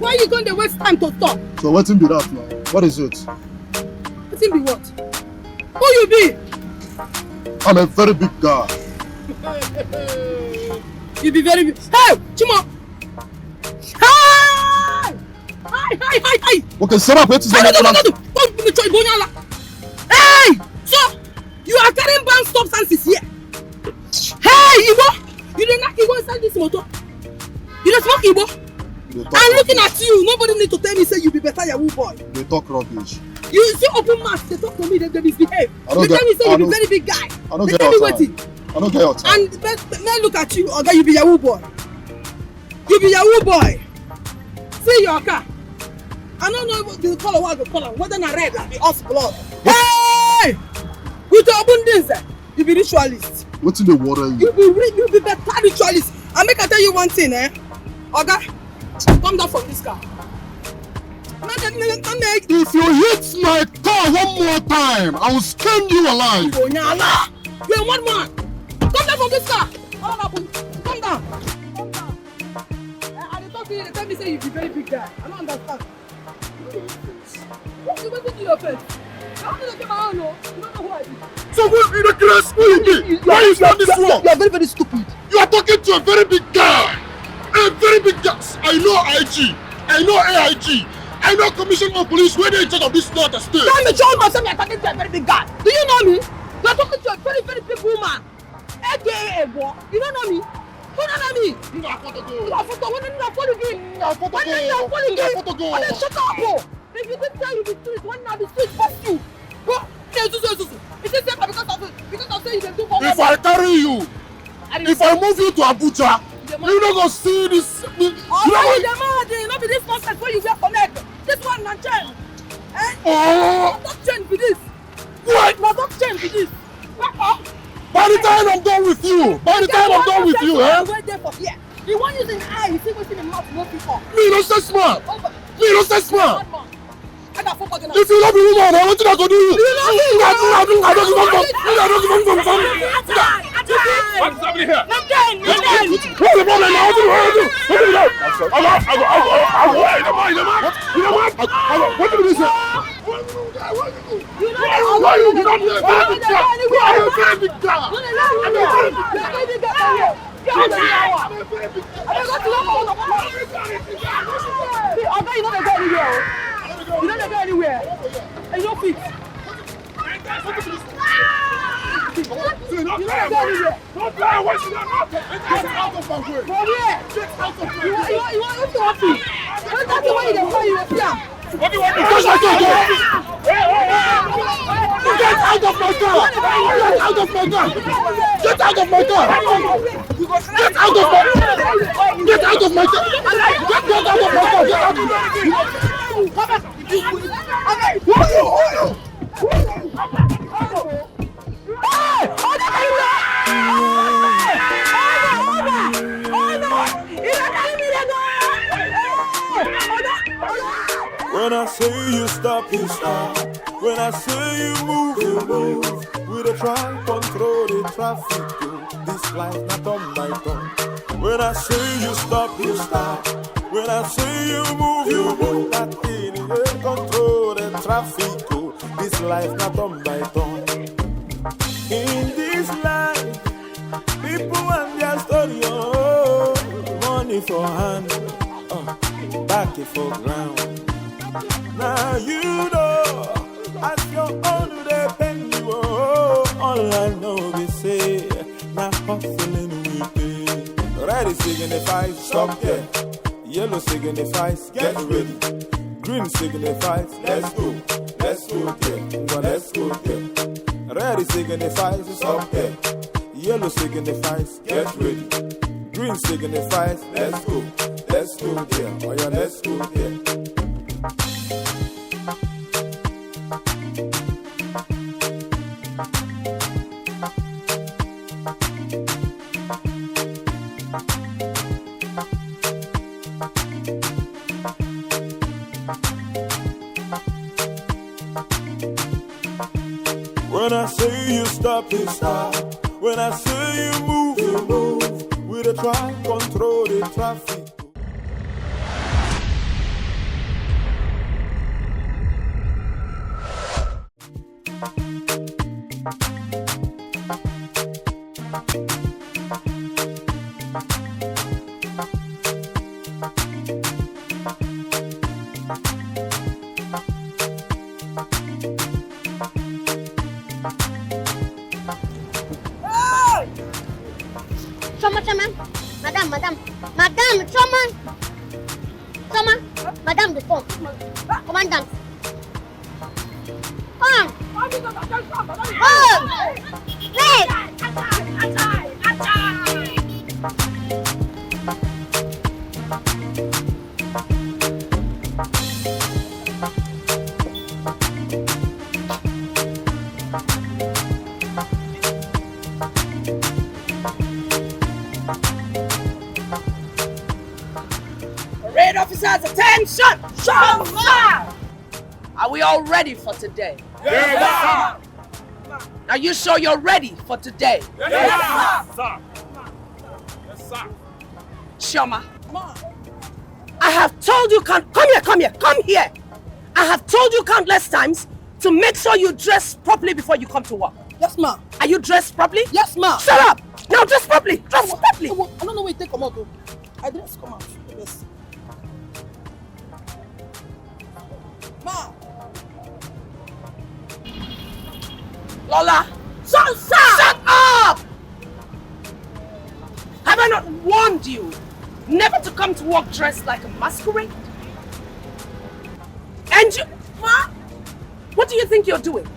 Why you going to waste time to talk? So what be that now? What is it? What be what? Who you be? I'm a very big guy. You be very big. Hey, Chimo! Hi! Hi! Okay, set up. What is Hey! So, you are carrying banned substances here. Hey, Igbo! You don't knock Igbo inside this motor. You don't smoke Igbo. I'm looking at you. Nobody need to tell me say you be better Yahoo boy. They talk rubbish. You see open mouth, they talk to me, they misbehave. They tell me say you be very big guy. I don't get your time. I don't get your time. And men look at you, okay, you be Yahoo boy. You be Yahoo boy. See your car. I don't know what the color was the color, whether na red or the us blood. Hey! With your open things, you be ritualist. What's in the water? You be better ritualist. I make I tell you one thing, Okay? Come down from this car. If you hit my car one more time, I will skin you alive. You're a one man. Come down from this car. Come down. I talk to you, they tell me say you be very big guy. I don't understand. What you going to do your face? I don't know my own, no. You don't know who I be. So who in the class who you be? Why is that this wrong? You are very, very stupid. You are talking to a very big guy. A very big guy. I know IG. I know AIG. I know Commissioner of Police. Where they in charge of this north state? Tell me, show myself you are talking to a very big guy. Do you know me? You are talking to a very, very big woman. AKA boy. You don't know me? Who don't know me? You are photo go. You are photo. When you are photo game. You are photo go. You are photo game. Photo go. When you shut up, if you didn't tell you the street, when now the street first you. Go. It's just because of saying you can do for If I carry you, if I move you to Abuja, you don't go see this. Oh, you not be this nonsense where you wear connect. This one not change. Oh. Not change for this. What? Not change for this. By the time I'm done with you, Wait there for here. The one using the eye, you see what's in the mouth, no people. Me no say smart. I got football. If you love me, woman, I want you to go do you. What's happening here? I'm done. What's the problem now? What did you say? Why you not there? I'm a very big guy. You don't go anywhere. And you don't fit. You don't go anywhere. Don't lie, why should I not? Get out of my way. For where? Get out of my way. You want to happy. That's the way they call you a fiam. What do you want me to do? Get out of my car! Get out of my car! Get out of my car! Get out of my car! Get out of my car! Get out of my car! Get out of my car! When I say you stop, you stop. When I say you move, you move. We dey try control the traffic. This life not on by turn. When I say you stop, you stop. When I say you move, you move. That thing will control the traffic. This life not on by turn. In this life, people and their story. Oh, money for hand, back it for ground. Now you know, as your own they pen you. Oh, all I know we say, now hustling we pay. Red signifies stop there. Yellow signifies get ready. Green signifies let's go there. Well, let's go there. Red signifies stop there. Yellow signifies get ready. Green signifies let's go there. Oh yeah, let's go there. When I say you stop, you stop. When I say you move, you move. We dey try control the traffic. Choma, Madame the phone. Commandant. Come. Wait. Parade officers, attention! Are we all ready for today? Yes, Are you sure you're ready for today? Yes, sir. Yes, sir. Shoma, I have told you come here. I have told you countless times to make sure you dress properly before you come to work. Yes, ma. Are you dressed properly? Yes, ma. Shut up! Now dress properly! Dress properly! I don't know where you take come out though. I dress come out. Yes. Ma. Lola! Shut up! Have I not warned you never to come to work dressed like a masquerade? And you... Ma? What do you think you're doing?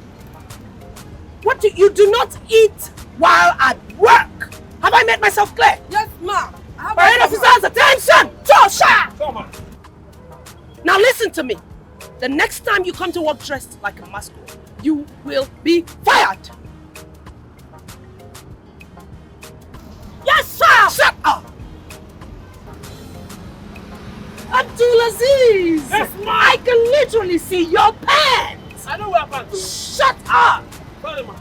You do not eat while at work. Have I made myself clear? Yes, ma. Parade officers, attention! Joshua! Now listen to me. The next time you come to work dressed like a masquerade, you will be fired. Yes, sir! Shut up! Abdulaziz! Yes, ma'am. I can literally see your pants! I know where I'm going. Shut up! Sorry, man.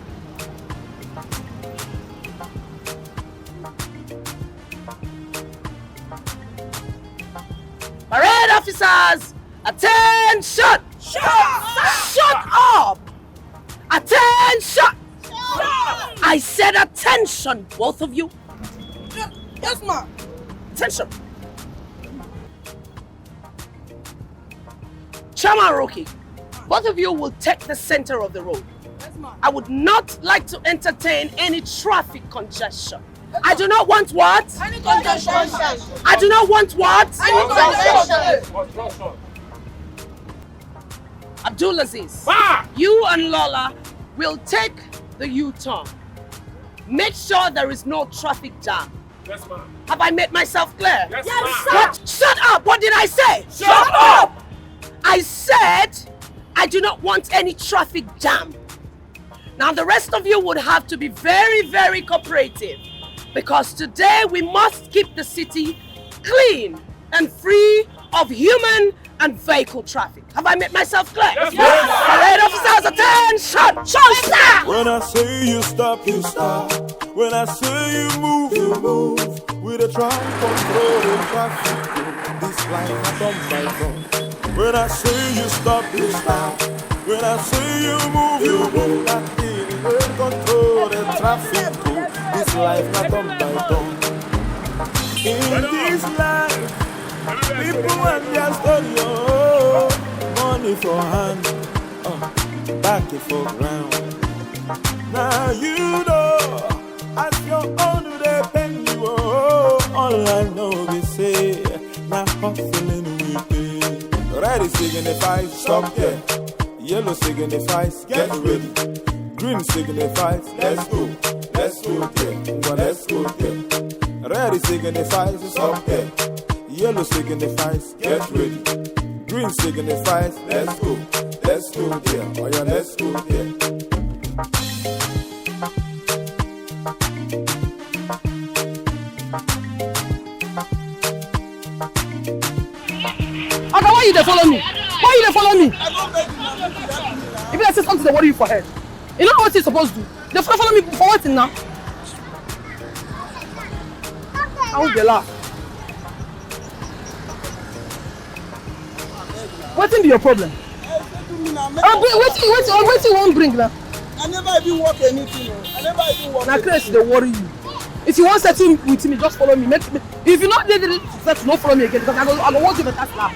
Parade officers, attention! Shut up! Attention! I said attention, both of you. Yes, ma. Attention. Chama and Roki, both of you will take the center of the road. Yes, ma. I would not like to entertain any traffic congestion. I do not want what? Any congestion. I do not want what? Any congestion. Construction. Abdulaziz, Ma! you and Lola will take the U-turn. Make sure there is no traffic jam. Yes, ma'am. Have I made myself clear? Yes, Yes, ma'am. What? Shut up! What did I say? Shut up! I said I do not want any traffic jam. Now the rest of you would have to be very, very cooperative because today we must keep the city clean and free of human and vehicle traffic. Have I made myself clear? Yes, ma'am. Parade officers, attention! Stop! When I say you stop, you stop. When I say you move, you move. With a try control the traffic. This life not on my phone. When I say you stop, you stop. When I say you move. That thing will control the traffic. This life not on my phone. In this life, people and their story. Oh, money for hand, back for ground. Now you know, as your own they pen you. Oh, all I know is say, now hustling we pay. Red signifies stop there. Yellow signifies get ready. Green signifies let's go there. Well, let's go there. Red signifies stop there. Yellow signifies get ready. Green signifies let's go there. Oh yeah, let's go there. Okay, why you dey follow me? Why you dey follow me? If I say something, they worry you for head. You know what you're supposed to do? They follow me for what now? I will be laugh. What's be your problem? What you won't bring now? I never even work anything. I never even work. Now, Chris, they worry you. If you want to settle with me, just follow me. If you not ready to settle, don't follow me again because I go want you to better slap.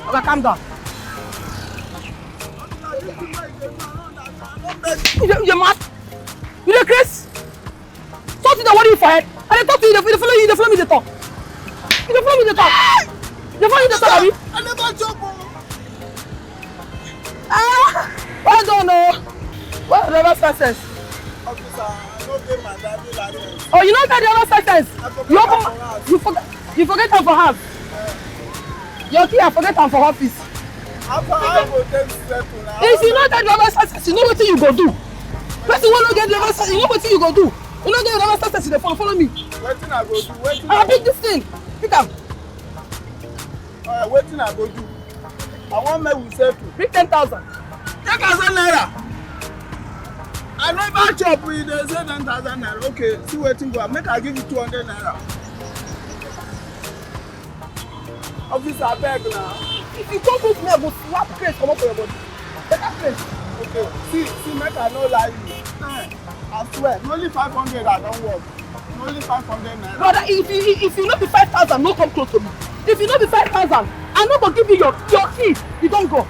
Okay, calm down. You're mad. You know, Chris? Talk to the worry you for head. And I talk to you, they follow me, they talk. You follow me the talk. You follow me the talk, Abi. I never chop. Well done, oh. What the driver's license? Officer, I don't get my driving license. Oh, you know that driver's license? You forget them for house. Your key, I forget them for office. After I go take settle now. If you know that driver's license, you know what you go do. Person will not get driver's license, you know what you go do. You know get driver's license, you follow me. Wetin I go do? Wetin I pick this thing. Pick up. Wetin I go do? I want make we settle. Pick 10,000. 10,000 naira. I never chop with dey say 10,000 naira. Okay, see wetin go. Make I give you 200 naira. Officer, abeg na. If you come close to me, I go slap face come up for your body. Take that face. Okay, see, make I no lie you. I swear, only 500 I don't work. Only 500 naira. Brother, if you not be 5,000, no come close to me. If you not be 5,000, I'm not gonna give you your key. You don't go.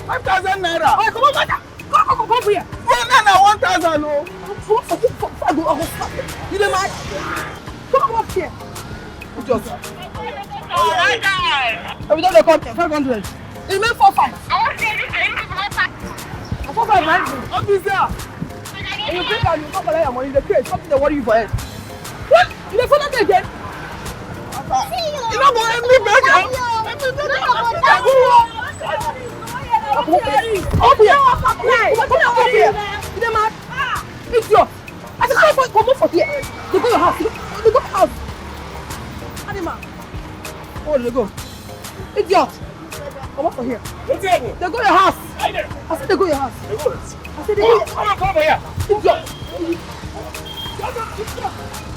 5,000 naira. Alright, come on, brother. Come over here. No, 1,000 oh. I go slap you. You don't mind? Come up here. Just. We don't come here. 500. It remain 4-5. 4-5, right? Officer. And you think that you come collect your money in the case, something they worry you for it. What? You dey follow me again? You don't go let me back out. Up here. You dey mad? It's your. I said come up for here. They go your house. They go your house. Animal. Oh, they go. Idiot. Come up for here. They go your house. I said they go your house. I said they go. Come over here. Idiot.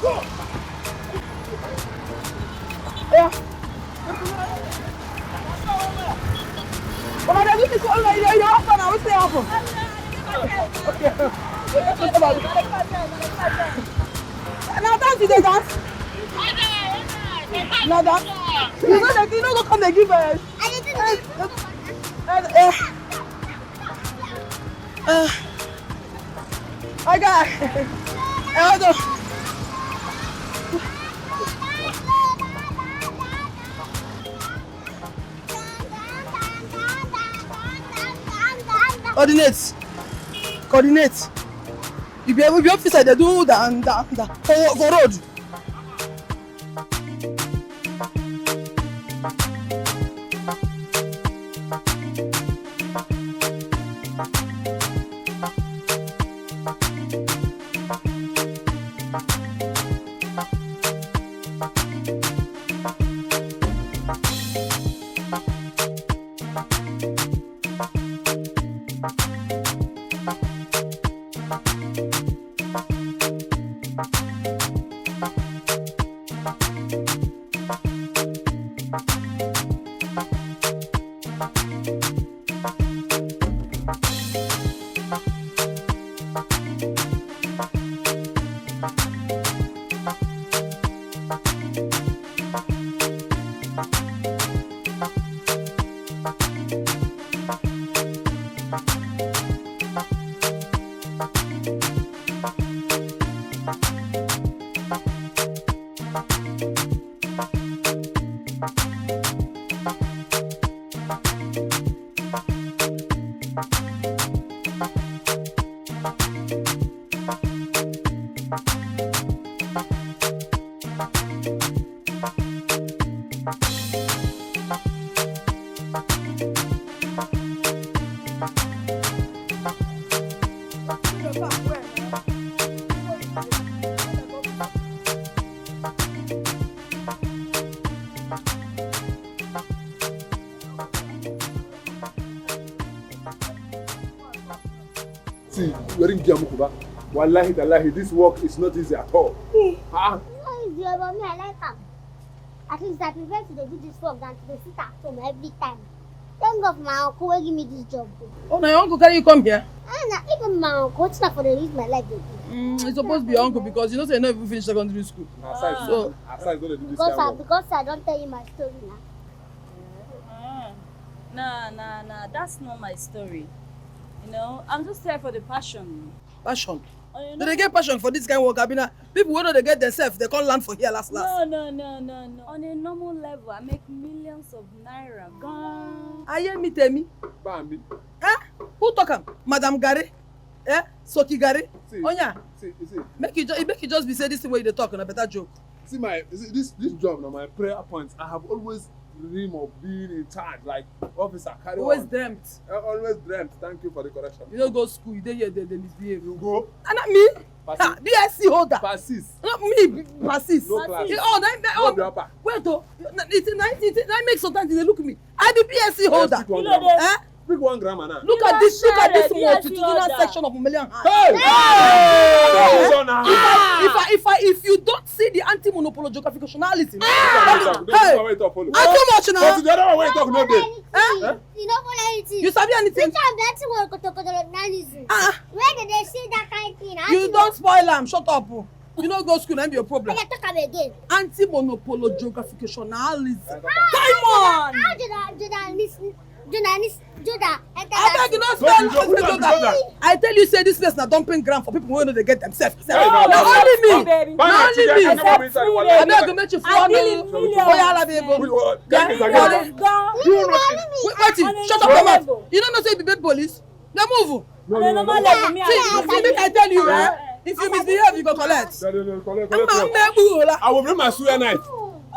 Go. Yeah. But I didn't think you're off now. What's the happen? Okay. Now dance, you dance. Now dance. You know go come and give us. I got. Hold on. Coordinates. You be officer, they do that for road. See, wearing Giamukuba. Wallahi, tallahi, this work is not easy at all. No easy, but me, I like am. At least I prefer to do this work than to sit at home every time. Thank God my uncle will give me this job. Oh, now your uncle carry you come here? Even my uncle, what's not for the reason my life? It's supposed to be your uncle because you know you never even finish secondary school. So, going to do this because I don't tell you my story now. Nah, that's not my story. You know, I'm just here for the passion. Passion? They get passion for this kind of work. Abina. People who know they get themselves, they can't land for here last. No. On a normal level, I make millions of naira. Gone. I hear me tell me. Bambi. Who talk am? Madam Gary? Soki Gary? Onya. See. Make you just be say this thing where you talk on a better joke. See this job now, my prayer points. I have always dream of being in charge, like officer. Carry Always on. dreamt. Always dreamt. Thank you for the correction. You don't go school, you dey here, they misbehave. You go. And not me. Persist. BSc holder. Persist. Not me, persist. No class. Oh, the upper. wait, it makes sometimes they look at me. I be BSc holder. Speak one grammar. Speak one grammar now. Look at this multitudinal holder. section of million hands. If you don't see the anti-monopoly geographicationalism, too much now. But the other one where you talk no day. You don't follow anything. You sabi anything? Which of that where did they see that kind of thing? You don't spoil am. Shut up. You don't go school, that be your problem. Let's talk again. Anti-monopoly geographicationalism. Come on. How do that? I beg you not spell that. I tell you, say this place na dumping ground for people who know they get themselves. No, only me. baby. Only me. I beg you make you follow. Wait, shut up your mouth. You don't know say you be bad police. Now move. See, make I tell you, if you misbehave, you go collect. I will bring my suya knife.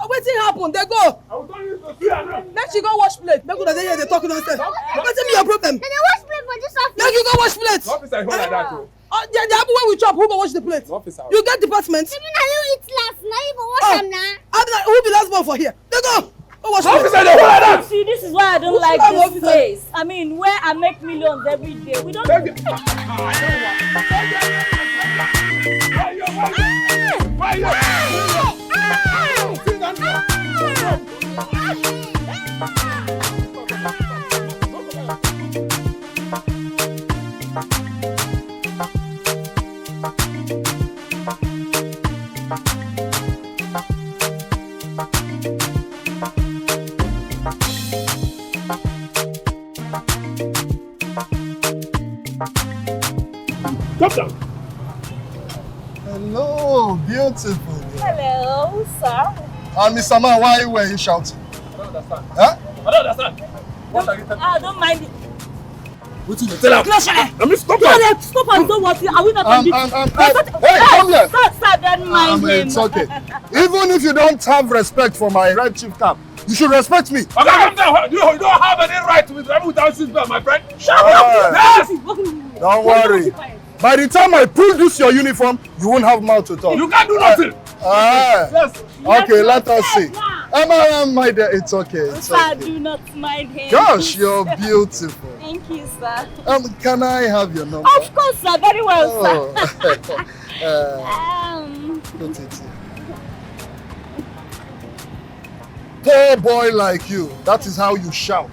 Wetin happen? They go. I will turn you to suya knife. Make she go wash plate. Make una dey here dey talk nonsense. Wetin be your problem? Then they wash plate for this office. Make you go wash plate. Officer, hold like that. The apple wey we chop, who go wash the plate? Officer. You get department. Even now you eat last, now you go wash them now. Who be last one for here? They go. Go wash plate. Officer, they hold like that. See, this is why I don't like this place. I mean, where I make millions every day. We don't. Stop down. Hello, beautiful. Hello, sir. Mr. Man, why were you shouting? I don't understand. Huh? I don't understand. What are you telling me? I don't mind it. What you tell her? I mean, stop Stop that. Stop and don't want it. Are we not on this? Hey, come here. Sir, don't mind him. It's okay. Even if you don't have respect for my right chief cap, you should respect me. Okay, calm down. You don't have any right to be driving without seatbelt, my friend. Shut up. Yes. Yes. Don't worry. By the time I pull this your uniform, you won't have mouth to talk. You can't do nothing. Yes. Okay, let us see. My dear, it's okay. It's Sir, okay. do not mind him. Gosh, you're beautiful. Thank you, sir. Can I have your number? Of course, sir. Very well, sir. Put it here. Poor boy like you, that is how you shout.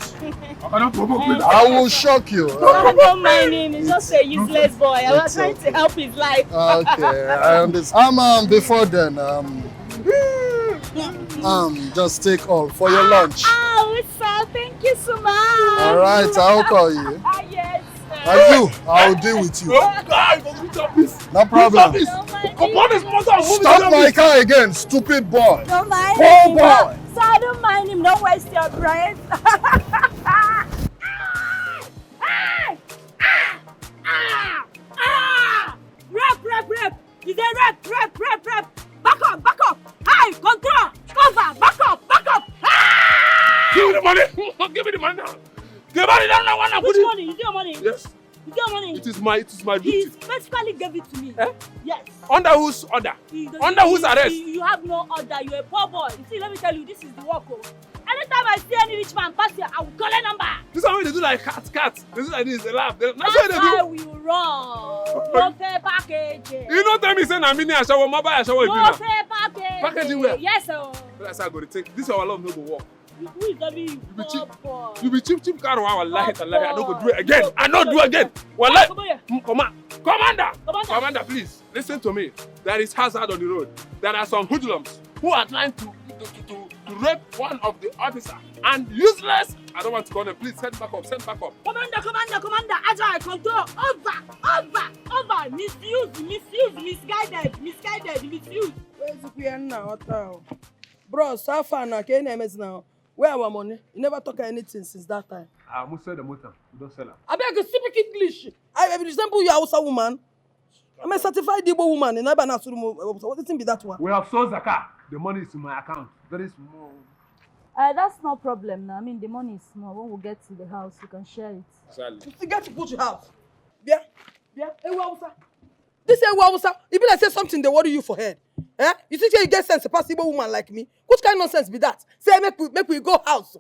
I will shock you. I don't mind him. He's just a useless boy. I was trying to help his life. Okay, I understand. Before then, just take all for your lunch. Oh, sir, thank you so much. All right, I'll call you. Yes, sir. And you, I'll deal with you. Oh, God, No problem. Come on, this mother. Stop my car again, stupid boy. Don't mind Poor him. boy. Sir, I don't mind him. Don't waste your breath. Rep. Is there rep? Back up. Hey, control. Cover. Back up. Give me the money. Give me the money now. Give me the money. Which money? Is your money? Yes. Is your money? It is my He duty. specifically gave it to me. Eh? Yes. Under whose order? Under whose arrest? You have no order. You're a poor boy. You see, let me tell you, this is the work. Anytime I see any rich man pass here, I will call a number. This is how they do like cat. They do like this. They laugh. That's That's what they why do. we run. No fair packaging. You know, tell me say na mini ashawo, ma buy ashawo if you No na. fair packaging. Packaging where? Yes, sir. That's how I go to take. This our love no go work. Who is that? You be cheap. boy. You be cheap car. Wallahi, tallahi. I no go do it again. I no do again. Wallahi. Commander, please listen to me. There is hazard on the road. There are some hoodlums who are trying to rape one of the officers and useless I don't want to call them. Please send back up. Send back up. Commander. Agile, control. Over. Misguided. Where's the queen now? Bro, so far now, can you now? Where our money? You never talk anything since that time. I almost sell the motor. You don't sell her. I beg you, speak English. I resemble you, Hausa woman. I'm a certified Igbo woman. In Abana Surumo. What do you think be that one? We have sold the car. The money is in my account. Very small. That's no problem now. I mean, the money is small. When we get to the house, we can share it. Exactly. You get to put your house. Yeah. Ewa Hausa. This Ewa Hausa. If I say something, they worry you for head. Eh? You think you get sense, a possible woman like me? What kind of nonsense be that? Say make we go house.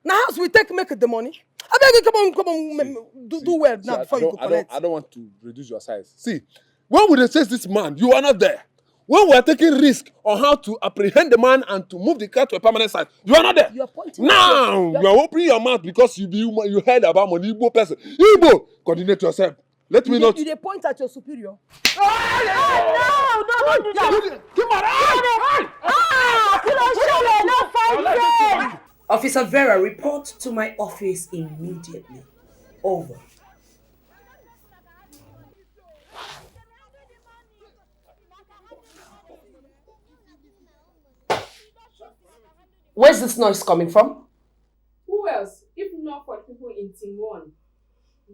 Now house we make the money. I beg you, come on, do well now before you go collect. I don't want to reduce your size. See, when we chase this man, you are not there. When we are taking risk on how to apprehend the man and to move the car to a permanent site, you are not there. You are pointing. Now you are opening your mouth because you heard about money Igbo person. Igbo, coordinate yourself. Let me not. You dey point at your superior. No, don't do that. Come on. Officer Vera, report to my office immediately. Over. Where's this noise coming from? Who else, if not for people in Team 1?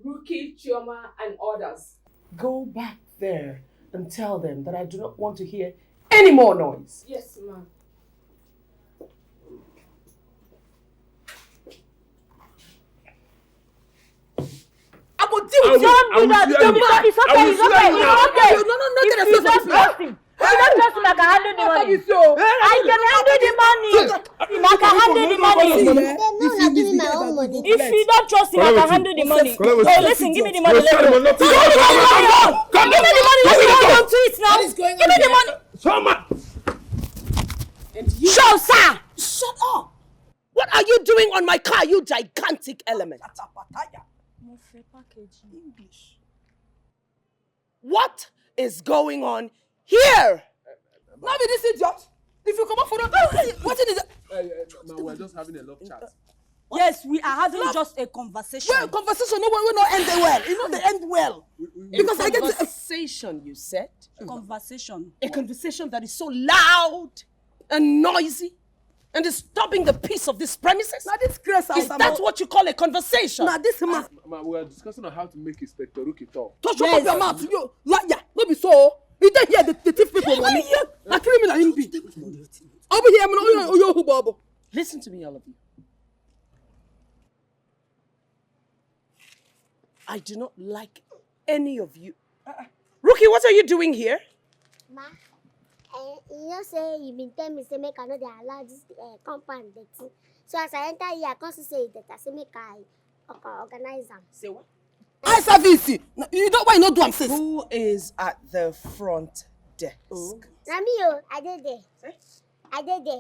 Rookie, Chioma, and others. Go back there and tell them that I do not want to hear any more noise. Yes, ma'am. I will deal with you. Don't do that. It's okay. If you don't trust him, I can handle the money. I can handle the money. I can handle the money. If you don't trust him, I can handle the money. So listen, give me the money. Give me the money. Let's go on to it now. Give me the money. Show, sir! Shut up! What are you doing on my car, you gigantic element? English. What is going on here? Now be this idiot. If you come up for that, what is it? We're just having a love chat. Yes, we are having just a conversation. Well, conversation will not end well. It not end well. Because I get Conversation, you said? Conversation. A conversation that is so loud and noisy and disturbing the peace of this premises? Now this grace Is that what you call a conversation? Now this man. We are discussing on how to make Inspector Rookie talk. Touch up your mouth. You liar. Not be so. You don't hear the thief people money. A criminal in be. Over here, I'm Listen to me, all of you. I do not like any of you. Rookie, what are you doing here? Ma, you know say you been telling me say make I know they allow this compound dirty. So as I enter here, I come to say that I say make I organize them. Say what? I service. You don't why not do am since. Who is at the front desk? Na me I did there. I did there.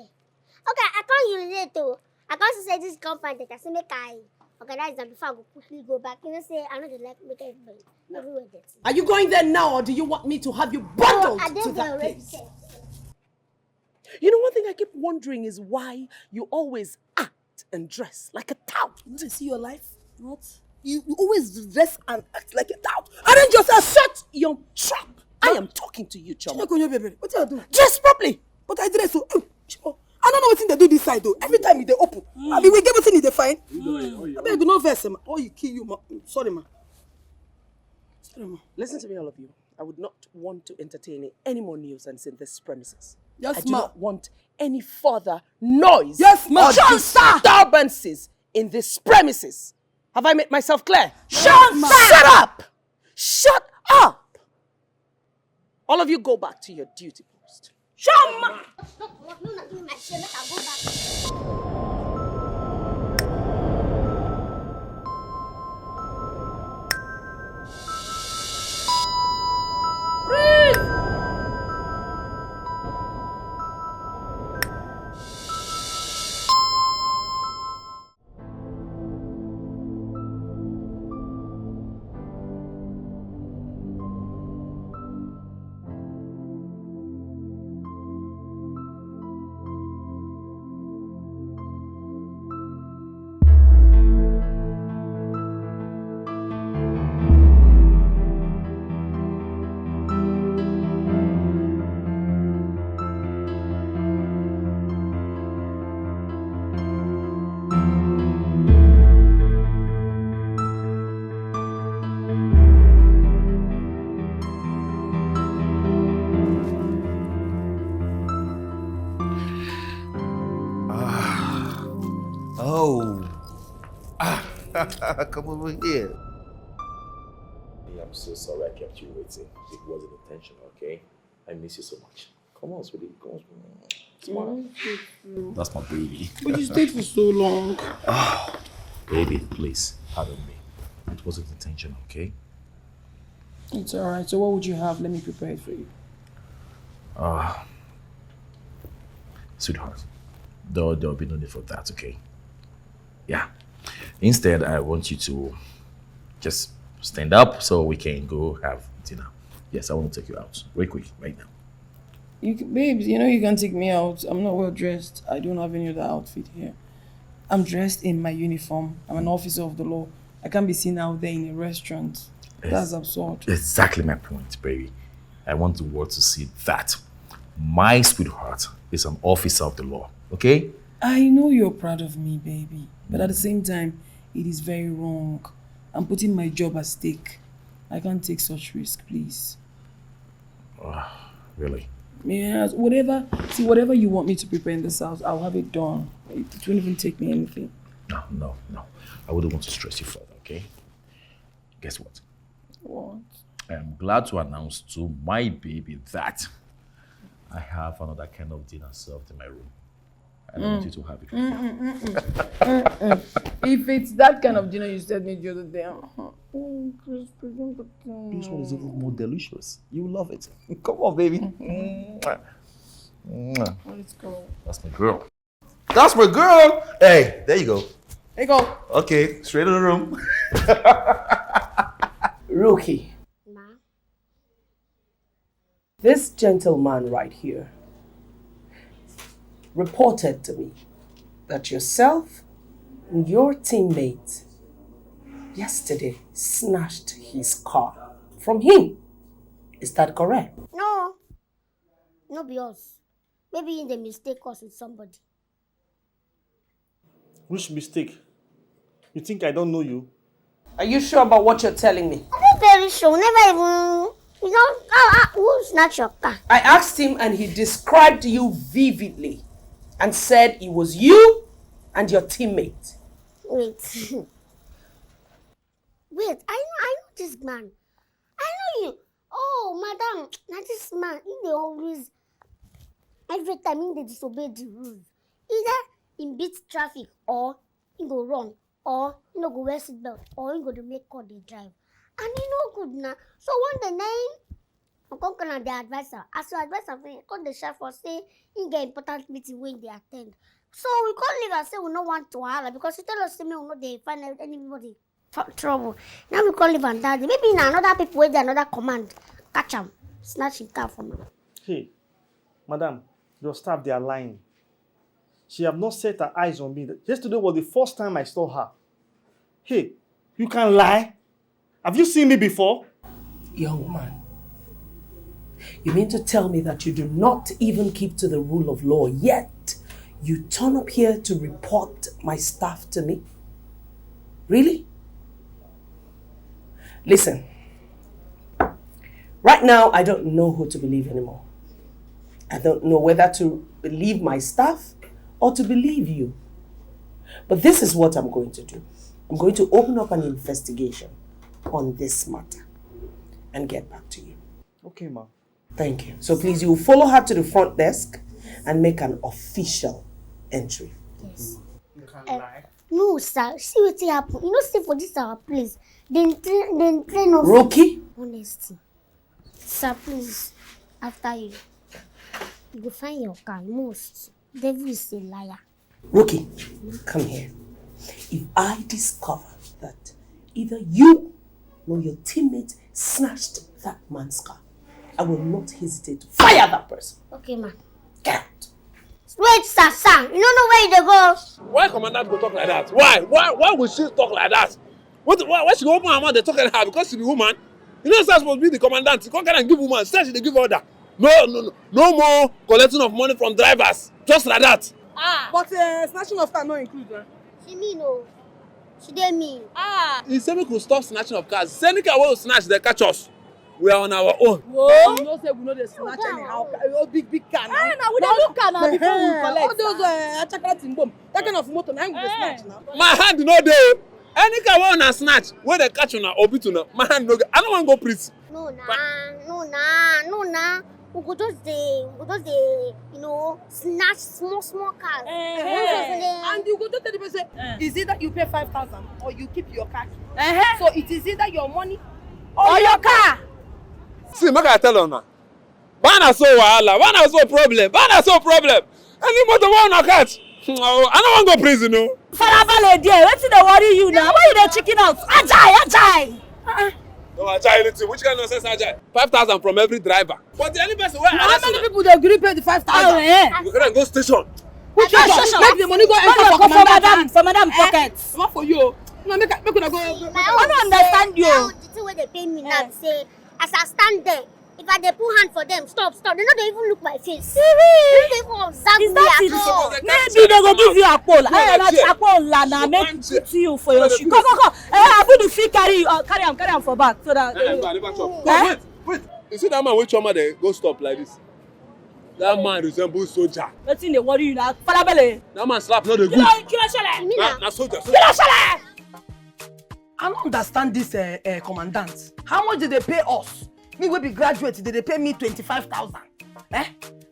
Okay, I can't use it too. I can't say this compound that I say make I organize them before I go quickly go back. You know say I know they like make everybody everywhere dirty. Are you going there now, or do you want me to have you bundled I did to there that already. place? You know, one thing I keep wondering is why you always act and dress like a tout. You want to see your life? What? You always dress and act like a tout. Arrange yourself. Shut your trap. I am talking to you, Choma. What you do? Dress properly. But I dress so. I don't know what thing they do this side though. Every time they open, I mean we get what's in the fine. I beg you no verse, ma. Or you kill you, ma. Sorry, ma. Sorry, ma. Listen to me, all of you. I would not want to entertain any more nuisance in this premises. Yes, I do ma. not want any further noise Yes, ma. or disturbances in this premises. Have I made myself clear? Shut up! Shut up! All of you go back to your duty post. No, not doing my shit. Make I go back. Come over here. I'm so sorry I kept you waiting. It wasn't intentional, okay? I miss you so much. Come on, sweetie. Come on. Smile. That's my baby. But you stayed for so long. Oh, baby, please, pardon me. It wasn't intentional, okay? It's alright. So what would you have? Let me prepare it for you. Sweetheart, there'll be no need for that, okay? Yeah. Instead, I want you to just stand up so we can go have dinner. Yes, I want to take you out. Very quick, right now. Babes, you know you can take me out. I'm not well dressed. I don't have any other outfit here. I'm dressed in my uniform. I'm an officer of the law. I can't be seen out there in a restaurant. That's absurd. Exactly my point, baby. I want the world to see that my sweetheart is an officer of the law, okay? I know you're proud of me, baby. But at the same time, it is very wrong. I'm putting my job at stake. I can't take such risk, please. Really? Yes, whatever you want me to prepare in this house, I'll have it done. It won't even take me anything. No. I wouldn't want to stress you further, okay? Guess what? What? I am glad to announce to my baby that I have another kind of dinner served in my room. I don't want you to have it. If it's that kind of dinner you said me the other day, This one is even more delicious. You will love it. Come on, baby. Let's go. That's my girl. That's my girl. Hey, there you go. There you go. Okay, straight to the room. Rookie. Ma? This gentleman right here reported to me that yourself and your teammate yesterday snatched his car from him. Is that correct? No. No be us. Maybe in the mistake us with somebody. Which mistake? You think I don't know you? Are you sure about what you're telling me? I'm not very sure. Never even... You know, who snatched your car? I asked him and he described you vividly and said it was you and your teammate. Wait. Wait, I know this man. I know you. Oh, madam, now this man, he always, every time he disobey the rules. Either he beats traffic or he go run or he no go wear seatbelt or he go to make call they drive. And he no good now. So one day nine, I'm going to the advisor. As your advisor, call the chef for say he get important meeting when they attend. So we can't leave and say we don't want to holler because he tell us say we know they find out anybody trouble. Now we can't leave and daddy. Maybe in another people with another command. Catch him. Snatch him car from him. Hey, madam, your staff, they are lying. She have not set her eyes on me. Yesterday was the first time I saw her. Hey, you can lie? Have you seen me before? Young man, you mean to tell me that you do not even keep to the rule of law, yet you turn up here to report my staff to me? Really? Listen, right now I don't know who to believe anymore. I don't know whether to believe my staff or to believe you. But this is what I'm going to do. I'm going to open up an investigation on this matter and get back to you. Okay, ma'am. Thank you. So please, you follow her to the front desk and make an official entry. Yes. You can lie. No, sir. See what happen. You know, see for this our place. Then train us. Rookie? Honesty. Sir, please. After you go find your car. Most devil is a liar. Rookie, come here. If I discover that either you or your teammate snatched that man's car, I will not hesitate to fire that person. Okay, man. Get out. Wait, sir. You don't know where they go. Why commandant go talk like that? Why would she talk like that? Why she go open her mouth and talk like that? Because she be woman. You know, sir supposed to be the commandant. You can't give woman. Instead, she dey give order. No more collecting of money from drivers. Just like that. But snatching of car no include, right? She mean, oh. She didn't mean. He said we could stop snatching of cars. Any car will snatch, they catch us. We are on our own. Whoa! You know say we know they snatch anyhow. Big car now. Now we dey look car now before we collect. All those chocolate in bomb. That kind of motor now we dey snatch now. My hand no dey. Any car wey una snatch, wey dey catch una or beat una, my hand no go. I no wan go prison. No, nah. We go just dey, snatch small cars. And you go to tell the person, is either you pay 5,000 or you keep your car. So it is either your money or your car. See, make I tell una. Bana so wahala, bana so problem. Any motor wey una catch, I no wan go prison o. Farabale there, wetin dey worry you now? Why you dey chicken out? Ajay. No Ajay anything. Which kind of nonsense Ajay? 5,000 from every driver. But the only person wey How many people dey gree pay the 5,000? You go station. Which station? Make the money go enter for madam pockets. Not for you. No, make una go. I don't understand you. Now, the thing wey dey pay me now be say, as I stand there, if I dey put hand for them, stop. They no dey even look my face. They no dey even observe me at all. Maybe they go give you a pole. Apple lana make put you for your shoe. Go. Abu the fee carry am for back so that. Wait. You see that man wey Choma dey go stop like this? That man resembles soldier. Wetin dey worry you now? Falabele. That man slap no dey good. Kilo shele. Na soldier. Kilo shele. I don't understand this commandant. How much did they pay us? Me wey be graduate, did they pay me 25,000?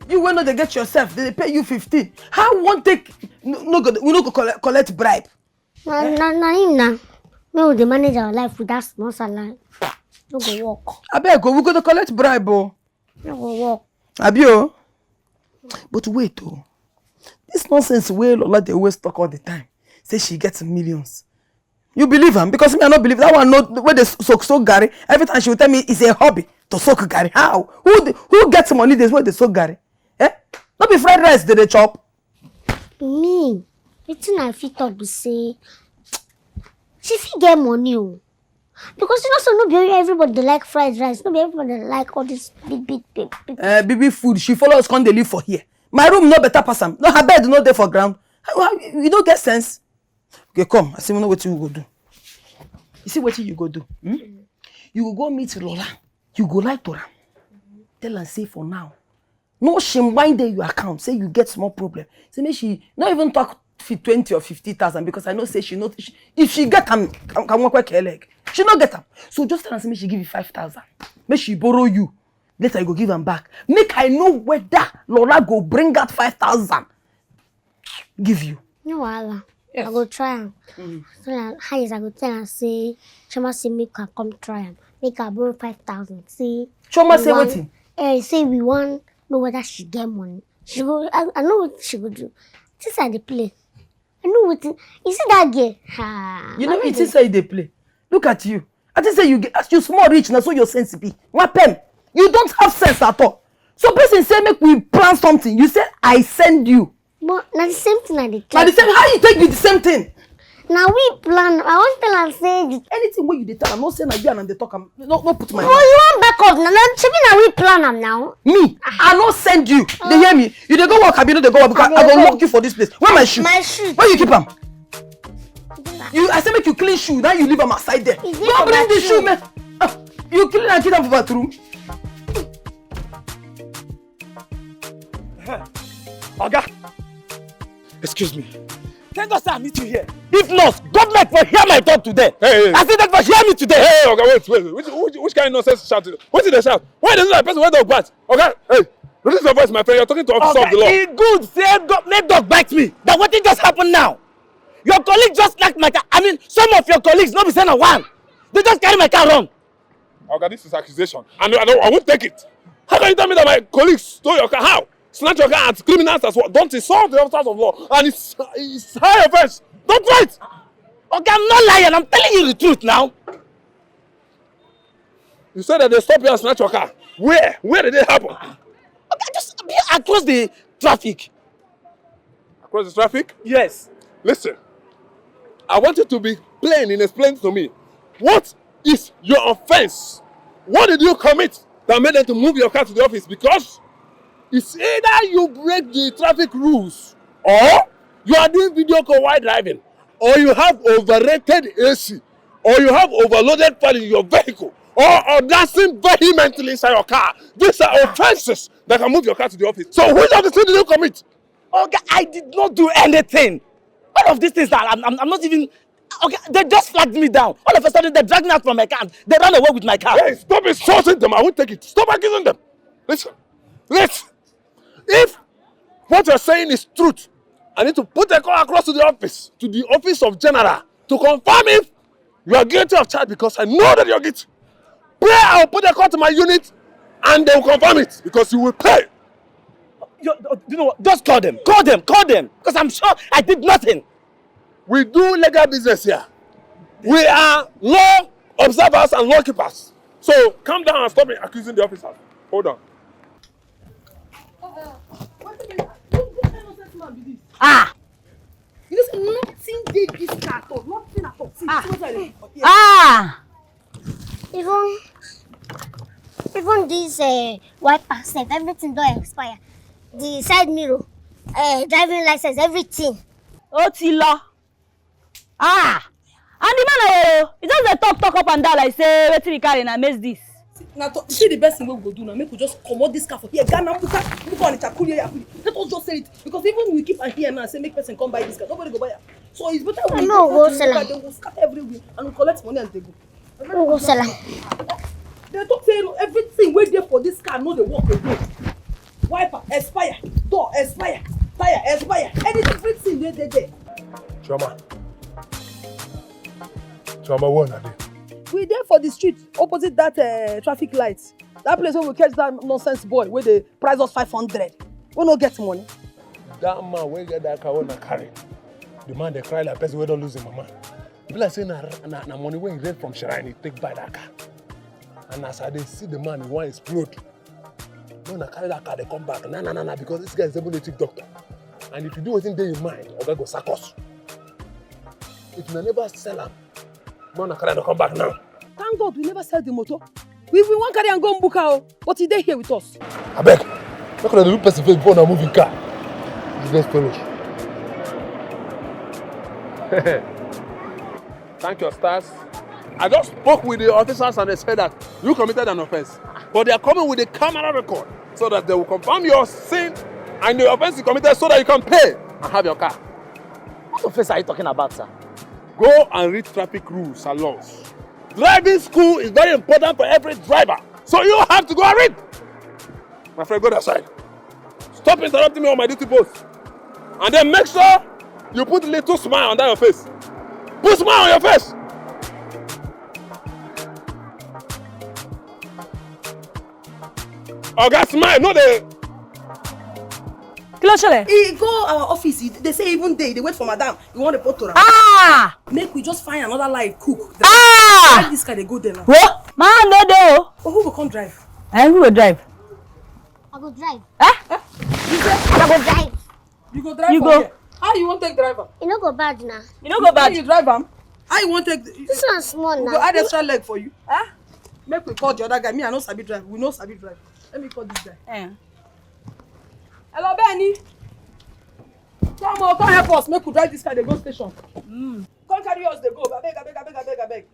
You wey no dey get yourself, did they pay you 15? How we wan take we no go collect bribe? Na him na. Me we dey manage our life with that small salary. No go work. Abeg, we go to collect bribe o. No go work. Abi o. But wait o. This nonsense wey Lola dey always talk all the time, say she gets millions. You believe am? Because me I no believe that one. No, where they soak garri. Every time she will tell me it's a hobby to soak garri. How? Who gets money this way they soak garri? Not be fried rice they chop. Me, wetin I fit talk be say she fit get money o. Because you know so no be everybody dey like fried rice. No be everybody dey like all this big. Baby food. She follow us come dey live for here. My room no better pass am. No her bed no dey for ground. You don't get sense. Okay, come. I see we know what you go do. You see what you go do? You will go meet Lola. You go lie to her. Tell her say for now. No shame wind your account. Say you get small problem. Say make she not even talk 20 or 50,000 because I know say she not. If she get them, can walk her leg. She not get them. So just tell her say make she give you 5,000. Make she borrow you. Later you go give them back. Make I know whether Lola go bring that 5,000. Give you. No wahala. Yes. I go try am. So that how is I go tell her say Choma say make her come try am. Make her borrow 5,000. Say Choma say wetin? Say we want know whether she get money. She go. I know what she go do. This are the play. I know what. You see that girl? You know it is say they play. Look at you. I think say you get as you small rich now so your sense be. What pen? You don't have sense at all. So person say make we plan something. You say I send you. But na the same thing I dey tell. Na the same. How you take me the same thing? Now we plan. I want tell am say anything wey you dey tell am, no say na you and dey talk am. No put my. Oh, you want back up now? Shebi na we plan am now. Me, I no send you. Dey hear me? You dey go work, abi no dey go work because I go lock you for this place. Where my shoe? My shoe. Where you keep am? I say make you clean shoe. Now you leave am aside there. Go bring the shoe, man. You clean and keep am for bathroom. Oga, excuse me. Thank God, sir, I meet you here. If not, government will hear my talk today. Hey. I said that for hear me today. Hey, Oga, wait. Which kind of nonsense shouting? What did they shout? Why doesn't that person wear dog bite? Oga, hey, release your voice, my friend. You're talking to officer of the law. It's good. Say make dog bite me. But what thing just happened now? Your colleague just like my car. I mean, some of your colleagues, not be saying one. They just carry my car wrong. Oga, this is accusation. I won't take it. How can you tell me that my colleagues stole your car? How? Snatch your car at criminals as well. Don't insult the officers of law. And it's high offense. Don't fight. Okay, I'm not lying. I'm telling you the truth now. You said that they stopped you and snatch your car. Where? Where did it happen? Okay, just across the traffic. Across the traffic? Yes. Listen. I want you to be plain in explaining to me. What is your offense? What did you commit that made them to move your car to the office? Because it's either you break the traffic rules, or you are doing video call while driving, or you have overrated AC, or you have overloaded fuel in your vehicle, or dancing vehemently inside your car. These are offenses that can move your car to the office. So which of the two did you commit? Okay, I did not do anything. All of these things that I'm not even Okay, they just flagged me down. All of a sudden, they're dragging out from my car. They ran away with my car. Hey, stop insulting them. I won't take it. Stop accusing them. Listen. If what you're saying is truth, I need to put a call across to the office of General, to confirm if you are guilty of charge, because I know that you're guilty. Pray, I'll put a call to my unit and they will confirm it, because you will pay. You know what? Just call them. Call them. Because I'm sure I did nothing. We do legal business here. We are law observers and law keepers. So calm down and stop me accusing the officers. Hold on. Ah! You just nothing did this car at all. Nothing at all. See, Even this wiper set, everything don't expire. The side mirror, driving license, everything. Otila. And the man, he just talk up and down like say, wetin we carry na miss this. Now, see the best thing we go do now. Make we just commot this car for here. Ghana, put on the chakuri. Let us just say it, because even we keep here now and say make person come buy this car, nobody go buy it. So it's better we go sell it. They will scatter everywhere and we collect money and they go. Go sell it. They talk say everything wey there for this car no dey work again. Wiper expire, door expire, tire expire, everything dey there. Chioma, what are they? We there for the street opposite that traffic light. That place where we catch that nonsense boy where they price us 500. We no get money. That man wey get that car wanna carry. The man they cry like person wey don't lose him mama. Be like say na money wey he rent from Shrine, he take buy that car. And as I dey see the man, he wan explode. When I carry that car, they come back. Nah, because this guy is a lunatic doctor. And if you do anything there in mind, Oga go sack us. If you never sell him, man, I carry to come back now. Thank God we never sell the motor. We want carry and go and book her, but he dey here with us. I beg. Look at the new person face before na moving car. Business fellows. Thank your stars. I just spoke with the officers and they said that you committed an offense. But they are coming with a camera record so that they will confirm your sin and the offense you committed so that you can pay and have your car. What offense are you talking about, sir? Go and read traffic rules and laws. Driving school is very important for every driver. So you have to go and read. My friend, go that side. Stop interrupting me on my duty post. And then make sure you put a little smile on your face. Put a smile on your face. Oga, smile, no dey. He go our office. They say even they wait for madam. You want to put to her. Make we just find another life cook. Then this guy they go there now. What? Man, no do. Oh, who will come drive? Who will drive? I go drive. I go drive. You go drive. You go. Here. How you want take driver? You no go bad now. You no go bad. You drive him. How you want take? This one's small now. We go add extra leg for you. Make we call the other guy. Me, I know sabi drive. We know sabi drive. Let me call this guy. Hello, Benny. Come on, come help us. Make we drive this car. They go station. Come carry us. They go. I beg.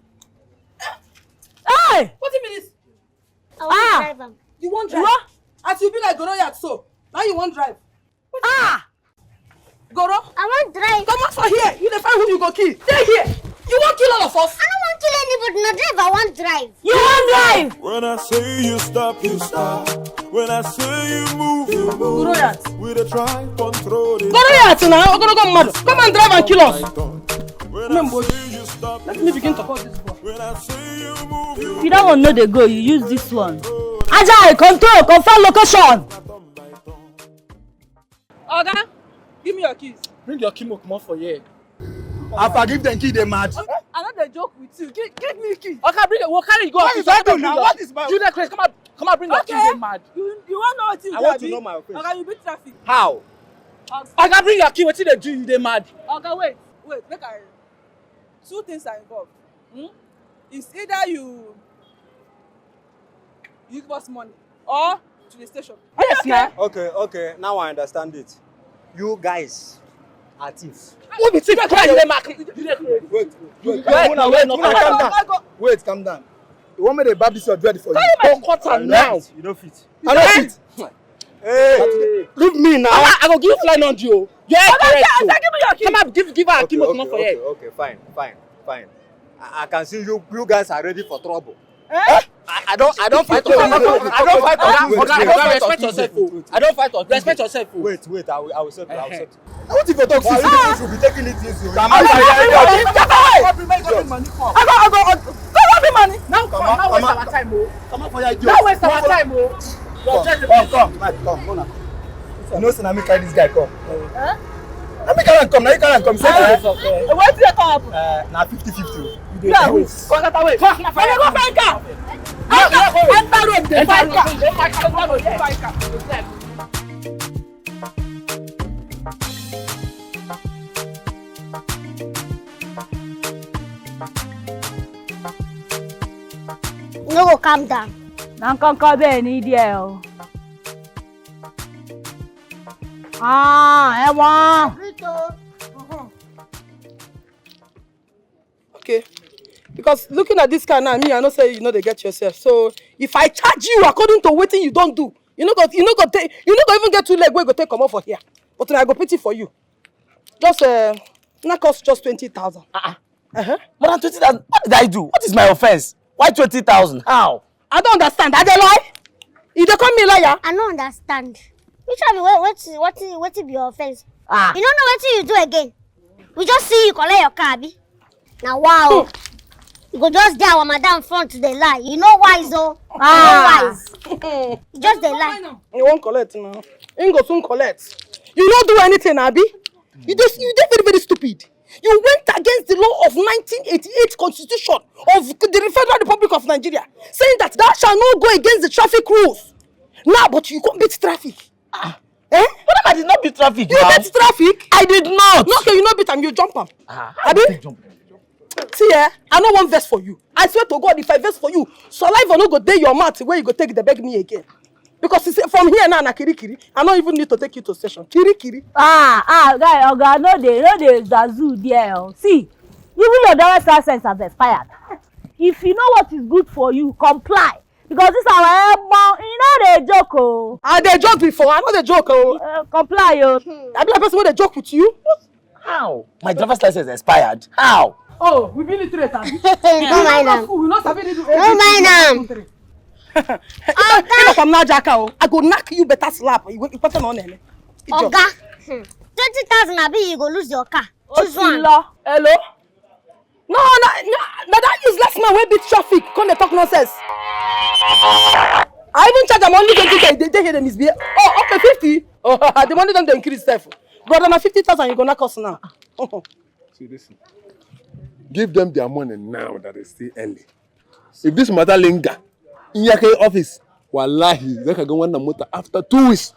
Hey! What do you mean this? I want to drive him. You want drive? As you be like Goroyat so. Now you want drive. Goro? I want drive. Come out for here. You the find who you go kill. Stay here. You won't kill all of us. I don't want to kill anybody. No drive. I want drive. You want drive? When I say you stop, you stop. When I say you move, you move. Goroyat. With a try, control it. Goroyat now. Go mad. Come and drive and kill us. When I say you stop, let me begin to call this boy. When I say you move, if you don't want to know the go, you use this one. Agile, control, confirm location. Oga, give me your keys. Bring your key more for here. I forgive them key, they mad. I know they joke with you. Give me keys. Okay, bring it. We'll carry you. Go. What is that do now? What is my... Julia Chris, come on, bring your keys, they mad. You want to know what you do? I want to know my offense. Okay, you beat traffic. How? Okay, bring your key. What did they do? You they mad. Okay, wait. Make I... Two things are involved. It's either you give us money or to the station. Yes, now. Okay. Now I understand it. You guys are thieves. What be thief? Wait, calm down. You want me to barb this your dread for you? Don't cut her now. You don't fit. I don't fit. Hey, leave me now. I go give you flying on you. Yeah, correct. Give me your key. Come on, give her a key more for here. Okay, fine. Fine. I can see you guys are ready for trouble. Eh? I don't fight on Tuesday. I don't fight on Tuesday. I don't fight on Tuesday. Respect yourself. Wait, I will set you. What if you talk? You should be taking it easy. Get away! I go money. Now waste our time, Come on for your idiot. Now waste our time, Come. You know, say I make this guy come. Now you can't come. Say what do you come? Now 50-50. Yeah, come that way. Go find car. Enter road. Find car. No, calm down. Now come in there. Ah, Ewa. Okay. Because looking at this car now, me, I know say you know they get yourself. So if I charge you according to what you don't do, you know go even get 2 legs where you go take come off for here. But I go pity for you. Just not cost just 20,000. More than 20,000. What did I do? What is my offense? Why 20,000? How? I don't understand. I don't lie. You don't call me liar. I don't understand. Which one? What be your offense? You don't know what you do again. We just see you collect your car, abi. Now wow. You go just there with madam front to the lie. You know wise though. You know wise. You just the lie. You won't collect now. You go soon collect. You don't do anything, abi. You very, very stupid. You went against the law of 1988 Constitution of the Federal Republic of Nigeria, saying that thou shall not go against the traffic rules. Now, but you can't beat traffic. What if I did not beat traffic? You beat traffic? I did not. No, okay, you not beat and you jump am. See, I no one verse for you. I swear to God, if I verse for you, saliva no go dey your mouth where you go take the beg me again. Because from here now, na kiri, I don't even need to take you to station. Kiri. Guy, Oga, no dey zazu there. See, even your driver's license has expired. If you know what is good for you, comply. Because this our elbow, you know they joke. They joke before. I know they joke. Comply, yo. I be like person where they joke with you. How? My driver's license expired. How? Oh, we be literate. Don't mind them. Don't mind them. I go knock you better slap. You put on it. Oga, 20,000 abi you go lose your car. Choose one. Hello? No, that useless man will beat traffic. Come and talk nonsense. I even charge them only 20. They hear them misbehave. Oh, okay, 50. Oh, the money don't increase stuff. Brother, now 50,000 you gonna cost now. See, listen. Give them their money now that it's still early. If this matter linger in your office, wallahi, they can go on the motor after 2 weeks.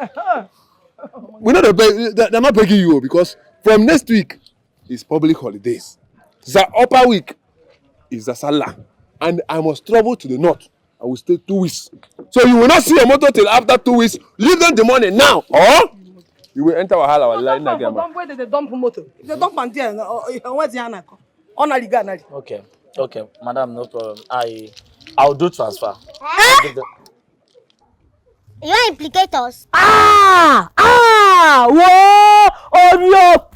They're not begging you because from next week is public holidays. The upper week is the Salah, and I must travel to the north. I will stay 2 weeks. So you will not see your motor till after 2 weeks. Leave them the money now, or you will enter our line again. Where did they dump motor? They dump and there. Where's the anchor? Okay, madam, no problem. I'll do transfer. You want implicate us? Whoa! Obio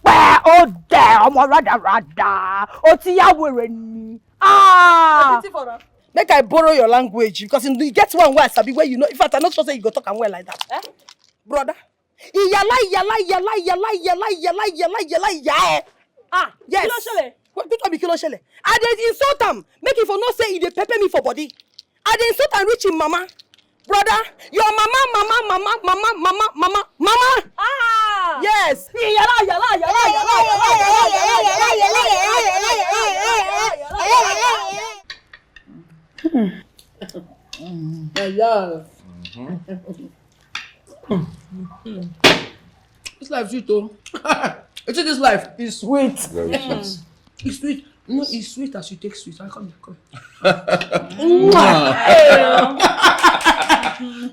Obio. Make I borrow your language because you get one word sabi where you know. In fact, I'm not sure say you go talk and well like that, brother. Yala. Yes. What do you be kilo shele? I dey insult am. Make him for no say he dey pepper me for body. I dey insult and reach him mama. Brother, your mama. Yes. Yala. This life sweet though. This life is sweet. Very sweet. It's sweet. No, it's sweet as you take sweet. Come.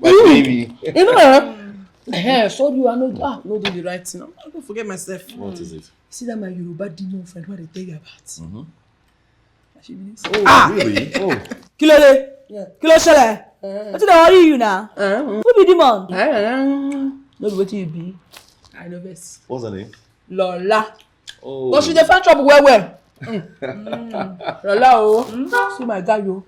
My baby. You know, sorry, I know. No do the right thing. I don't forget myself. What is it? See that my Yoruba demon friend what they tell you about. Really? Oh. Kilo shele. What they worry you now? Who be demon? No be what you be. I know best. What's her name? Lola. Oh. But she dey find trouble well. Hello. See my guy, yo.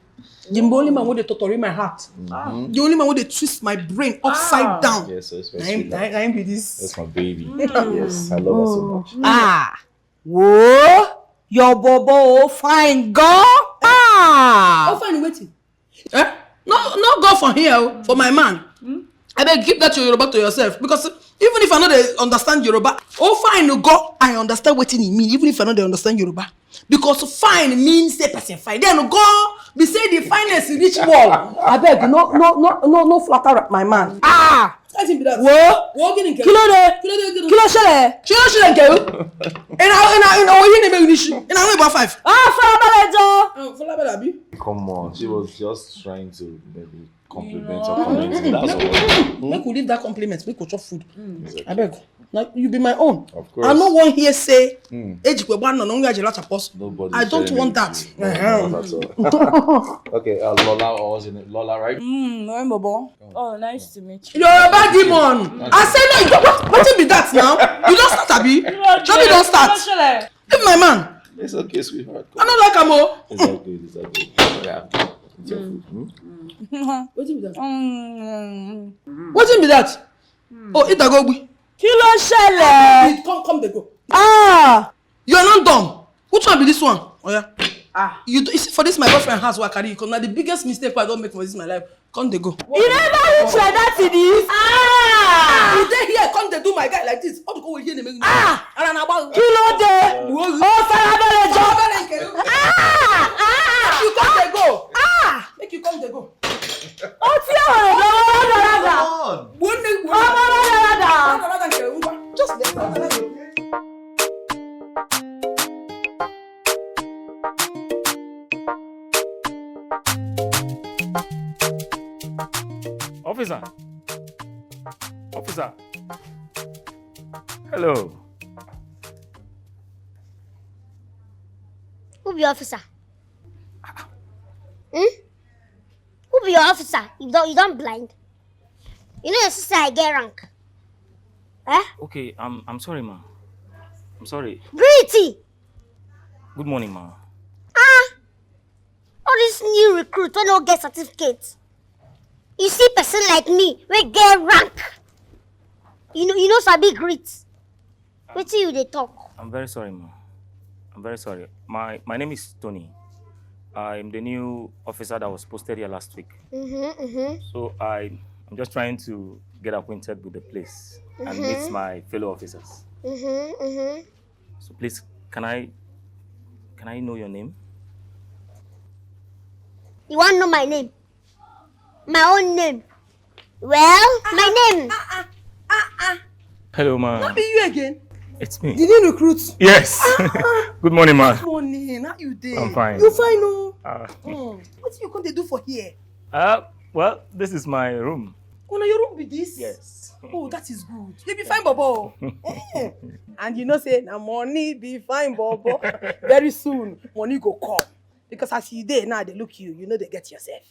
The only man with the torture in my heart. The only man with the twist my brain upside down. Yes, so it's I'm with this. That's my baby. Yes, I love her so much. Whoa, your bobo fine girl. Oh, fine, waiting. Eh? No go for here, for my man. I beg keep that Yoruba to yourself because even if I know they understand Yoruba, oh fine go, I understand what it mean. Even if I know they understand Yoruba, because fine means say person fine. Then go be say the finest reach wall. I beg no flatter my man. Let him be that. Whoa, walking in kilo shele. And I went about 5. Come on, she was just trying to maybe compliment or comment. That's all. Make we leave that compliment. Make we chop food. I beg. Now you be my own. Of course. I no one here say. Nobody. I don't want that. Okay, Lola, or was it Lola, right? Oh, nice to meet you. You're a bad demon. I say no. What be that now? You don't start, Abi. Show don't start. Leave my man. It's okay, sweetheart. I don't like him. It's okay. It's okay. Yeah. It's your food. What be that? What be that? Oh, it a go. Kilo shele. Come, they go. You are not dumb. Which one be this one? Oh yeah. You see, for this my boyfriend has what carry you. Now the biggest mistake I don't make for this in my life. Come they go. You never reach like that to this. You dey here, come they do my guy like this. How to go with here? Kilo de. Oh, farabalẹ̀. You come they go. Make you come they go. Oh, ti o Just let me. Officer. Hello. Who be officer? Who be your officer? You don't blind. You know your sister I get rank. Eh? Okay, I'm sorry, ma. I'm sorry. Greedy. Good morning, ma. All these new recruits wey no get certificates. You see person like me, we get rank. You know sabi greet. Wetin you dey talk? I'm very sorry, ma. I'm very sorry. My name is Tony. I'm the new officer that was posted here last week. So I'm just trying to get acquainted with the place and meet my fellow officers. So please, can I know your name? You want to know my name? My own name? Well, my name. Hello, ma. Not be you again. It's me. Did you recruit? Yes. Good morning, ma. Good morning. How you doing? I'm fine. You fine, no? What you going to do for here? Well, this is my room. Oh, no, your room be this? Yes. Oh, that is good. You be fine, Bobo. And you know, say, now money be fine, Bobo. Very soon, money go come. Because as you there now, they look you know they get yourself.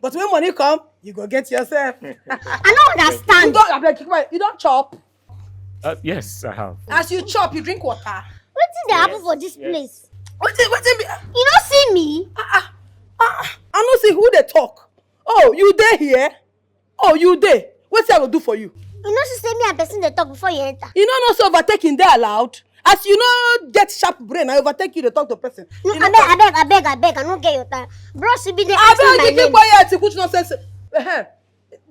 But when money come, you go get yourself. I don't understand. You don't chop. Yes, I have. As you chop, you drink water. What did they happen for this place? What be? You don't see me? I don't see who they talk. Oh, you there here? Oh, you there? What's I will do for you? You know, she say me and person they talk before you enter. You know, not so overtaking there allowed. As you know, get sharp brain, I overtake you to talk to person. No, I beg, I don't get your time. Bro, she be there asking my name. Keep quiet, which nonsense.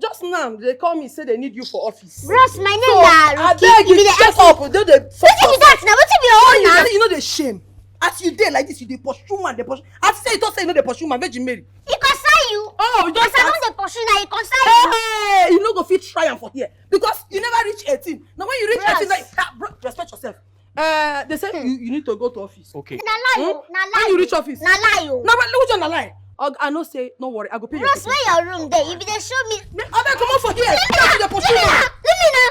Just now, they call me, say they need you for office. Bros, my name na Ruki. I beg you, shut up. What be that now? What be your own now? You know the shame. As you did like this, you dey pursue man, dey pursue. As you say, you don't say you know the pursue man, Virgin Mary. He concern you. Oh, you don't. As I know the pursue now, he concern you. Hey, you no go fit try am for here because you never reach 18. Now when you reach 18, like, respect yourself. They say you need to go to office. Okay. Na lie, na lie. When you reach office. Na lie, yo. Now, look at na lie. I know say, no worry, I go pay you. Bros, where your room there? If they show me. I beg, come on for here. Leave me now.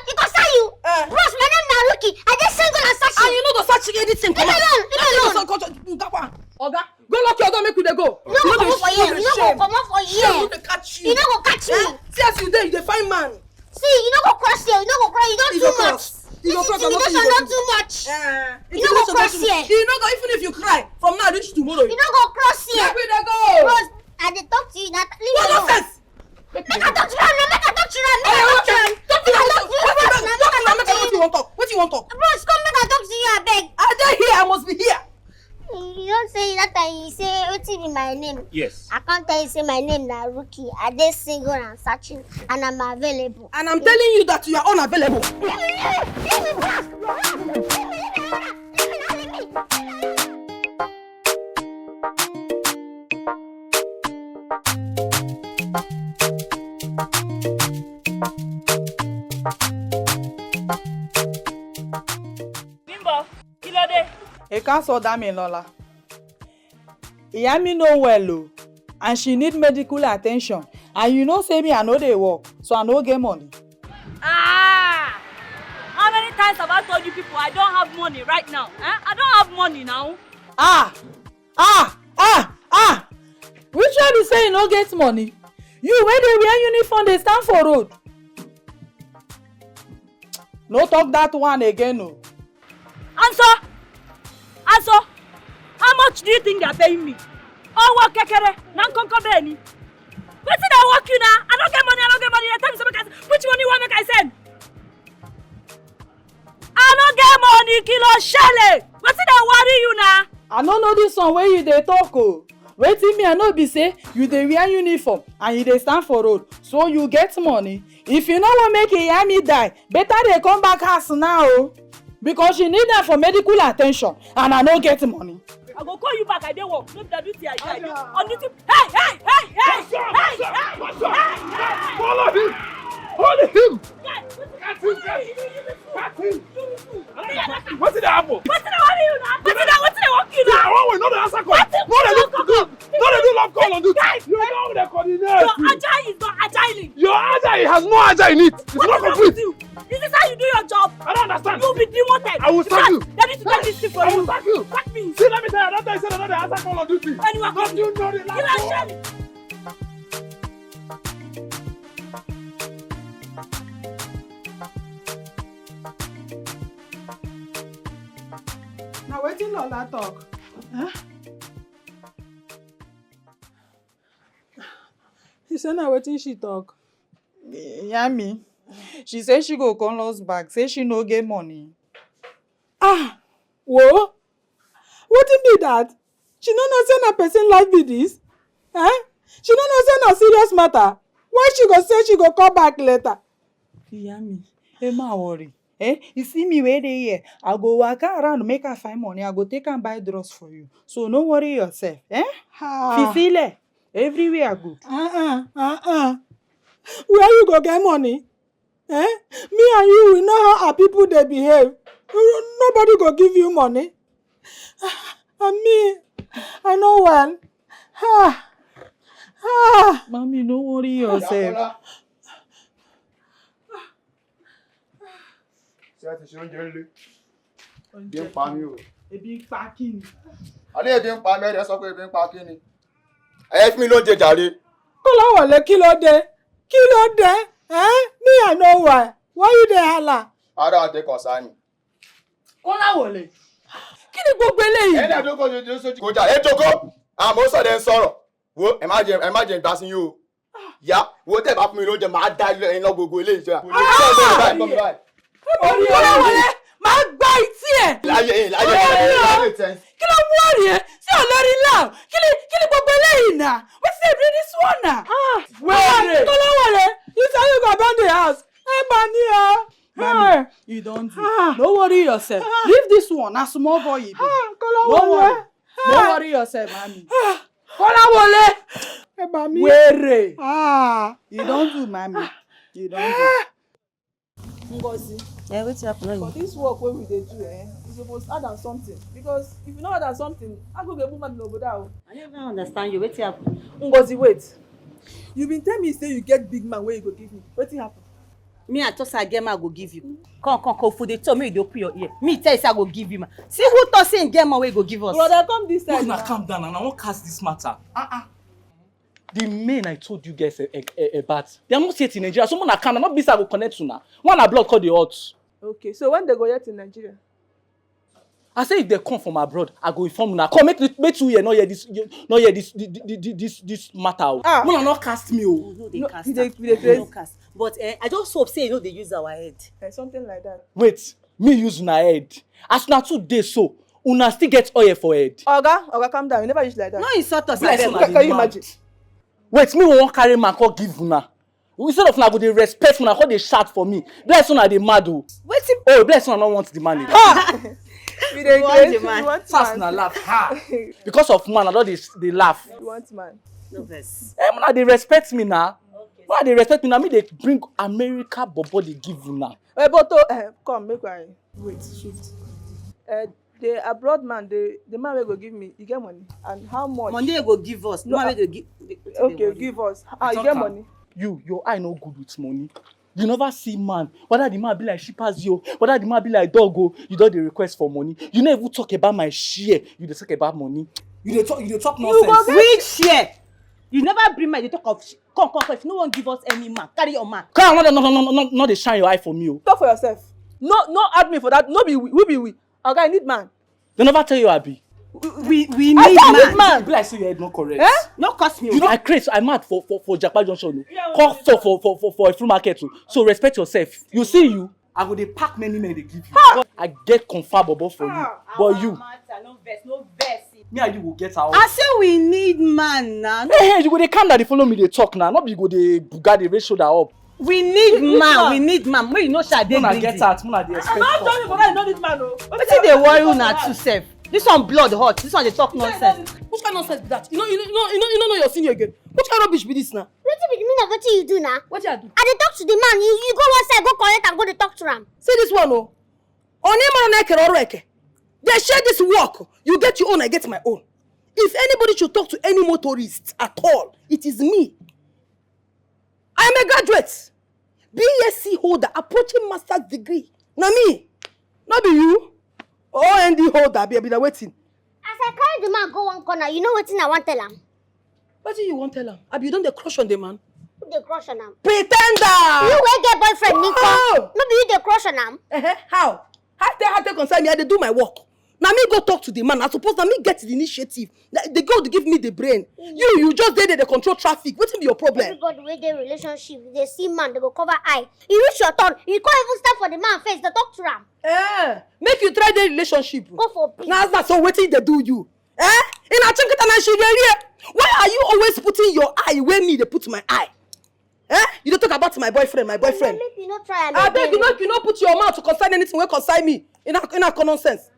He concern you. Bros, my name na Ruki. I just send go and search you. And you no go search anything. Leave me alone. Oga, go lock your door, make we dey go. You no go come for here. You no go come for here. You no catch you. You no go catch me. See as you dey, you dey find man. See, you no go cross here. You no go cross. You don't too much. You go cross. Intimidation not too much. You no go cross here. You no go even if you cry from I reach tomorrow. You don't go cross here. Make we dey go. Bros, I dey talk to you. Leave me What alone. nonsense? Make I talk to you. Make I talk to you. Make I talk to you. What you want talk? What you want talk? Bros, come make I talk to you, abeg. I dey here. I must be here. You don't say that time you say wetin be my name. Yes. I can't tell you say my name na Rookie. I dey single and searching and I'm available. And I'm telling you that you are unavailable. Bimbo, kí ló dé? He can't sort that me, Lola. Iyami no well, oh, and she need medical attention. And you know, say me, I know they work, so I no get money. Ah! How many times have I told you people I don't have money right now? I don't have money now. Which one be say you no get money? You where they wear uniform, they stand for road. No talk that one again, no. Answer, how much do you think they are paying me? Oh, work kekere, nankonko beni. Wetin dey work you now? I don't get money. They tell me something. Which money you want make I send? I don't get money, kilo shele. Wetin dey worry you now? I no know this one where you dey talk, oh. Wetin me I know be say you dey wear uniform and you dey stand for road, so you get money. If you no wan make Iyami die, better dey come back house now, oh. Because she need them for medical attention and I no get money. I go call you back. I dey work. No be that duty I die. On duty. Hey! Follow him! Hold him! What's in the apple? What's in the worry you now? What's in the work you now? I want no the answer call. No they do love call on duty. You know the coordinate. Your agile is not agile. Your agile has no agile in it. It's not complete. Is this how you do your job? I don't understand. You'll be demoted. I will sack you. That is to get this thing for you. I will sack you. Sack me. See, let me tell you, I don't tell you, say another answer call on duty. Anyone don't you know the last one? Now wetin Lola talk? Huh? He say na wetin she talk? Yami. She say she go come lost back, say she no get money. Whoa! Wetin be that? She no know say na person life be this? She no know say na serious matter. Why she go say she go come back later? Yami, Emma worry. You see me where they here. I go walk around make her find money. I go take and buy drugs for you. So no worry yourself. Fifile. Everywhere good. Where you go get money? Me and you, we know how our people they behave. Nobody go give you money. And me, I know well. Mommy, no worry yourself. Ebi ń pa mí o. Ebi ń pa kí ni? Alẹ́ ebi ń pa mí, ẹ̀rẹ́ sọ pé ebi ń pa kí ni? Ẹ fún mi lóúnjẹ jàre. Kọ́láwọlé kí ló dé? Kí ló dé? Me I know why. Why you dey hala? Ara àti kọ̀sánì. Kọ́láwọlé. Kí ni gbogbo eléyìí? Ẹ̀ẹ́dẹ̀ àdókò ṣojú sójú. Kò jà ẹ jókòó. Àmọ́ sọ̀dẹ̀ ń sọ̀rọ̀. Wo ẹ má jẹ ìgbà sí yín o. Yá wo tẹ̀ bá fún mi lóúnjẹ máa dá ẹyin lọ gbogbo eléyìí jọ. Kọ́láwọlé máa gbá ìtì ẹ̀. Láyé tẹ̀. Kí ló mú ọ̀rì ẹ̀ sí olórí náà? Kí ni gbogbo eléyìí náà? Wetin dey bring this one náà? Wẹ́ẹ̀rẹ̀. Kọ́láwọlé, you say you go burn the house. Ẹ bá ní ọ. Mommy, you don't do. Don't worry yourself. Leave this one. A small boy. You don't worry. Don't worry yourself, mommy. Kọ́láwọlé. Ẹ bá mi. Wẹ́ẹ̀rẹ̀. You don't do, mommy. You don't do. Ngozi. Yeah, what's happening? For this work wey we dey do, you suppose add am something. Because if you no add am something, I go get woman n'obodo o. I never understand you. What's happening? Ngozi, wait. You been tell me say you get big man wey you go give me. Wetin happen? Me, I thought say I get man I go give you. Come, for the tell me you dey open your ear. Me tell you say I go give you man. See who thought say get man wey go give us? Brother, come this side. Now calm down and I won't cast this matter. The men I told you guys a bat. They are not yet in Nigeria. Someone can not be able to connect to now. One a blood called the odds. Okay, so when they go yet in Nigeria? I say if they come from abroad, I go inform una. Come make you here, not hear this matter. Mona not cast me. No, they cast. But I just hope say you know they use our head. Something like that. Wait, me use una head. As una 2 days so, una still get oil for head. Oga, calm down. You never use like that. No insult us. Can you imagine? Wait, me won't carry man call give una. Instead of una go dey respect una, call dey shout for me. Bless una dey mad o. Oh, bless una no want the money. We dey want the man. Fast na laugh. Ha. Because of man, I don dey laugh. You want man? No vex. Una dey respect me na. Why they respect me now? Me they bring America bobo they give una. But come make I wait shift. The abroad man, the man will go give me. You get money and how much? Money you go give us. No, man will give. Okay, give us. You get money. Your eye no good with money. You never see man. Whether the man be like sheep as you, whether the man be like dog, you don't dey request for money. You never talk about my share. You dey talk about money. You dey talk nonsense. Which share? You never bring my talk of come. If no one give us any man, carry your man. Come on, no, they shine your eye for me. Talk for yourself. No add me for that. No be we. Okay, I need man. They never tell you Abi. We need man. Be like say your head not correct. No cost me. You know I crazy. I'm mad for Japa Junction. Call for a free market. So respect yourself. You see you. I go dey pack many men they give you. I get confirmable for you. But you. No verse. Me and you will get out. I say we need man now. Hey, you go dey calm down, they follow me, they talk now. Not be go dey buga, they raise shoulder up. We need man. We need man. When you know shall they get out. Muna dey expect. I'm not telling you for that. You don't need man, no. Wetin dey worry una too sef? This one blood hot. This one they talk nonsense. Which kind of nonsense be that? You know your senior again. Which kind of rubbish be this now? Wetin be the meaning of wetin you do now? What you do? I dey talk to the man. You go one side, go collect and go dey talk to am. See this one, oh. They share this work. You get your own, I get my own. If anybody should talk to any motorist at all, it is me. I am a graduate. BSc holder, approaching master's degree. Now me. Not be you. OND holder, be the waiting. As I carry the man go one corner, you know wetin I want tell am? What do you want tell am? Abi you don dey crush on the man? Who dey crush on am? Pretender! You wey get boyfriend, Nico. No be you dey crush on am? How? How they concern me? I dey do my work. Now me go talk to the man. I suppose now me get the initiative. They go to give me the brain. You just dey there, they control traffic. What be your problem? Everybody wey dey relationship, they see man, they go cover eye. You reach your turn, you can't even stand for the man face, they talk to am. Make you try the relationship. Go for peace. Now that's so wetin they do you. In a why are you always putting your eye where me they put my eye? You don't talk about my boyfriend. Make you not try. I beg you not put your mouth to concern anything wey concern me. In a common sense.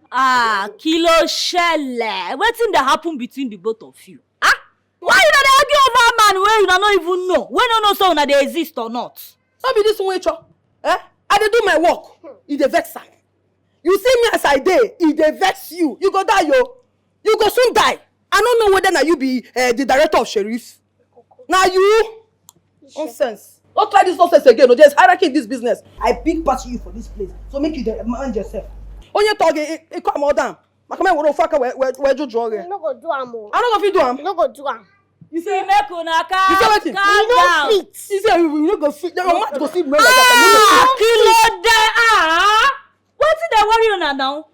Kilo shele. Wetin dey happen between the both of you? Why you dey argue over man wey you no even know? Wey no know so una dey exist or not? No be this one, Cho. I dey do my work. E dey vex am. You see me as I dey, e dey vex you. You go die, yo. You go soon die. I don't know whether na you be the director of sheriff. Now you. Nonsense. Don't try this nonsense again. No, there's hierarchy in this business. I big pass you for this place. So make you manage yourself. On your talk, it come all down. My comment will fuck where you draw. You no go do am. I don't know if you do am. You no go do am. You say make una calm down. You no fit. You say you no go fit. Your mouth go fit. Kilo de wetin dey worry una now?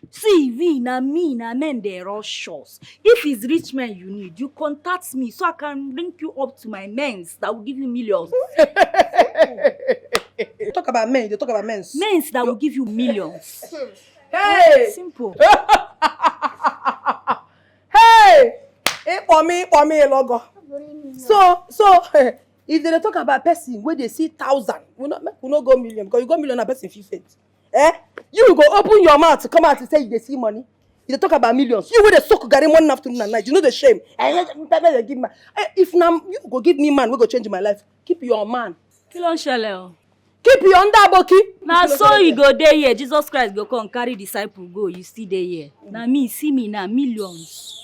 See, we na me na men dey rush us. If it's rich men you need, you contact me so I can link you up to my men's that will give you millions. They talk about men. They talk about men's. Men's that will give you millions. Hey! Simple. Hey! For me, logo. So, if they talk about person where they see 1,000, we not go million because you go million a person 50. You go open your mouth to come out and say you see money. You talk about millions. You will the soak Gary one afternoon and night. You know the shame. Give man. If now you go give me man, we go change my life. Keep your man. Keep your under boki. Now so you go there here. Jesus Christ go come carry disciple go. You see there here. Now me see me now millions.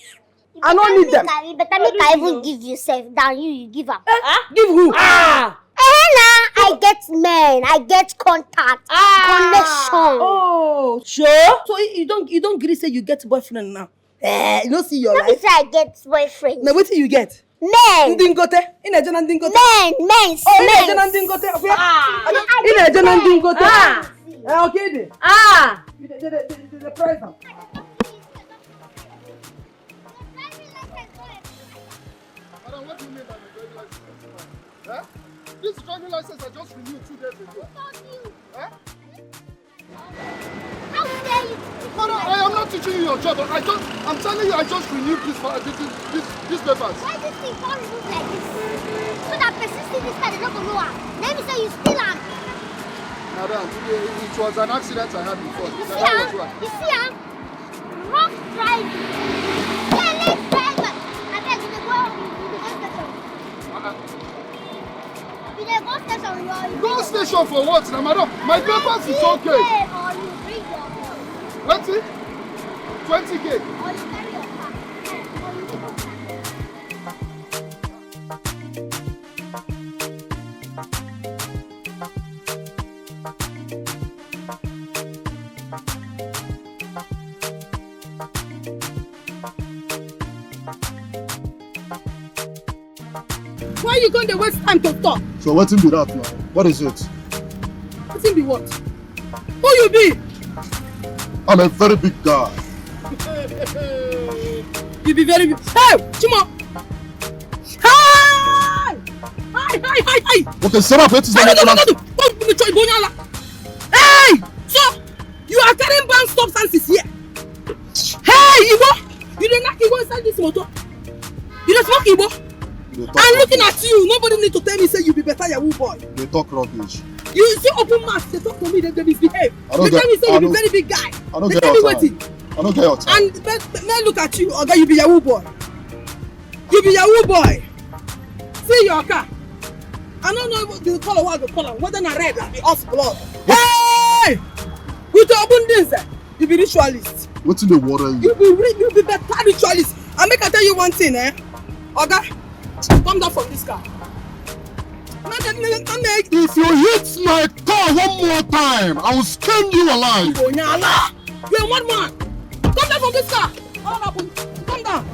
I don't need them. You better make I even give you self than you give up. Give who? I get men, I get contact, connection. Oh, sure. So you don't agree say you get boyfriend now. You don't see your life. Let me say I get boyfriend. Now what do you get? Men. Ndingote. In a jana ndingote. Men. Oh, in a jana ndingote. In a jana ndingote. Okay then. Ah! The president. Madam, what do you mean by the driving license? Huh? This driving license I just renewed 2 days ago. Who told you? Huh? How dare you? Madam, I am not teaching you your job. I'm telling you, I just renewed these papers. Why this thing fall look like this? So that persisting this kind of not know. Let me say you still am. Madam, it was an accident I had before. You see am? Wrong driving. Careless driver. I beg you to go station. You dey go station. Go station for what now, madam? My papers is okay. Or you bring your phone. What's it? 20K. Or you carry your car. Why you going to waste time to talk? So what's in be that now? What is it? What's in be what? Who you be? I'm a very big guy. You be very big. Hey, Chimo! Hi! Hi! Okay, set up. What is the matter? Hey! So, you are carrying banned substances here. Hey, Igbo! You don't knock Igbo inside this motor. You don't smoke Igbo. I'm looking at you. Nobody need to tell me say you be better Yahoo boy. They talk rubbish. You see open mouth, they talk to me, they misbehave. They tell me say you be very big guy. I don't they get tell me your time. waiting. I don't get your time. And men look at you, okay, you be Yahoo boy. You be Yahoo boy. See your car. I don't know the color what the color, whether na red or the us blood. Hey! With the open this, you be ritualist. What's in the water? You be better ritualist. And make I tell you one thing, Okay? Come down from this car. If you hit my car one more time, I will skin you alive. You're one man. Come down from this car. Come down.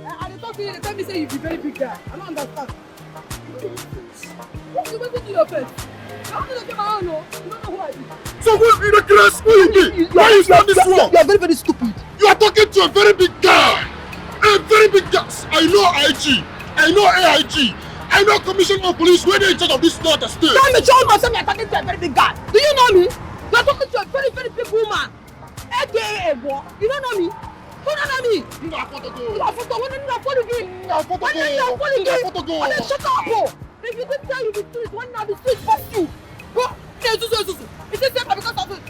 I talk to you, they tell me say you be very big guy. I don't understand. What you to your face? I don't know my own, no. You don't know who I be. So who in the class who you be? Why is that this one? You are very, very stupid. You are talking to a very big guy. A very big guy. I know IG. I know AIG. I know Commissioner of Police. Where they in charge of this north state. Tell me, show myself you're talking to a very big guy. Do you know me? You're talking to a very, very big woman. AKA boy. You don't know me? Who don't know me? You are photo. You are photo. When you are photo game. You are photo. When you are photo game. And then shut up, bro. If you didn't tell you the street, when now the street bust you. Bro, it is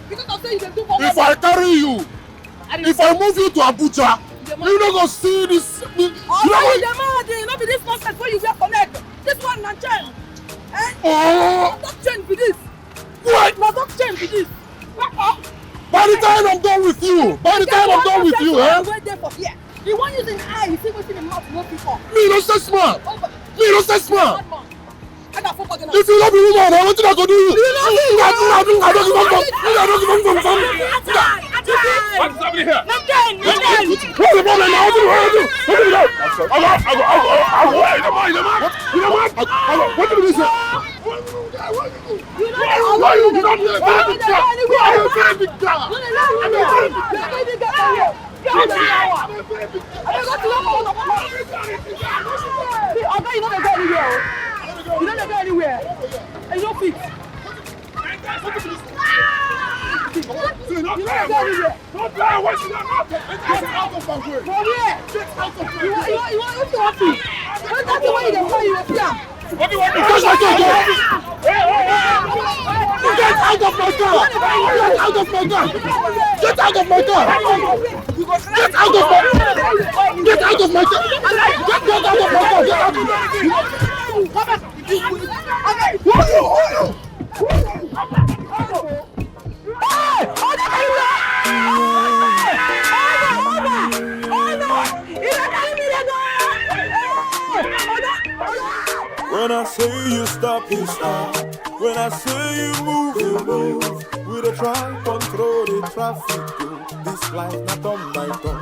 because of saying you can do for if I carry you, if I move you to Abuja, you not gonna see this. You not be this nonsense where you wear connect. This one not chain. Not chain for this. What? Not chain for this. By the time I'm done with you, Wait there for here. The one using eye, you see what's in the mouth, no people. Me no say smart. I got 4 If you love the woman, I want you to go do you. What's happening here? What's the problem now? What did you say? Why you not there? You don't go anywhere. And you don't fit. You don't go anywhere. Don't try to waste your mouth. Get out of my way. For where? Get out of my way. You want to happy. That's the way you play your film. What do you want to do? Get out of my car. Get out of my car. Get out of my car. Get out of my car. Get out of my car. Get out of my car. Get out of my car. When I say you stop, you stop. When I say you move, you move. We dey try control the traffic. This life not on by turn.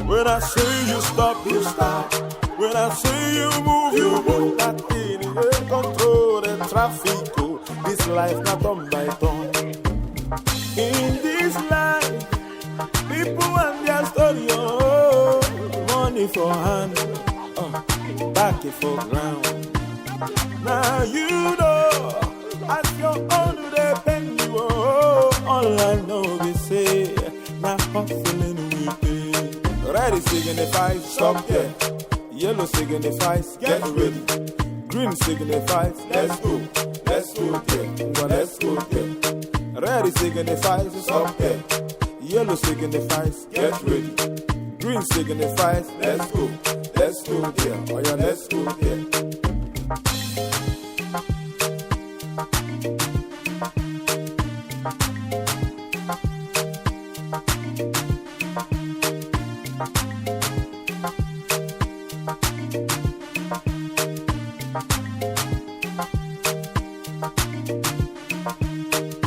When I say you stop, you stop. When I say you move, you move. That thing, you control the traffic. This life not on by turn. money for hand, back it for ground. Now you know, as your own they pen you. All I know is say, now hustling we pay. Ready signifies, stop there. Yellow signifies, get ready. Green signifies, let's go there. Well, let's go there. Ready signifies, stop there. Yellow signifies, get ready. Green signifies, let's go there. Oh yeah, let's go there.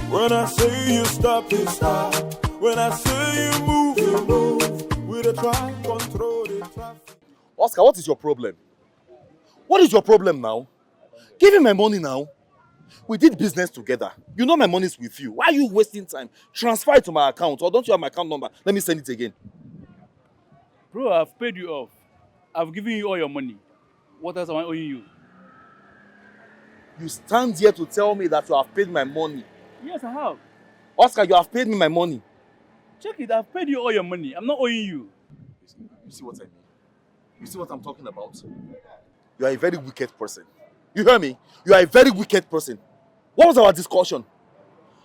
When I say you stop, you stop. When I say you move, you move. With a try, control the traffic. Oscar, what is your problem? What is your problem now? Give me my money now. We did business together. You know my money is with you. Why are you wasting time? Transfer it to my account, or don't you have my account number? Let me send it again. Bro, I've paid you off. I've given you all your money. What else am I owing you? You stand here to tell me that you have paid my money. Yes, I have. Oscar, you have paid me my money. Check it, I've paid you all your money. I'm not owing you. You see what I mean? You see what I'm talking about? You are a very wicked person. You hear me? You are a very wicked person. What was our discussion?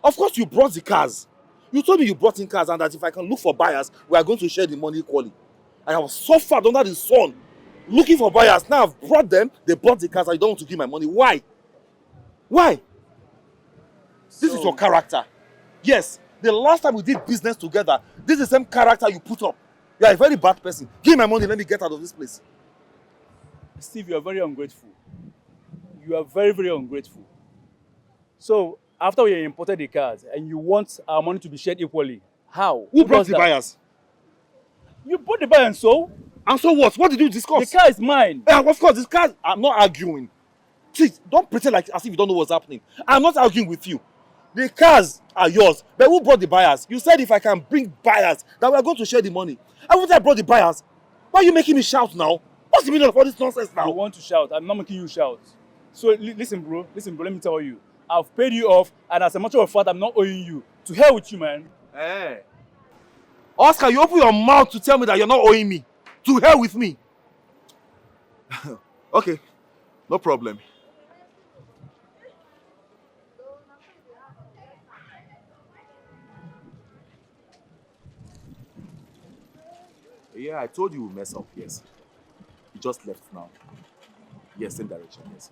Of course you brought the cars. You told me you brought in cars and that if I can look for buyers, we are going to share the money equally. I have suffered under the sun looking for buyers. Now I've brought them, they bought the cars, I don't want to give my money. Why? Why? This is your character. Yes, the last time we did business together, this is the same character you put up. You are a very bad person. Give me my money, let me get out of this place. Steve, you are very ungrateful. You are very, very ungrateful. So, after we imported the cars and you want our money to be shared equally, how? Who brought the buyers? You bought the buyer and so? And so what? What did you discuss? The car is mine. Yeah, of course, this car, I'm not arguing. Please, don't pretend like as if you don't know what's happening. I'm not arguing with you. The cars are yours, but who brought the buyers? You said if I can bring buyers, that we are going to share the money. Haven't I brought the buyers? Why are you making me shout now? What's the meaning of all this nonsense now? I want to shout. I'm not making you shout. So listen, bro, let me tell you. I've paid you off, and as a matter of fact, I'm not owing you. To hell with you, man. Hey. Oscar, you open your mouth to tell me that you're not owing me. To hell with me. Okay, no problem. Yeah, I told you we'll mess up, yes. You just left now. Yes, same direction, yes.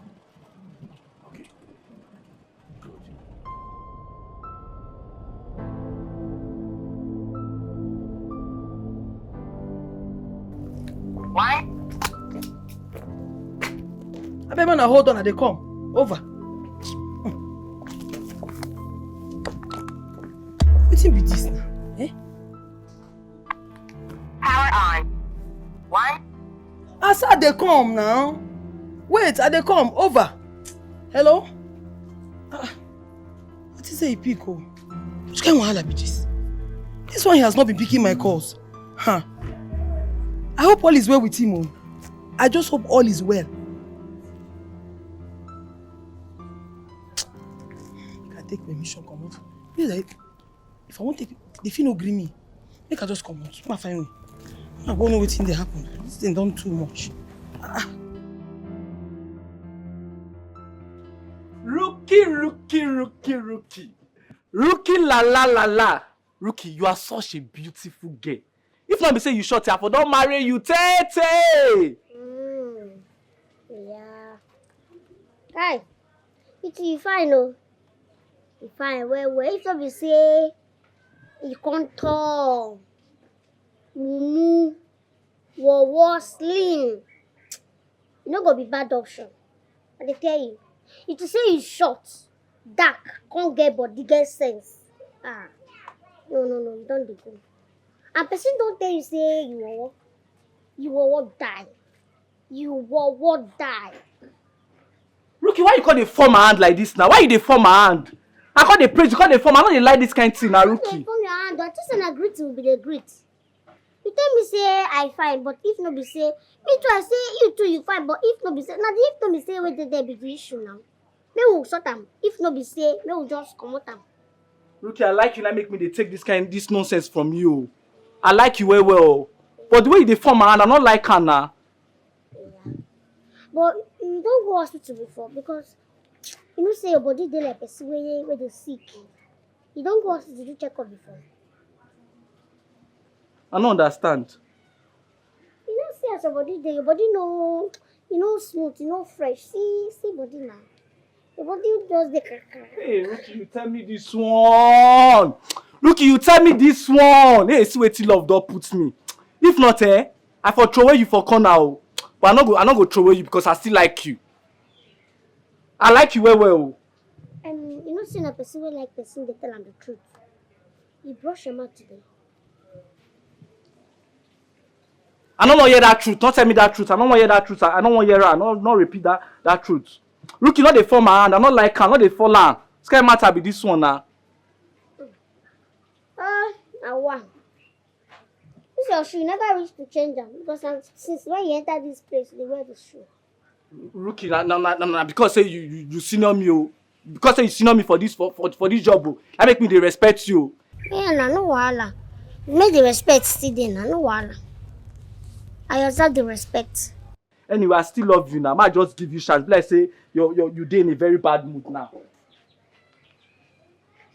Okay. Good. Why? I better now hold on and they come. Over. What's be this now? Eh? Power on. 1. I said they come now. Wait, they come. Over. Hello? What is a pico? Which kind of wahala be this? This one has not been picking my calls. Huh. I hope all is well with him. I just hope all is well. I take permission, come out. If I want to take, if you no agree me, make I just come out. My family. I don't know what's in there happen. This thing done too much. Rookie. Rookie la la la la. Rookie, you are such a beautiful girl. If not be say you short hair, don't marry you, Tete. Yeah. Guy, you fine, oh. You fine, well. If not be say you can't talk. Mumu, Wawa, slim. You not gonna be bad option. I dey tell you. If you say you short, dark, can't get body, get sense. No, you don't do good. And person don't tell you say you will die. You will die. Rookie, why you call the form my hand like this now? Why you dey form my hand? I call the praise, you call the form. I don't like this kind of thing now, Rookie. Form your hand. I just an agree to be the great. You tell me say I fine, but if no be say, me too I say you too you fine, but if no be say, now if no be say where there be the issue now. Me will sort am. If no be say, me will just come out am. Rookie, I like you, not make me they take this nonsense from you. I like you well. But the way they form my hand, I not like her now. But you don't go hospital before because you know say your body dey like person where they sick. You don't go hospital to check up before. I don't understand. You know see as your body dey, your body no, you know smooth, you know fresh. See body now. Your body just dey crack. Hey, Rookie, you tell me this one. Rookie, you tell me this one. Hey, see what love don't put me. If not, I for throw away you for corner. But I not go throw away you because I still like you. I like you well. You know, seeing a person will like person, they tell them the truth. You brush your mouth today. I don't want to hear that truth. Don't tell me that truth. I don't want to hear that truth. I don't want to hear it. Not repeat that truth. Rookie, not they fall my hand. I not like her. Not they fall hand. Sky matter be this one now. Now one. This your shoe. You never reach to change them because since when you enter this place, they wear the shoe. Rookie, nah, because say you senior me, oh. Because say you senior me for this job, oh. That make me they respect you. Yeah, no wahala. Make the respect still there, no wahala. I observe the respect. Anyway, I still love you now. I might just give you chance. Like say you dey in a very bad mood now.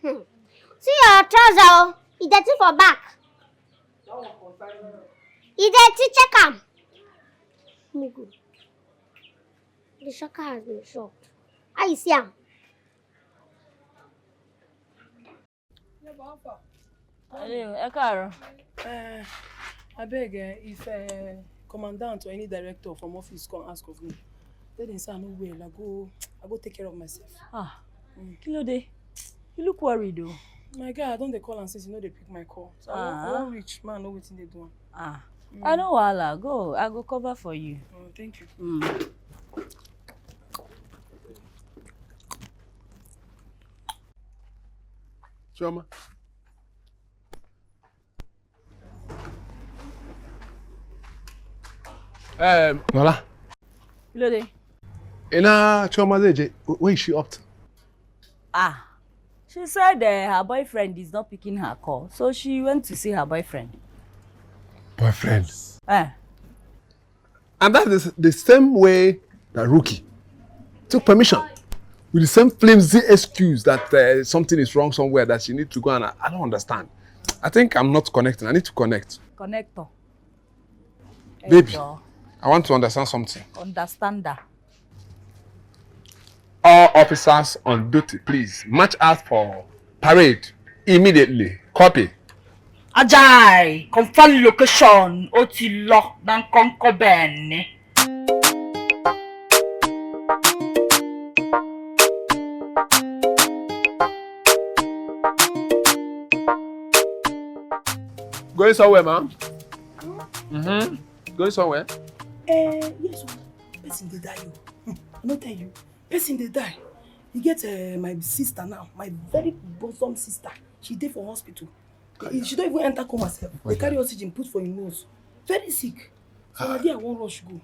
See your trouser, it's dirty for back. It's dirty, check am. Me good. The shocker has been shocked. How you see am? I beg if commandant or any director from office come ask of me, tell them say I no well. I go take care of myself. Kilode, you look worried though. My guy, I don't dey call and since you know they pick my call. So I won't reach man, know wetin they do. I know wahala. Go, I go cover for you. Oh, thank you. Chioma. Nola. Kilode. Ina Chioma Zeje, where is she up to? She said her boyfriend is not picking her call, so she went to see her boyfriend. Boyfriend? And that is the same way that Rookie took permission. With the same flimsy excuse that something is wrong somewhere that she needs to go and I don't understand. I think I'm not connecting. I need to connect. Connector. Baby, I want to understand something. Understander. All officers on duty, please match out for parade immediately. Copy. Ajay, confirm location. Otilo, dan konko bene. Going somewhere, ma'am? Going somewhere? Yes, person they die. I don't tell you. Person they die. You get my sister now, my very bosom sister. She dey for hospital. She don't even enter coma herself. They carry oxygen, put for your nose. Very sick. So I won't rush go.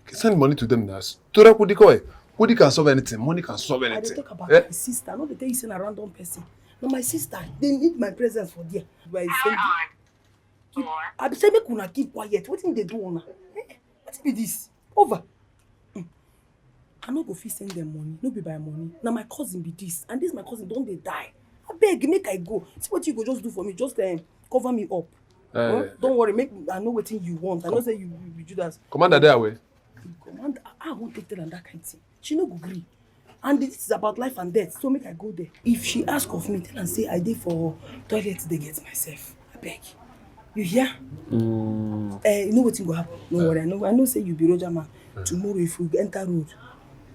Send money to them now. Tora Kudiko, Kudi can solve anything. Money can solve anything. I dey talk about my sister. No, they tell you say a random person. No, my sister. They need my presence for there. I be say make una keep quiet. What thing they do una? What be this? Over. I no go fit send them money. No be by money. Now my cousin be this, and this my cousin don't they die. I beg, make I go. See what you go just do for me. Just cover me up. Don't worry. Make I know what thing you want. I know say you Judas. Commander there away. Commander, I won't take that and that kind of thing. She no go agree. And this is about life and death. So make I go there. If she ask of me, tell and say I did for toilet they get myself. I beg. You hear? You know what go happen? No worry. I know say you be Roger man. Tomorrow if we enter road,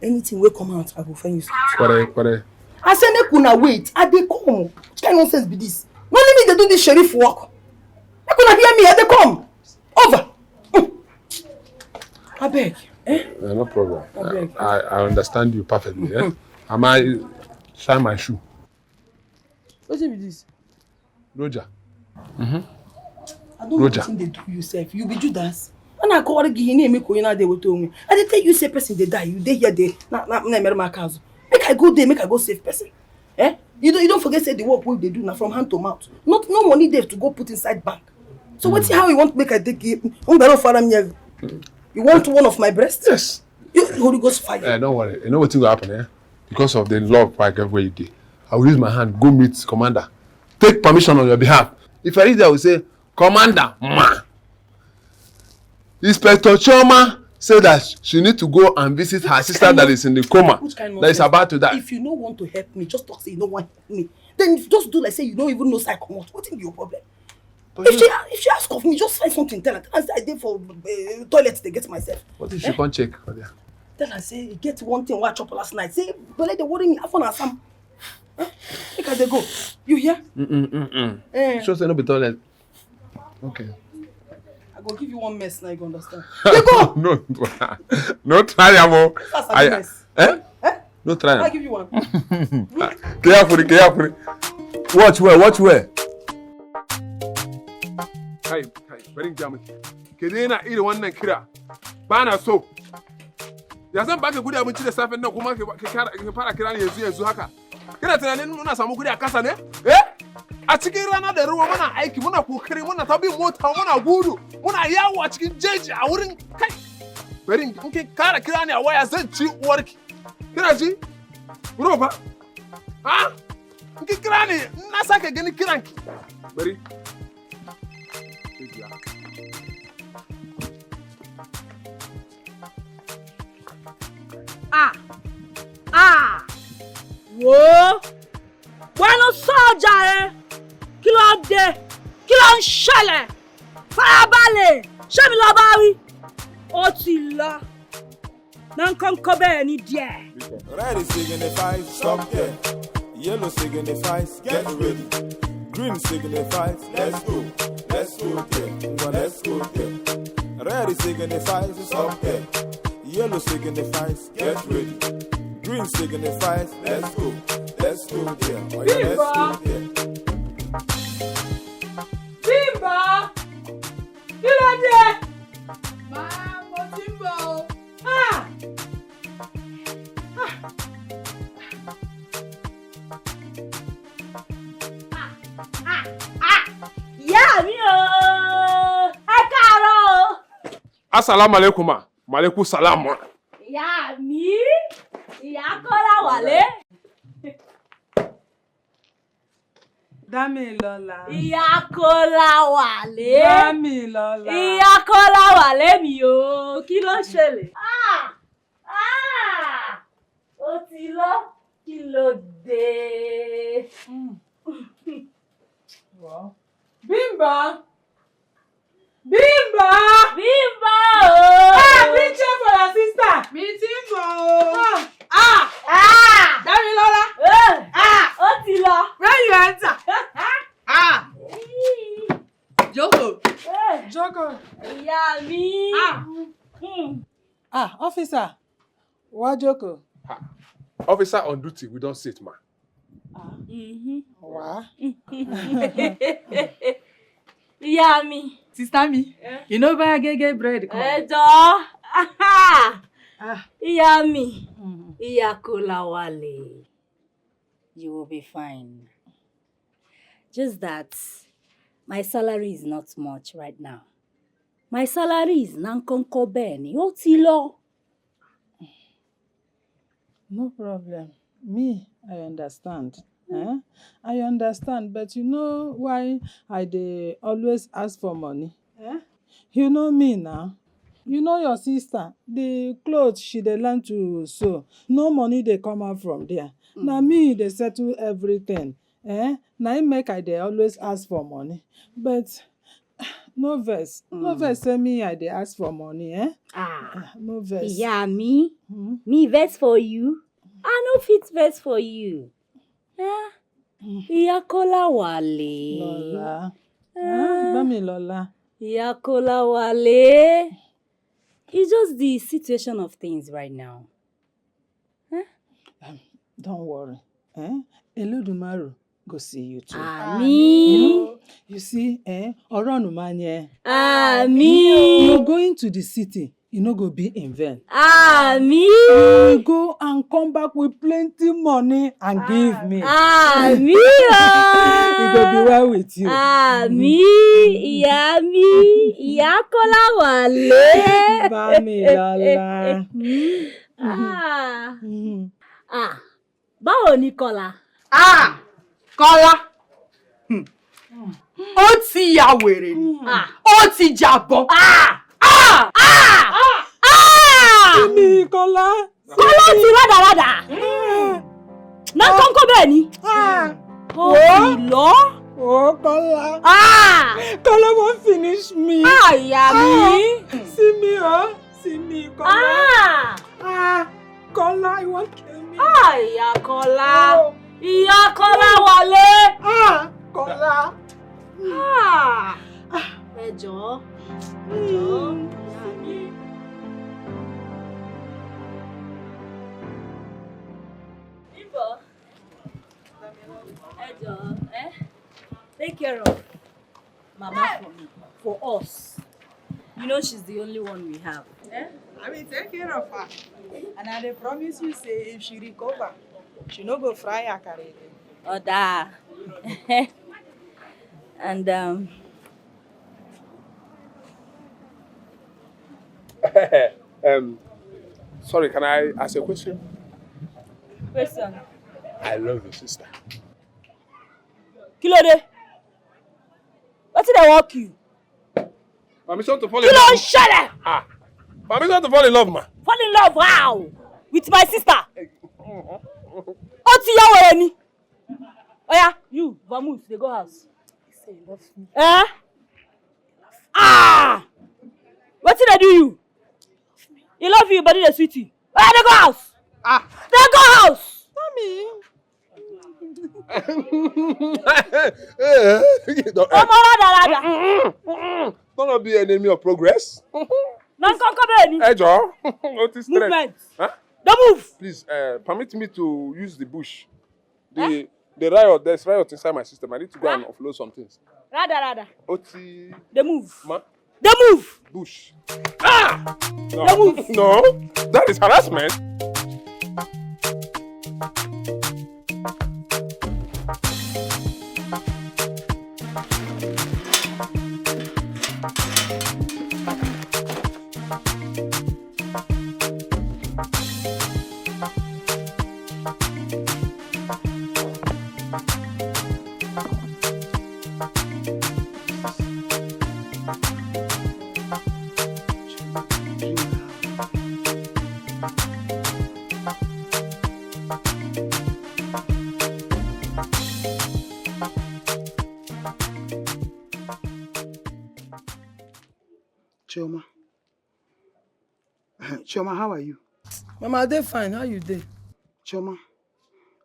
anything will come out, I will find you. What? I say make una wait. I dey come. What kind of nonsense be this? No let me dey do this sheriff work. Make una hear me. I dey come. Over. I beg. No problem. I understand you perfectly. Am I shine my shoe? What be this? Roger. I don't know Roger. what they do yourself. You be Judas. And I call you name make you dey with me. I dey tell you say person they die, you dey here dey. Na my house. Make I go there, make I go save person. Eh? You don't forget say the work what they do now from hand to mouth. Not no money there to go put inside bank. So what's how you want to make I take it? You want one of my breasts? Yes. You Holy Ghost fire. Don't worry. You know what will happen, eh? Because of the love like everywhere you did. I will use my hand, go meet commander. Take permission on your behalf. If I reach there, I will say, Commander, ma. Inspector Choma said that she need to go and visit her sister that is in the coma. That is about to die. If you don't want to help me, just talk say you don't want to help me. Then just do like say you don't even know say come out. What is your problem? If she ask of me, just find something. Tell her. I did for toilet to get myself. What if she can't check? Tell her say get one thing watch up last night. Say but let they worry me. I found some. Make her they go. You hear? Sure say no be toilet. Okay. I go give you one mess now. You go understand. No try amo. That's a mess. No try. I'll give you one. Carefully. Watch where. Kai, bari jamu. Ke daina irin wannan kira. Ba na so. Ya san baka kudi abinci da safen nan kuma ka fara kira ni yanzu haka. Kana tunanin muna samu kudi a kasa ne? A cikin rana da ruwa muna aiki, muna kokari, muna ta bin mota, muna gudu, muna yawo a cikin jeji a wurin kai. Bari in kin kara kira ni a waya zan ci uwarki. Kina ji? Bro fa. Ha? In kin kira ni na sake gani kiranki. Bari. Wo! Bueno sọ́jà ẹ! Kí ló dé? Kí ló ń ṣẹlẹ̀? Farabalẹ̀! Ṣé mi lọ bá rí? Ó ti lọ. Nankanko bẹ́ẹ̀ ni díẹ̀. Red signifies stop there. Yellow signifies get ready. Green signifies let's go there. Well, let's go there. Red signifies stop there. Yellow signifies get ready. Green signifies let's go there. Oh, yeah, let's go there. Bimba! Kí ló dé? Màá mo ti ń bọ̀ o. Ìyá mi o! Ẹ káàárọ̀ o! Assalamu alaikum ma. Malaikum salam. Ìyá mi! Ìyá Kọ́lá wálé. Dámilọ́lá. Ìyá Kọ́lá wálé. Dámilọ́lá. Ìyá Kọ́lá wálé mi o. Kí ló ṣẹlẹ̀? Ó ti lọ. Kí ló dé? Bimba. Bimba. Bimba o. Bring chair for your sister. Mi ti ń bọ̀ o. Dámilọ́lá. Ó ti lọ. When you enter. Jókòó. Ìyá mi. Officer. Wá jókòó. Officer on duty, we don't sit, ma. Wá. Ìyá mi. Sister mi. You know buy gẹ́gẹ́ bread kan. Ẹ jọ̀ọ́. Ìyá mi. Ìyá Kọ́lá wálé. You will be fine. Just that my salary is not much right now. My salary is nankonko beni. Ó ti lọ. No problem. Me, I understand. I understand, but you know why I dey always ask for money? You know me now. You know your sister, the clothes she dey learn to sew, no money dey come out from there. Na me dey settle everything. Na im make I dey always ask for money. But no vex. No vex say me I dey ask for money, No vex. Ìyá mi. Me vex for you. I no fit vex for you. Ìyá Kọ́lá wálé. Lọ́lá. Dámilọ́lá. Ìyá Kọ́lá wálé. It's just the situation of things right now. Don't worry. Elódùmarè go see you too. Àmín. You see, Oronumanye. Àmín. You're going to the city. You no go be in vain. Àmín. You go and come back with plenty money and give me. Àmín. It go be well with you. Àmín. Ìyá mi, ìyá Kọ́láwọlé. Bámilọ́lá. Báwo ni Kọ́lá? Kọ́lá. Ó ti ya wèrè ni. Ó ti jàbọ̀. Kíni Kọ́lá? Kọ́lá ti rádaràdà. Ná kọ́ńkọ́ bẹ́ẹ̀ ni. Ó ti lọ. Oh, Kọ́lá. Kọ́lá won't finish me. Ìyá mi. See me, Kọ́lá. Kọ́lá, you won't kill me. Ìyá Kọ́lá. Ìyá Kọ́láwọlé. Kọ́lá. Ẹ jọ̀ọ́. Ìyá mi. Ibo. Ẹ jọ̀ọ́, take care of Mama for me, for us. You know she's the only one we have. I will take care of her. And I promise you, say, if she recover, she no go fry her carry. Oda. And sorry, can I ask a question? Question. I love your sister. Kí ló dé? Wetin dey work you? Permission to fall in love. Kí ló ń ṣẹlẹ̀? Permission to fall in love, ma. Fall in love how? With my sister? Ó ti yá wèrè ni. Oya, you, vamoose, dey go house. He say he loves me. Wetin dey do you? He love you, body dey sweet you. Oya, dey go house. Dey go house. Mommy. Ọmọ rádaràdà. Don't be an enemy of progress. Na nkankan bẹ́ẹ̀ ni. Ẹ jọ̀ọ́, notice stress. Movement. Huh? Don't move. Please, permit me to use the bush. The riot, there's riot inside my system. I need to go and offload some things. Rádaràdà. Oti. Dey move. Ma? Dey move. Bush. No. Dey move. No, that is harassment. Chioma, how are you? Mama, they're fine. How you doing? Chioma,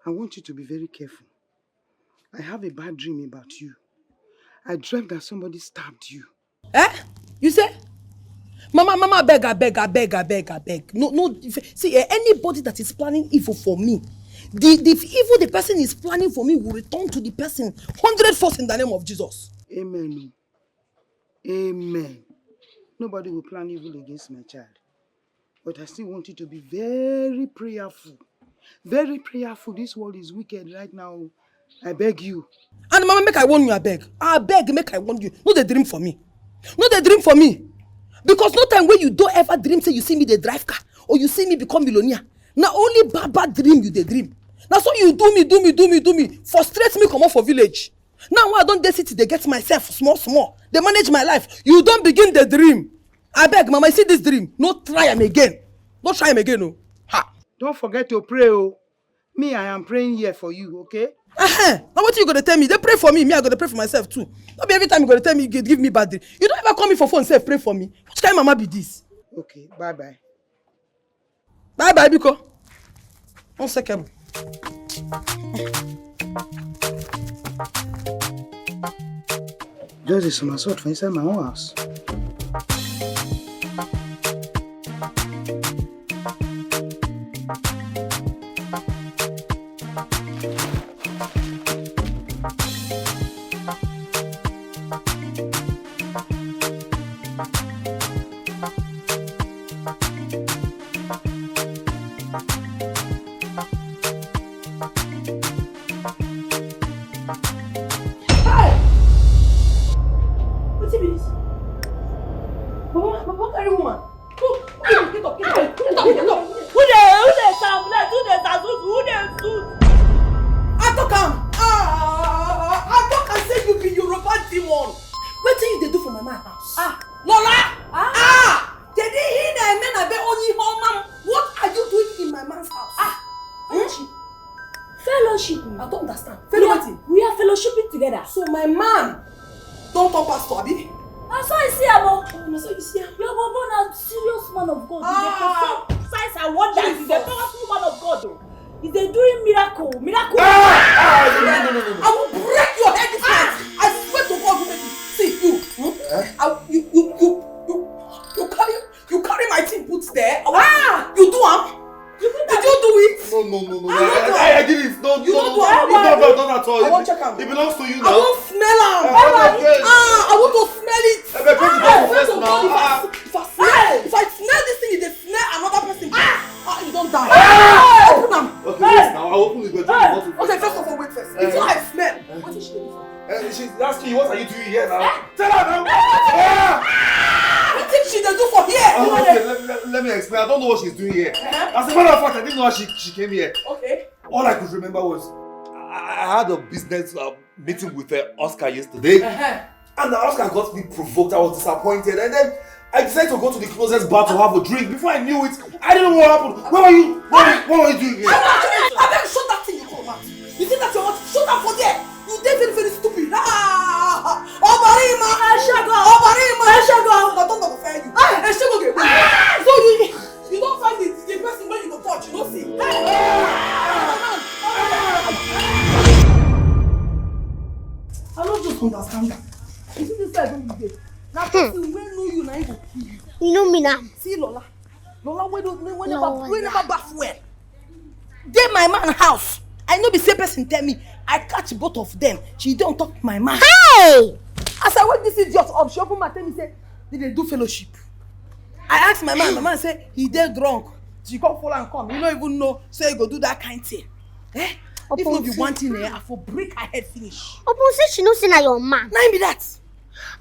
I want you to be very careful. I have a bad dream about you. I dreamt that somebody stabbed you. You say? Mama, I beg. No. See, anybody that is planning evil for me, the evil the person is planning for me will return to the person 100% in the name of Jesus. Amen. Amen. Nobody will plan evil against my child. But I still want you to be very prayerful. Very prayerful. This world is wicked right now. I beg you. And Mama, make I warn you, I beg. I beg, make I warn you. No, they dream for me. No, they dream for me. Because no time when you don't ever dream, say you see me they drive car or you see me become millionaire. Now only bad dream you they dream. Now so you do me. Frustrate me, come off for village. Now when I don't dey city, they get myself small. They manage my life. You don't begin the dream. I beg, Mama, I see this dream. No try him again. Don't try him again, no. Ha. Don't forget to pray, oh. Me, I am praying here for you, okay? Now what you gonna tell me? They pray for me. Me, I gotta pray for myself too. Not be every time you gonna tell me, you give me bad dream. You don't ever call me for phone, say pray for me. Which kind of mama be this? Okay, bye-bye. Bye-bye, Biko. 1 second. Just a somersault for inside my own house. fellowship. I don't understand. Fellowship. We are fellowshipping together. So my man don't talk pastor, abi? I saw you see him. Oh, I saw you see him. Your Bobo is a serious man of God. Ah. He's a signs and wonders. He's a powerful man of God. Though. He's a doing miracle. No. I will break your head this night. I swear to God, see you. You carry my thing put there. You do Did you do it? No. I did it. No, not at all. I won't check him. It belongs to you now. I won't smell him. I want to smell it. If I smell this thing, it smell another person. You don't die. Open them. Okay, wait now. I'll open the door. Okay, first of all, wait first. It's not I smell. What is she doing for? She's asking you, what are you doing here now? Tell her now. What did she do for here? Okay, let me explain. I don't know what she's doing here. As a matter of fact, I didn't know how she came here. Okay. All I could remember was I had a business meeting with Oscar yesterday. And Oscar got me provoked. I was disappointed. And then I decided to go to the closest bar to have a drink. Before I knew it, I didn't know what happened. Where were you? What were you doing here? I better shut that thing you call man. You think that you want to shut that for there? You did very stupid. Obarima! I don't offend you. So you don't find the person when you go touch, you don't see. I don't just understand that. You see this guy don't be there. Now person wey know you, now he go kill you. You know me now. See Lola. Lola we never bath well. Dey my man house. I know the same person tell me I catch both of them. She don't talk to my man. Hey! As I wake this idiot up, she open my tell me say, did they do fellowship? I asked my man say he dead drunk. She come follow and come. You don't even know, say you go do that kind of thing. If not be one thing I for break her head finish. Open say she no say na your man. Na be that.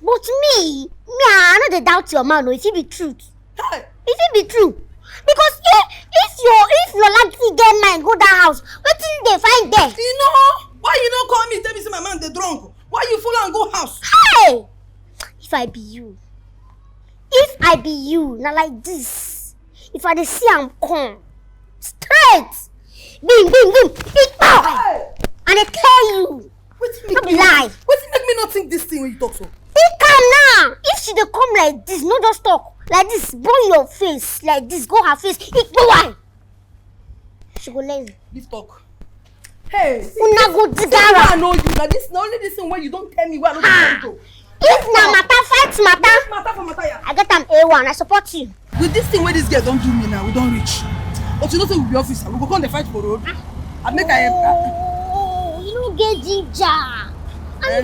But me, I no dey doubt your man. No, it be truth. It be true. Because if Lola get mine go that house, wetin dey find there? You know why you don't call me tell me say my man dey drunk? Why you follow and go house? Hey! If I be you, na like this. If I dey see am come straight, bing, big pow, and I tell you, no be lie. Wetin make me not think this thing when you talk so? Think am now. If she dey come like this, no just talk. Like this, burn your face, like this, go her face, eat no wine. She go learn. Leave talk. Hey, una go digara. I know you. Now this, not only this thing where you don't tell me where I don't tell you. If na matter, matter. I get am A1. I support you. With this thing where this girl don't do me now, we don't reach. But you know say we be officer, we go come the fight for road. I make Oh, you don't get ginger. I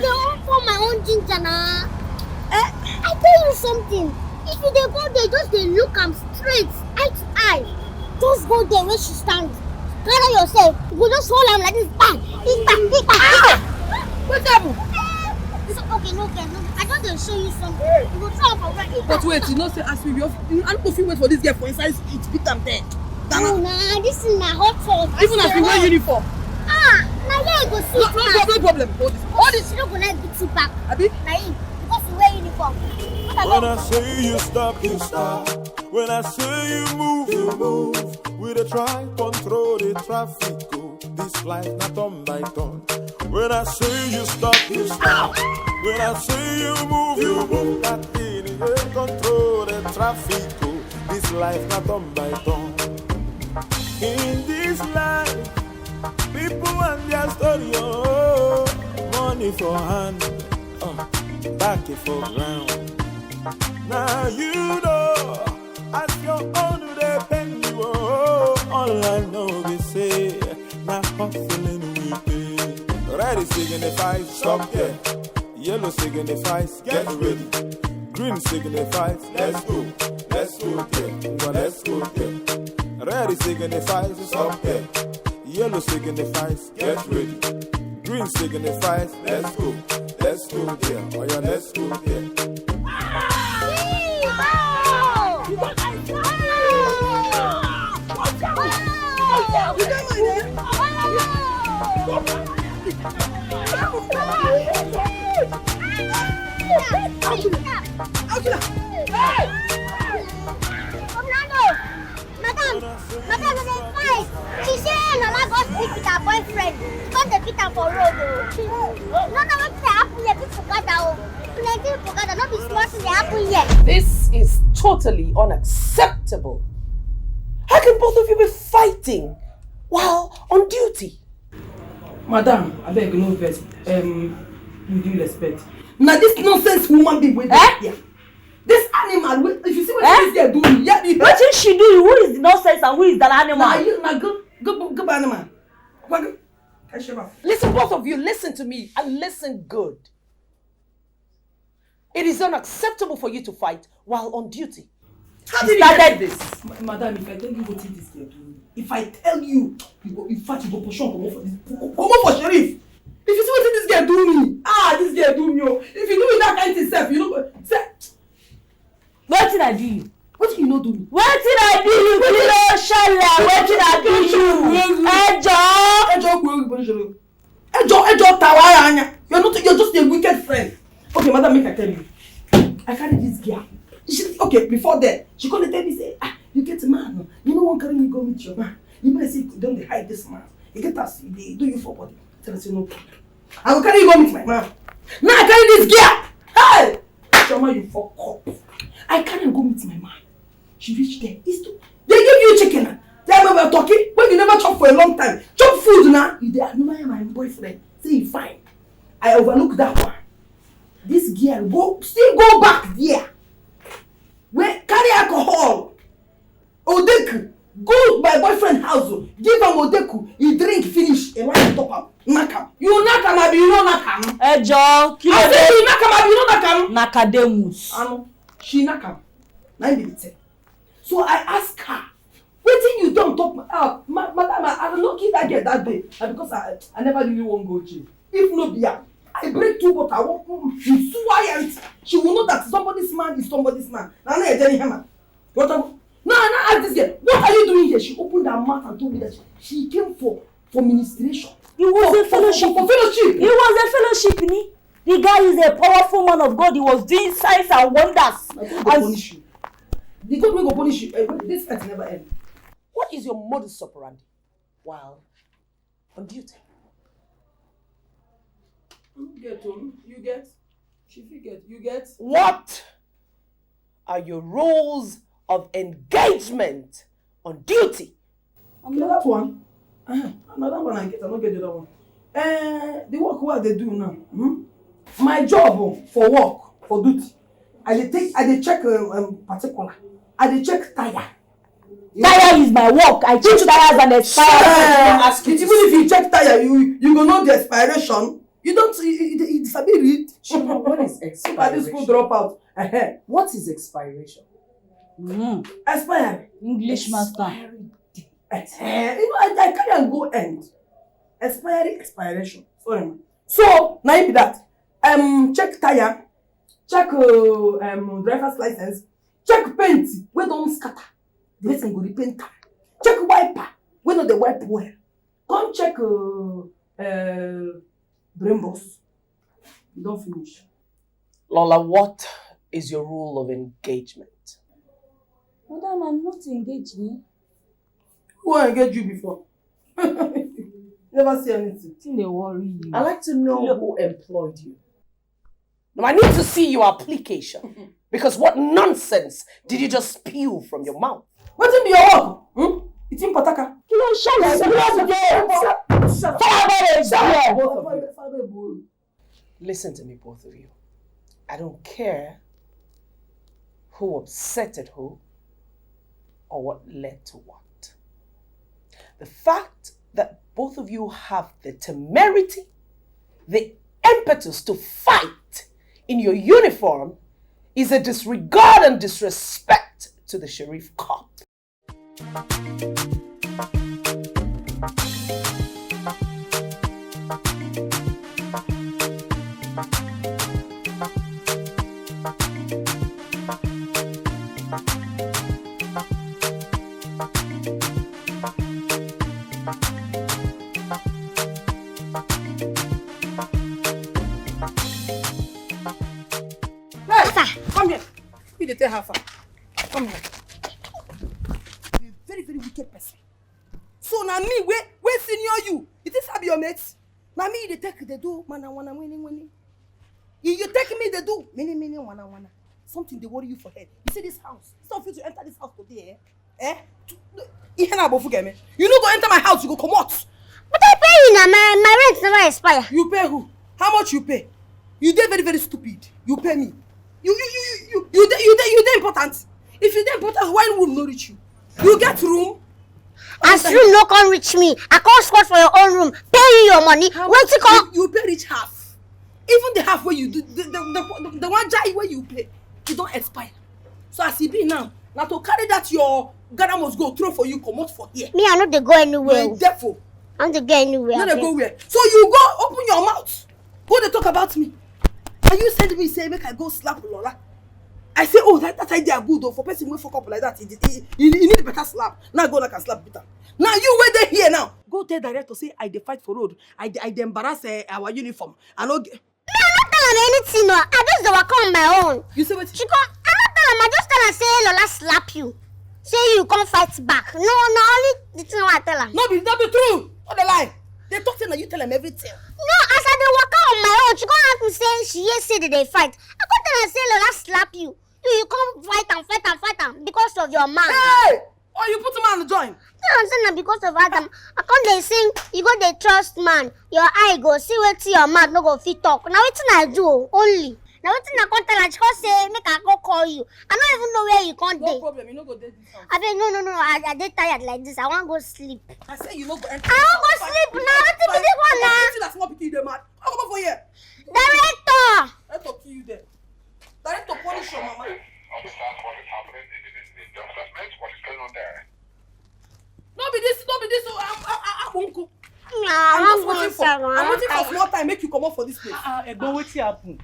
dey want for my own ginger na. I tell you something. If you dey go there, just dey look am straight, eye to eye. Just go there where she stand. Gather yourself. You go just hold am like this. Bang! What's happened? Okay, no. I just dey show you something. You go try am for where. But wait, you know say as we be off, I don't go fit wait for this girl for inside street beat am there. No, nah, this is na hot sauce. Even as we wear uniform. Now here you go see. No problem. Hold this. She no go like beat you back. Abi? Na him because you wear uniform. When I say you stop, you stop. When I say you move, you move. We dey try control the traffic. Go. This life not turn by turn. When I say you stop, you stop. When I say you move. That thing is control the traffic. Go. This life not turn by turn. In this life, people and their story. Oh, money for hand, back it for ground. Now you know, as your own they pen you. Oh, all I know is say, now hustling we pay. Red signifies stop there. Yellow signifies get ready. Green signifies let's go there. Well, let's go there. Red signifies stop there. Yellow signifies get ready. Green signifies let's go there. Oh yeah, let's go there. Madam, fight. She said Lola got sleep with her boyfriend. for road though. No, what they happen here? People gather. Plenty people gather. Not be smart thing they happen here. This is totally unacceptable. How can both of you be fighting while on duty? Madam, I beg no vex. With due respect. Now this nonsense woman be with here. This animal, if you see what this girl doing, yeah, what did she do? Who is the nonsense and who is that animal? Now go animal. Listen, both of you, listen to me and listen good. It is unacceptable for you to fight while on duty. How did you started this? Madam, if I tell you what this girl doing, if I tell you, in fact, you go push on, come over for this. Come over for sheriff. If you see what this girl do me, this girl do me. If you do me that kind of stuff, you know, say, what did I do you? What did you not do me? What did I do you? What did I do you? You're just a wicked friend. Okay, madam, make I tell you. I carry this girl. Okay, before that, she called tell me, say, you get a man. You know one carry me go meet your man. You better say, don't they hide this man. You get us, they do you for body. Tell us, no problem. I will carry you go meet my man. Now I carry this girl. Hey! Shoma, you fuck up. I carry go meet my man. She reached there. They give you chicken. They are talking. When you never chop for a long time. Chop food now. You there. No, my boyfriend. Say he fine. I overlook that one. This girl still go back there. Where carry alcohol. Odeku. Go to my boyfriend's house. Give him Odeku. He drink finish. And right top up. Nakam. You nakam, abi you know nakam. Ejo. I say you nakam, abi you know nakam. Nakademus. She nakam. 9 minutes. So I ask her, wetin you don't talk madam, I don't know that girl that day. Because I never really want go jail. If no be I break 2 bottles, I won't swear she will know that somebody's man is somebody's man. Now I tell him, what no, I ask this girl, what are you doing here? She opened her mouth and told me that she came for ministration. It was a fellowship. For fellowship. It was a fellowship, ni. The guy is a powerful man of God. He was doing signs and wonders. God will punish you. The God will punish you. This fight never ends. What is your modus operandi while on duty? You get. She forget. You get. What are your rules of engagement on duty? Another one. Another one I get. I don't get the other one. The work what they do now. My job for work, for duty. I dey check particular. I dey check tire. Tire is my work. I check tires and expire. Even if you check tire, you go know the expiration. You don't. It's a bit read. What is expiration? At this school drop out. What is expiration? Expire. English master. You know, I can't go end. Expiration. Sorry. So now you be that. Check tire. Check driver's license. Check paint. We don't scatter. The person go repaint car. Check wiper. We know the wipe well. Come check brain boss. You don't finish. Lola, what is your rule of engagement? Madam, I'm not engaged, me. Who engaged you before? Never see anything. They worry you. I'd like to know who employed you. Now I need to see your application. Because what nonsense did you just spew from your mouth? What's in your work? It's in Pataka. Listen to me, both of you. I don't care who upsetted who or what led to what. The fact that both of you have the temerity, the impetus to fight in your uniform is a disregard and disrespect to the Sheriff Cop. Come here. You dey tell her far. Come here. You're a very, very wicked person. So now me, we senior you. Is this be your mates? Now me they take the do mana winning. You take me the do many wana. Something they worry you for head. You see this house. It's not for you to enter this house today, eh? You no go enter my house, you go come out. But I pay you now, my rent never expire. You pay who? How much you pay? You dey very stupid. You pay me. You dey important. If you dey important, why room no reach you? You get room. As room no come reach me, I can't squat for your own room. Pay you your money. Wait to come. You pay reach half. Even the half where you do the one jai where you pay, it don't expire. So as it be now to carry that your Ghana must go throw for you, come out for here. Me, I know they go anywhere. You're devil. I don't go anywhere. No, they go where? So you go open your mouth. Go they talk about me. And you send me say make I go slap Lola. I say, oh, that idea good though. For person who fuck up like that, you need a better slap. Now go like a slap better. Now you wait there here now. Go tell director say I dey fight for road. I dey embarrass our uniform. I no get. Me, I'm not telling anything. No, I just work on my own. You say what? She come. I'm not telling. I just tell her say Lola slap you. Say you come fight back. No, only the thing I tell her. No be true. What the lie? They talk to her, you tell them everything. No, as I dey work on my own, she come ask me say she say that they fight. I come tell her say Lola slap you. You come fight and because of your man. Hey! Oh, you put him on the joint. I'm saying because of Adam. I come they sing, you go they trust man. Your eye go see what your mouth no go fit talk. Now what I do only. Now what I come tell her, she come say make I go call you. I don't even know where you come No problem, you no go date this house. I mean no. I dey tired like this. I want go sleep. I say you no go enter. I want go sleep now. What is this one now? See that small pikin dey mad. Come over here. Director. Let talk to you there. Director punish your mama. Understand what is happening in the assessment? What is going on there? No be this. I won't go. I'm waiting for small time. Make you come up for this place. But what's happen?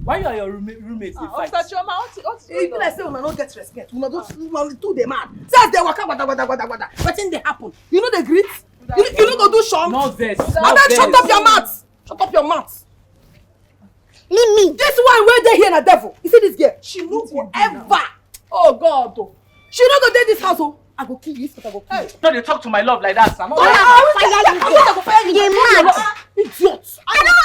Why you and your roommates dey fight? Officer Chioma, what's If I say una no get respect, una do dey mad. Say they waka gwada. Wetin dey happen? You know the greet? You no go do short. Not vex. Shut up your mouth. Shut up your mouth. Leave me. This one where they here na devil. You see this girl? She no go ever. Oh God. Oh. She no go date this house. Oh. I go kill you. I go kill you. No, they talk to my love like that. I'm not. I go fire you. You mad? Idiot. I don't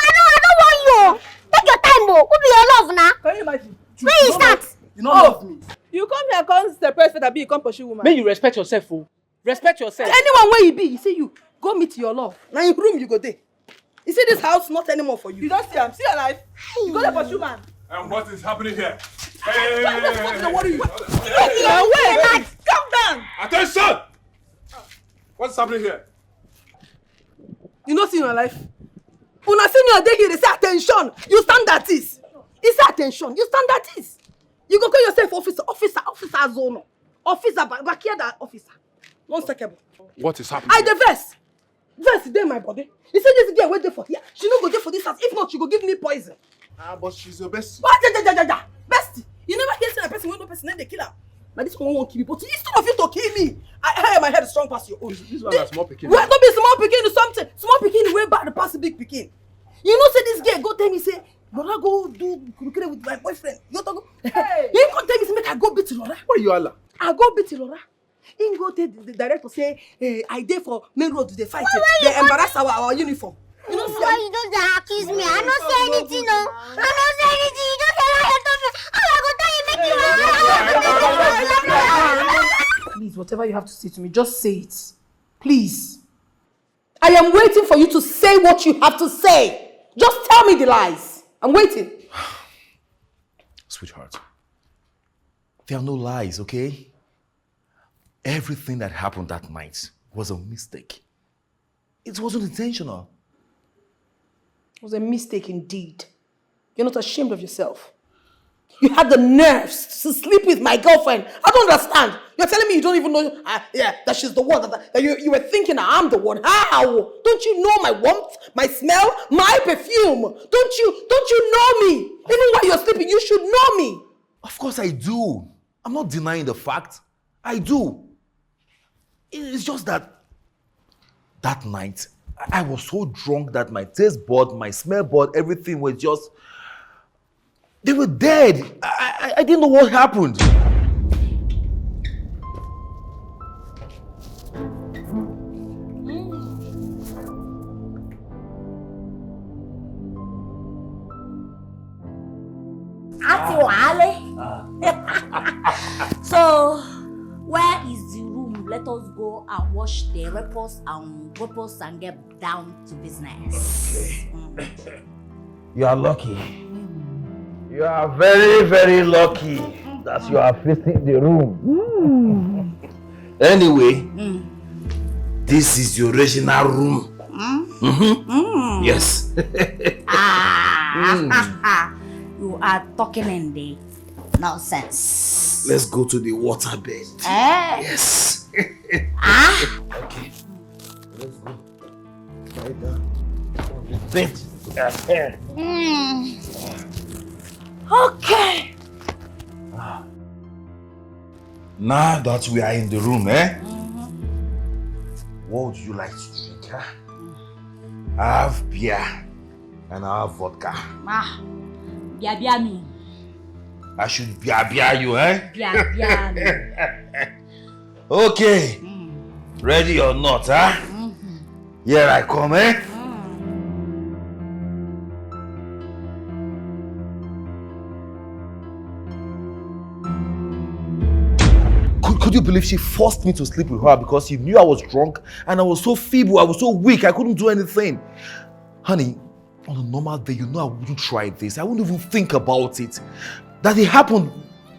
want you. Take your time, Bo. Who be your love now? Can you imagine? Where you start? You don't love me. You come here, come separate for that be you come pursue woman. May you respect yourself, fool. Respect yourself. Anyone where you be, you see you go meet your love. Now in room you go there. You see this house not anymore for you. You don't see him. See your life. You go there pursue man. And what is happening here? Hey. What are you? Wait, calm down. Attention! What's happening here? You not see your life. Una see your day here, they say attention. You stand at this. He say attention. You stand at this. You go call yourself officer zone. Officer, back here that officer. 1 second. What is happening? I the verse there my body. You see this girl wait there for here. She no go there for this house. If not, she go give me poison. But she's your bestie. What? Bestie. You never hear a person when no person then they kill her. Now this one won't kill me, but instead of you to kill me, my head is strong past your own. This one is small pikin. Well, don't be small pikin or something. Small pikin way back the past big pikin. You know, say this girl go tell me say, Laura go do kurukere with my boyfriend. You go. Hey. You go tell me say make I go beat Laura. What are you Allah? I go beat Laura. He go tell the director say, I dey for main road they fight. They embarrass our uniform. You know, why you don't accuse me? I don't say anything, no. I don't say anything. You don't tell her you told me. Please, whatever you have to say to me, just say it. Please. I am waiting for you to say what you have to say. Just tell me the lies. I'm waiting. Sweetheart, there are no lies, okay? Everything that happened that night was a mistake. It wasn't intentional. It was a mistake indeed. You're not ashamed of yourself. You had the nerves to sleep with my girlfriend. I don't understand. You're telling me you don't even know that she's the one, that you were thinking I'm the one. How? Don't you know my warmth, my smell, my perfume? Don't you know me? Even while you're sleeping, you should know me. Of course I do. I'm not denying the fact. I do. It's just that night, I was so drunk that my taste bud, my smell bud, everything was just... They were dead. I didn't know what happened. Ale. So, where is the room? Let us go and wash the weapons and get down to business. Okay. You are lucky. You are very, very lucky that you are facing the room. Anyway, this is the original room. Yes. You are talking in the nonsense. Let's go to the water bed. Yes. Okay. Let's go. Right down. Sit. Okay. Now that we are in the room, what would you like to drink? Huh? I have beer and I have vodka. Bia me. I should bia you, eh? Bia me. Okay. Ready or not, huh? Here I come, eh? Could you believe she forced me to sleep with her because she knew I was drunk and I was so feeble, I was so weak, I couldn't do anything. Honey, on a normal day, you know I wouldn't try this. I wouldn't even think about it. That it happened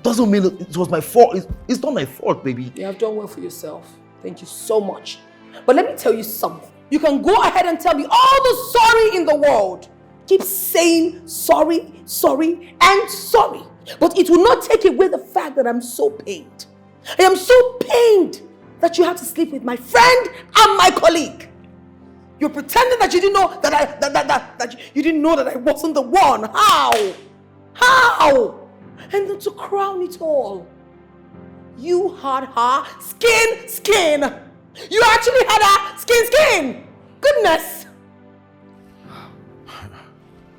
doesn't mean it was my fault. It's not my fault, baby. You have done well for yourself. Thank you so much. But let me tell you something. You can go ahead and tell me all the sorry in the world. Keep saying sorry, sorry, and sorry. But it will not take away the fact that I'm so pained. I am so pained that you have to sleep with my friend and my colleague. You're pretending that you didn't know that you didn't know that I wasn't the one. How? How? And then to crown it all, you had her skin. You actually had her skin. Goodness.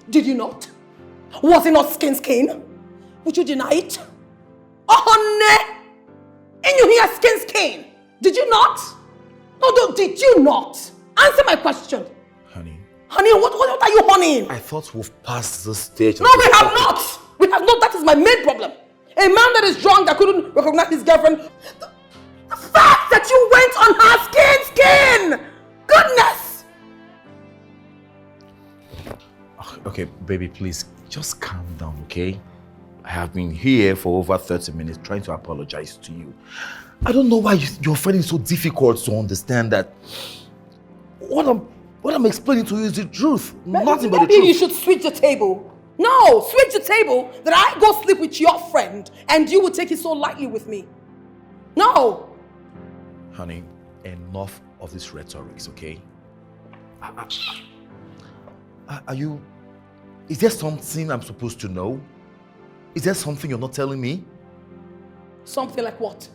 Did you not? Was it not skin? Would you deny it? Oh, honey. And you hear skin. Did you not? No, did you not? Answer my question. Honey, what are you honeying? I thought we've passed this stage. No, we have not. We have not. That is my main problem. A man that is drunk that couldn't recognize his girlfriend. The fact that you went on her skin. Goodness. Okay, baby, please, just calm down, okay? I have been here for over 30 minutes trying to apologize to you. I don't know why you're finding it so difficult to understand that what I'm explaining to you is the truth. Nothing but the truth. Maybe you should switch the table. No, switch the table that I go sleep with your friend and you would take it so lightly with me. No. Honey, enough of this rhetoric, okay? Is there something I'm supposed to know? Is there something you're not telling me? Something like what?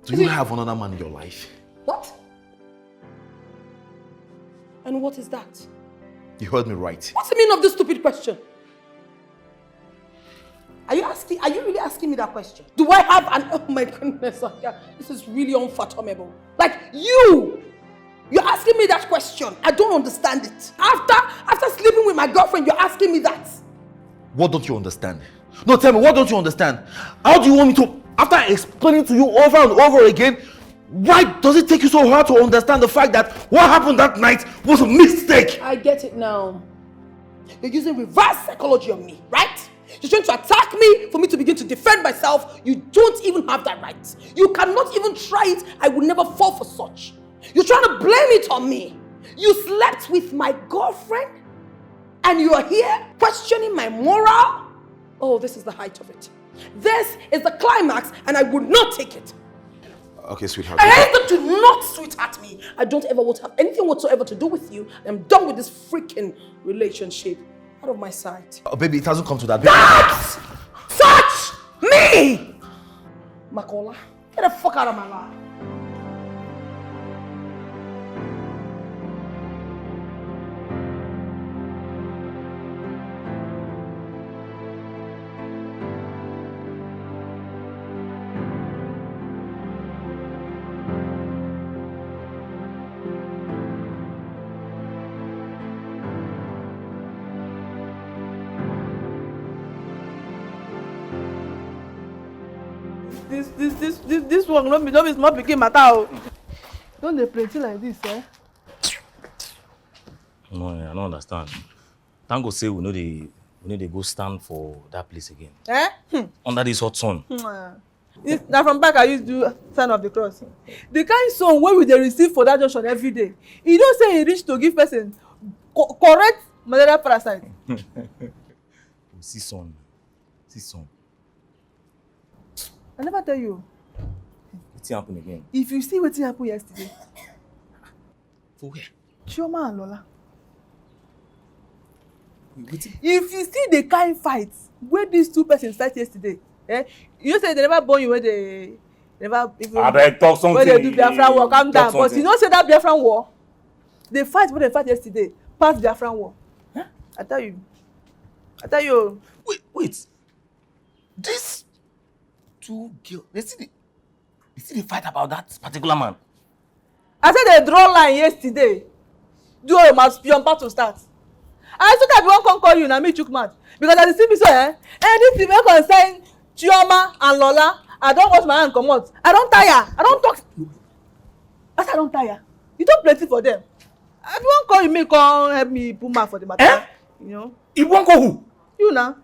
Do you have another man in your life? What? And what is that? You heard me right. What's the meaning of this stupid question? Are you really asking me that question? Do I have an, oh my goodness, this is really unfathomable. Like you're asking me that question. I don't understand it. After sleeping with my girlfriend, you're asking me that. What don't you understand? No, tell me, what don't you understand? How do you want me to, after explaining to you over and over again, why does it take you so hard to understand the fact that what happened that night was a mistake? I get it now. You're using reverse psychology on me, right? You're trying to attack me for me to begin to defend myself. You don't even have that right. You cannot even try it. I would never fall for such. You're trying to blame it on me. You slept with my girlfriend and you are here questioning my moral? Oh, this is the height of it. This is the climax and I would not take it. Okay, sweetheart. I hate that do not sweetheart me. I don't ever want to have anything whatsoever to do with you. I'm done with this freaking relationship. Out of my sight. Oh, baby, it hasn't come to that. That's such me! Makola, get the fuck out of my life. this one no be small pikin matter. Don't dey plenty like this, eh? No, I don't understand. Thank God say we know they go stand for that place again. Eh? Under this hot sun. Now from back I used to do sign of the cross. The kind song wey we dey receive for that junction every day. You don't say e reach to give person correct malaria parasite. See sun. I never tell you. Wetin happen again? If you see wetin happen yesterday. For where? Chioma and Lola. If you see the kind fight wey these two persons fight yesterday, you know say they never born you when they never even abeg talk something. When they do Biafran war, calm down. But you know say that Biafran war, the fight wey they fight yesterday pass Biafran war. Huh? I tell you. Wait. This two girls, they still dey fight about that particular man. I said they draw line yesterday. Do all must be on part to start. I still can be one call you na me chook mouth because as you see me so anything wey concern Chioma and Lola, I don wash my hand comot. I don tire. I don talk. I said I don tire. You talk plenty for them. I be wan call you make come help me put mouth for the matter. You know. You wan call who? You na.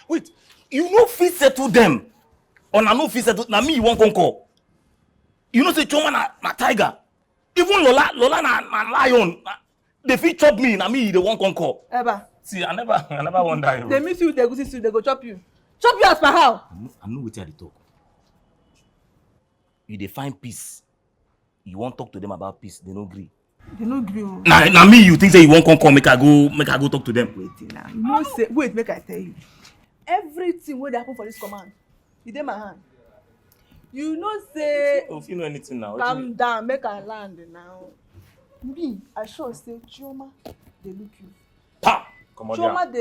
Wait, you no fit settle them or na no fit settle na me you wan come call? You know say Chioma na tiger. Even Lola na lion. They fit chop me na me they wan come call. Eba. See, I never wonder you. They miss you with the egusi soup, they go chop you. Chop you as per how? I know wetin I dey talk. You dey find peace. You wan talk to them about peace, they no gree. They no gree. Na me you think say you wan come make I go talk to them. Wait now. You know say wait make I tell you. Everything wey dey happen for this command, e dey my hand. You know say if you know anything now. Calm down, make I land now. Me, I sure say Chioma dey look you. Pa! Come on down. Chioma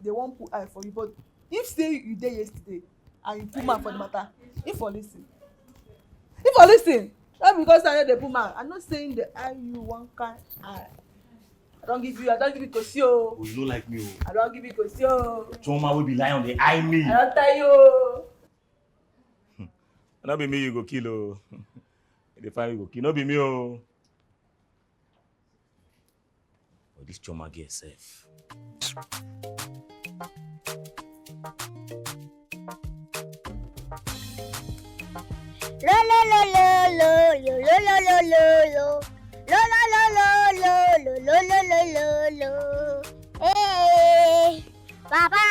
they wan put eye for you, but if say you dey yesterday and you put mouth for the matter, if for listen, not because I know dey put mouth. I'm not saying the eye you one kind eye. I don't give you kosi o. Oh, you no like me o. I don't give you kosi o. Chioma will be lying on the eye me. I don't tell you. No be me you go kill o. The fire you go kill. No be me o. But this Chioma get safe. Lo lo lo lo lo lo lo lo lo lo lo lo lo lo lo lo. Hey, Papa,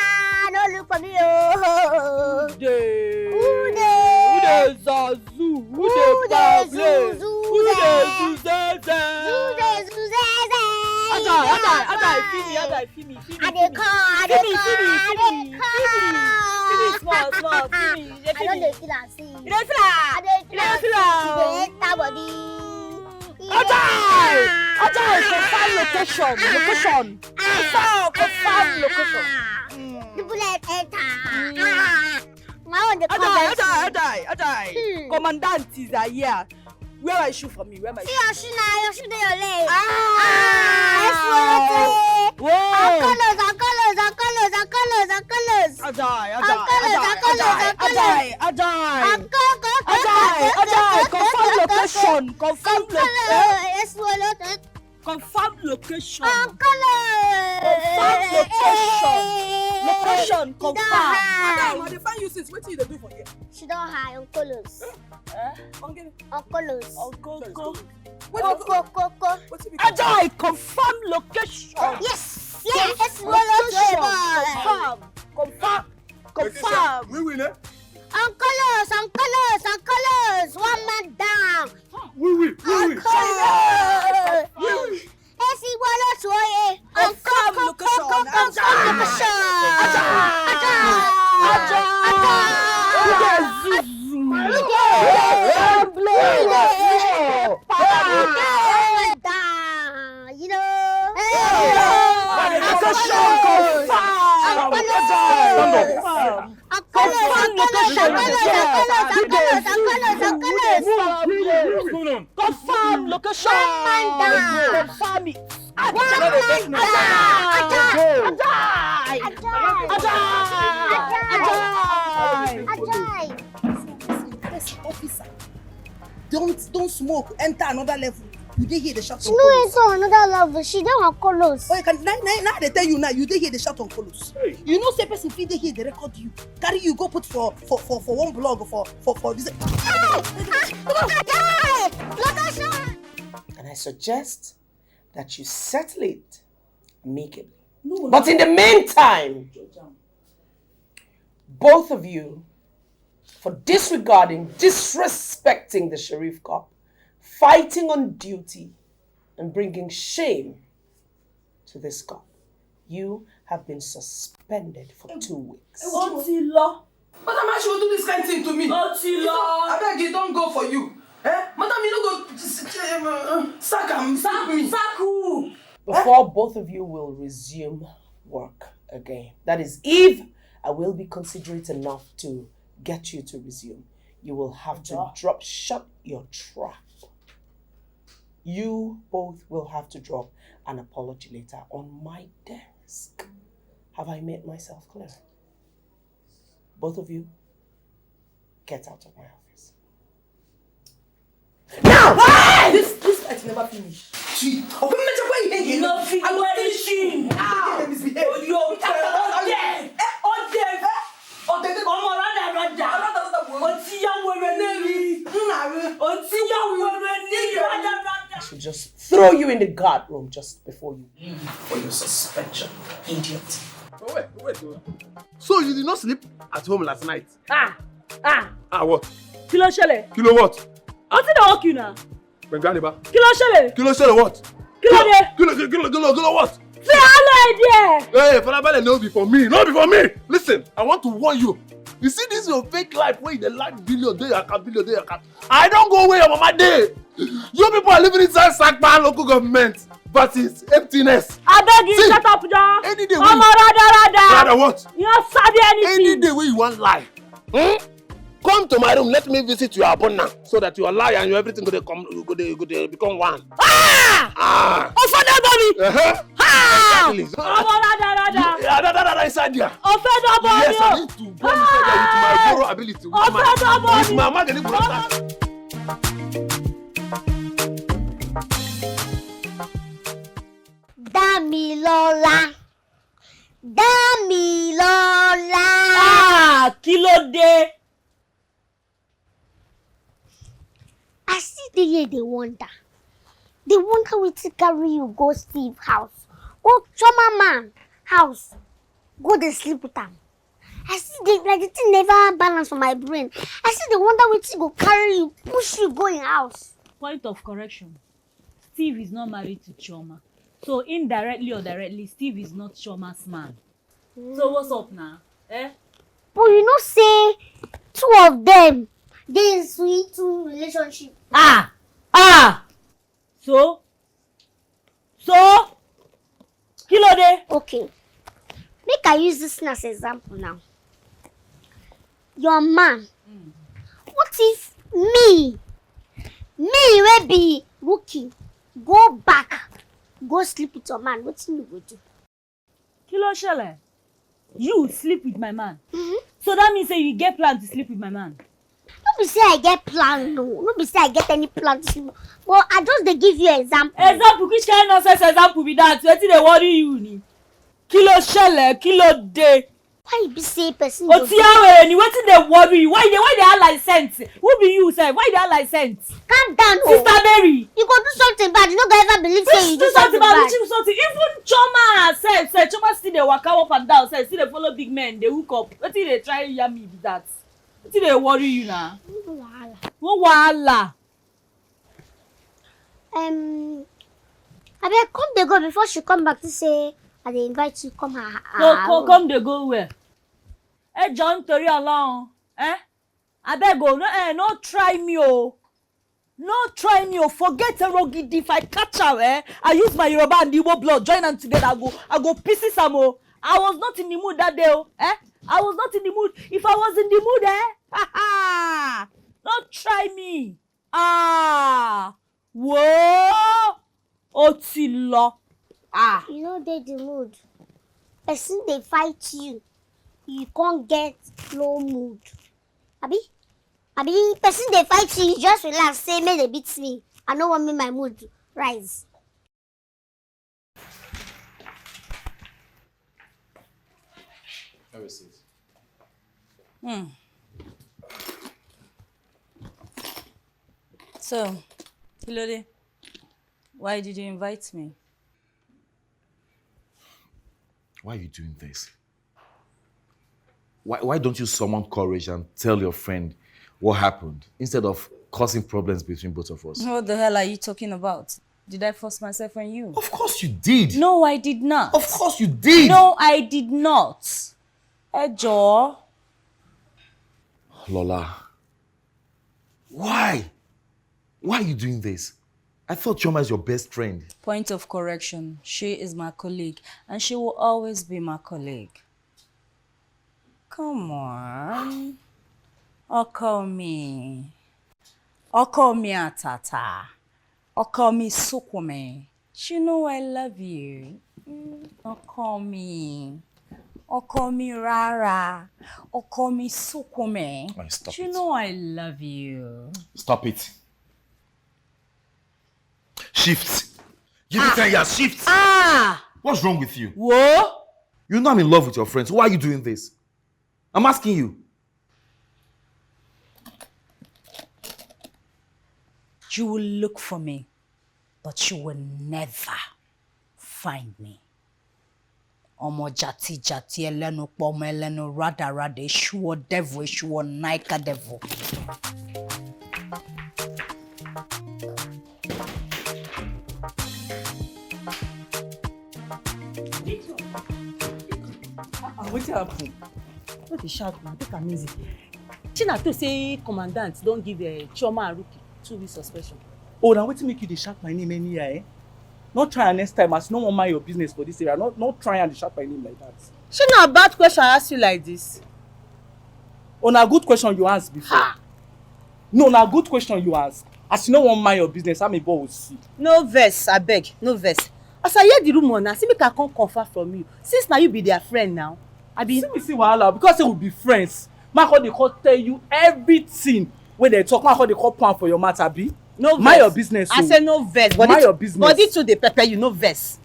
no look for me, oh. Who dey Zazu? Who dey Zuzu? Who dey Zuzeze? Ada, feed me. I dey call. Small, feed me. I don't dey feel am see. You dey feel am? I dey feel am. You dey enter body. Ajay, confirm location. Confirm location. People like enter. My own dey come. Ajay. Commandant is here. Where are you shoe for me? Where my shoe? See your shoe now. Your shoe dey your leg. Ajay, confirm location. Location confirm. Madam, I dey find you since. Wetin you dey do for here? She don high on colors. On colors. Ajay, confirm location. Yes. Confirm. We win, eh? On colors. One man down. We. Confirm location. Confirm location. Confirm it. don't smoke, enter another level. You did hear the shot She on no Colos. enter another level. She don't have colors. Oh, you can now they tell you now. You did hear the shot on Colos. Hey. You know, say person feed they hear they record you. Carry you go put for one blog for this. And I suggest that you settle it amicably. No, but in the meantime, both of you, for disregarding, disrespecting the Sheriff Cop, fighting on duty, and bringing shame to this cop, you have been suspended for 2 weeks. Otilo. Madam, how she will do this kind of thing to me? Otilo. I beg you, don't go for you. Madam, you don't go sack me. Sack who? Before both of you will resume work again, that is, if I will be considerate enough to get you to resume, you will have to shut your trap. You both will have to drop an apology letter on my desk. Have I made myself clear? Both of you, get out of my office. Now! Hey! This fight never finish. She. I will finish. I should just throw you in the guard room just before you leave for your suspension, idiot. Oh, wait. So you did not sleep at home last night? What? Kilo shele. Kilo what? What's it that work you now? Benganiba. Kilo shele. Kilo shele what? Kilo what? Say hello there. Hey, Falabale, no be for me. No be for me. Listen, I want to warn you. You see this your fake life where you like billion, day you can. I don't go away on my day. You people are living inside Sakpa local government versus emptiness. I beg you, shut up, John. Any day Rather what? You don't sabi anything. Any day where you want lie. Come to my room, let me visit your abundance so that your lie and your everything go become one. Offender body. Exactly. Rada inside there. Offender body. Yes, I need to go inside there with my borrow ability. With my marketing process. Damilola. Kilo de. I see the year they wonder. They wonder where to carry you go Steve house. Go Choma man house. Go to sleep with them. I see the thing never balance for my brain. I see they wonder where to go carry you, push you, go in house. Point of correction. Steve is not married to Choma. So indirectly or directly, Steve is not Choma's man. So what's up now? But you know say two of them they in sweet relationship. So Kilo de. Okay. Make I use this as an example now. Your man. What if me will be rookie, go back, go sleep with your man? What you go do? Kilo shele. You sleep with my man. So that means you get plan to sleep with my man. Don't be say I get plan, no. Don't be say I get any plan to sleep. Well, I just they give you example. Example? Which kind of nonsense example be that? Wetin dey worry you ni? Kilo shele, kilo de. Why you be say person? Otiawe ni wetin dey worry you? Why they have license? Who be you sef? Why they have license? Calm down, Sister Mary. You go do something bad. You no go ever believe say you do something bad. bad. Even Choma herself, say Choma still dey waka up and down, say still dey follow big men, dey hook up. Wetin dey try yarn me be that? Wetin dey worry you na? No wahala. Abeg come dey go before she come back to say I dey invite you come her. Come dey go where? John torí Ọlọ́run. Abeg o, no try me o. No try me o. Forget Erogidi. If I catch her, I use my Yoruba and Igbo blood, join them together. I go pieces am o. I was not in the mood that day o. I was not in the mood. If I was in the mood, don't try me. Whoa. Otilo. You know they the mood. Person they fight you, you can't get low mood. Abi? I mean, person they fight you, just relax, say may they beat me. I don't want me my mood to rise. Have a seat. So, Hilode, why did you invite me? Why are you doing this? Why don't you summon courage and tell your friend what happened instead of causing problems between both of us? What the hell are you talking about? Did I force myself on you? Of course you did. No, I did not. Of course you did. No, I did not. Ejo. Lola, why? Why are you doing this? I thought Chioma is your best friend. Point of correction. She is my colleague, and she will always be my colleague. Come on. Call me Atata. Call me Sukwame. You know I love you. Call me Rara. Call me Sukwame. Oh, stop you it. know I love you. Stop it. Shift. Give it 10 years. Shift. What's wrong with you? What? You know I'm in love with your friends. Why are you doing this? I'm asking you. You will look for me, but you will never find me. Omo jati elenu pomo elenu rada shuo devil shuo naika devil. What happened? What is shout now? Take am easy. China to say commandant don't give Chioma and Rookie 2 weeks suspension. Oh, now wetin make you dey shout my name anyhow, eh? Not try next time as no one mind your business for this area. Not try and shout my name like that. She not a bad question I ask you like this. Oh, na good question you ask before. No, na good question you ask. As you no one mind your business, how many boy will see? No verse, I beg, no verse. As I hear the rumor now, see me can come confirm from you. Since now you be their friend now. I be see wahala because they will be friends. Marco they call tell you everything when they talk. Marco they call plan for your matter be. No verse. Mind your business. I say no verse. Mind your business. Body to the pepper you no verse.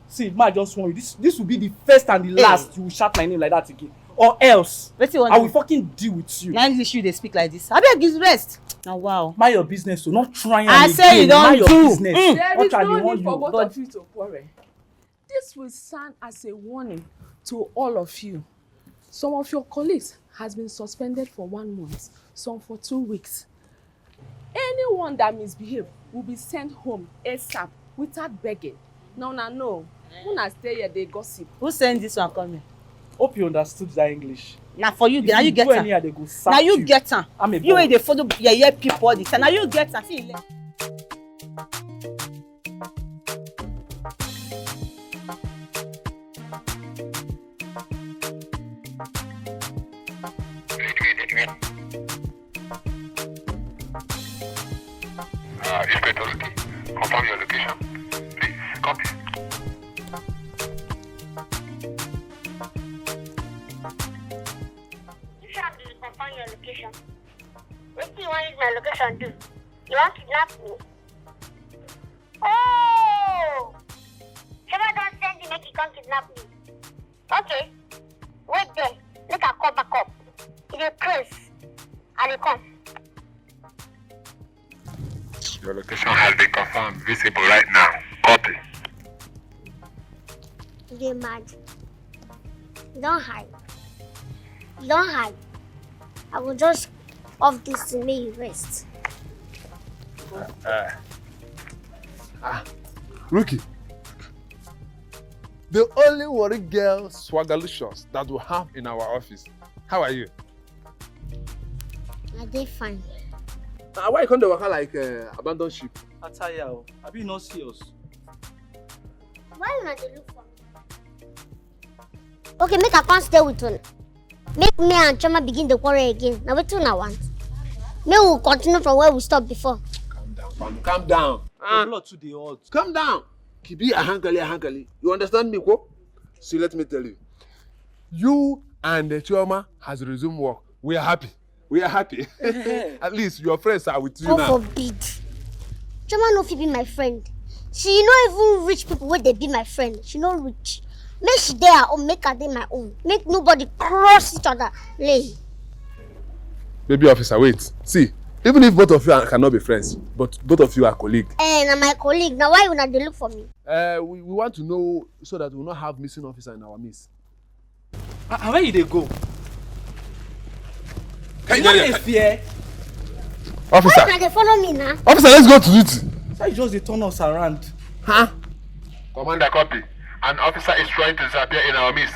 See, ma just want you. This will be the first and the last you will shout my name like that again. Or else I will fucking deal with you. Now English you they speak like this. I beg give rest. Now wow. Mind your business, so not trying. I say you don't mind your do. business. There is Not no trying need for both but of you to quarrel. This will serve as a warning to all of you. Some of your colleagues has been suspended for 1 month, some for 2 weeks. Anyone that misbehaves will be sent home ASAP without begging. No. Una stay here, they gossip. Who send this one coming? Hope you understood that English. Now for you, now you get her. Now you get her. I'm a you boy. ain't they follow your people all the time. Now you get her. See. Inspector, confirm your location. Please, copy. You have to confirm your location. What do you want to use my location do? You want to kidnap me? Oh! Someone don't send you make you come kidnap me. Okay. Wait there. Make a call back up. It's a curse. And you come. Your location has been confirmed. Visible right now. Copy. You're mad. Don't hide. Don't hide. I will just off this to make you rest. Rookie. The only worried girl Swagalicious that we have in our office. How are you? I did fine. Why you come to work like abandoned ship? I tell you, I be not serious. Why you not dey look for me? Okay, make I come stay with you. Make me and Choma begin the quarrel again. Now what you now want? May we continue from where we stopped before. Calm down. The blood to the old. Calm down. Kibi ahankali. You understand me, Ko? See, let me tell you. You and the Chioma has resumed work. We are happy. We are happy. At least your friends are with you God now. forbid. Choma no fit be my friend. She not even rich people where they be my friend. She not rich. Make she there or make her dey my own. Make nobody cross each other. Lay. Baby officer, wait. See, even if both of you cannot be friends, but both of you are colleagues. Eh, na my colleague. Now why you not dey look for me? We want to know so that we will not have missing officer in our midst. And where you dey go? Can You no dey fear? Officer. Why they follow me now? Officer, let's go to duty. Why you just dey turn us around? Huh? Commander, copy. An officer is trying to disappear in our midst.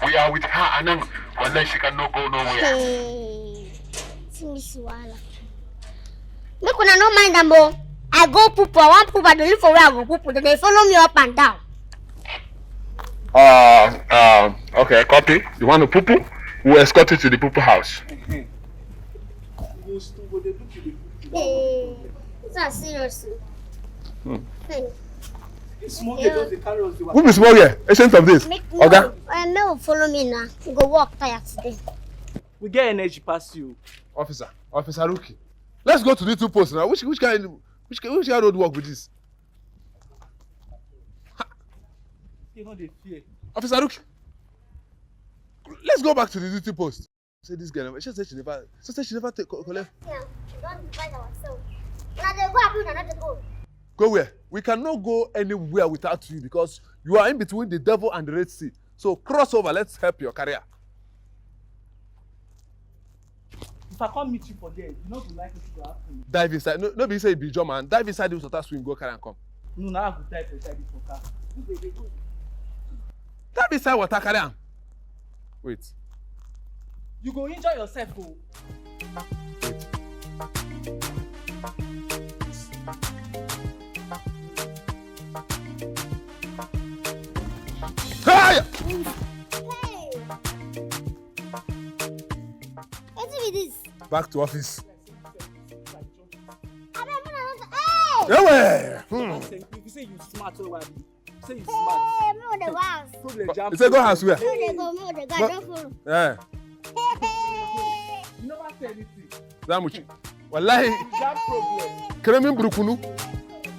We are with her and then unless she cannot go nowhere. Hey, see me see wahala. Make una no mind am o. I go poop. I want poop. I don't look for where I go poop. Then they follow me up and down. Okay, copy. You want to poo-poo? We'll escort you to the poo-poo house. Hey, it's not serious. Hey. Small girl just dey carry us dey Who be small here? Agent of this. Make Oga. May will follow me now. We go walk tired today. We get energy pass you. Officer Rookie. Let's go to the two posts now. Which kind road work with this? You know they fear. Officer Rookie. Let's go back to the duty post. Say this girl. She said she never take collect. Yeah, we don't divide ourselves. Now they go happen, now they go. Go where? We cannot go anywhere without you because you are in between the devil and the Red Sea. So cross over. Let's help your career. If I come meet you for there, you know you like it to happen. Dive inside. No be say you be John man. Dive inside the water, swim, go carry and come. No, now I go dive inside this water. Dive inside water, carry am. Wait. You go enjoy yourself, oh. Hey! What is this? Back to office. Hey! Yeah, You say you smart, oh, say you Hey, smart. me on the house. You say go house where? Me on the go, don't follow. Yeah. You never say anything. Zamuchi. Wallahi. That problem. Kremin burukunu.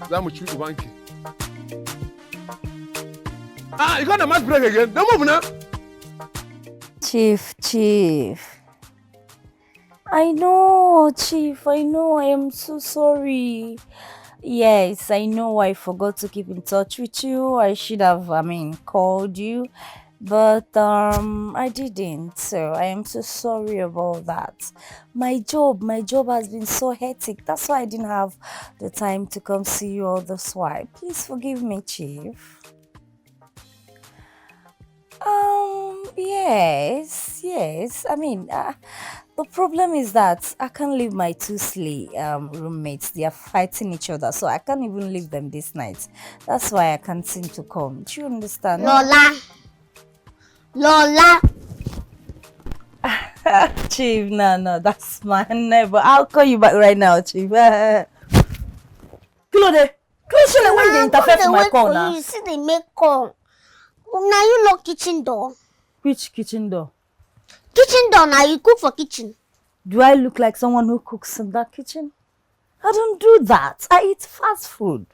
Zamuchi ubanki. You got a match break again. Don't move now. Chief. I know, Chief. I know. I am so sorry. Yes, I know I forgot to keep in touch with you. I should have, called you. But I didn't. So I am so sorry about that. My job has been so hectic. That's why I didn't have the time to come see you all this while. Please forgive me, Chief. Yes. The problem is that I can't leave my two roommates. They are fighting each other, so I can't even leave them this night. That's why I can't seem to come. Do you understand? Lola. Chief, no, that's my neighbor. I'll call you back right now, Chief. Claude, when they interfere for my call now. You see they make call. Now you lock kitchen door. Which kitchen door? Kitchen door now, you cook for kitchen. Do I look like someone who cooks in that kitchen? I don't do that. I eat fast food.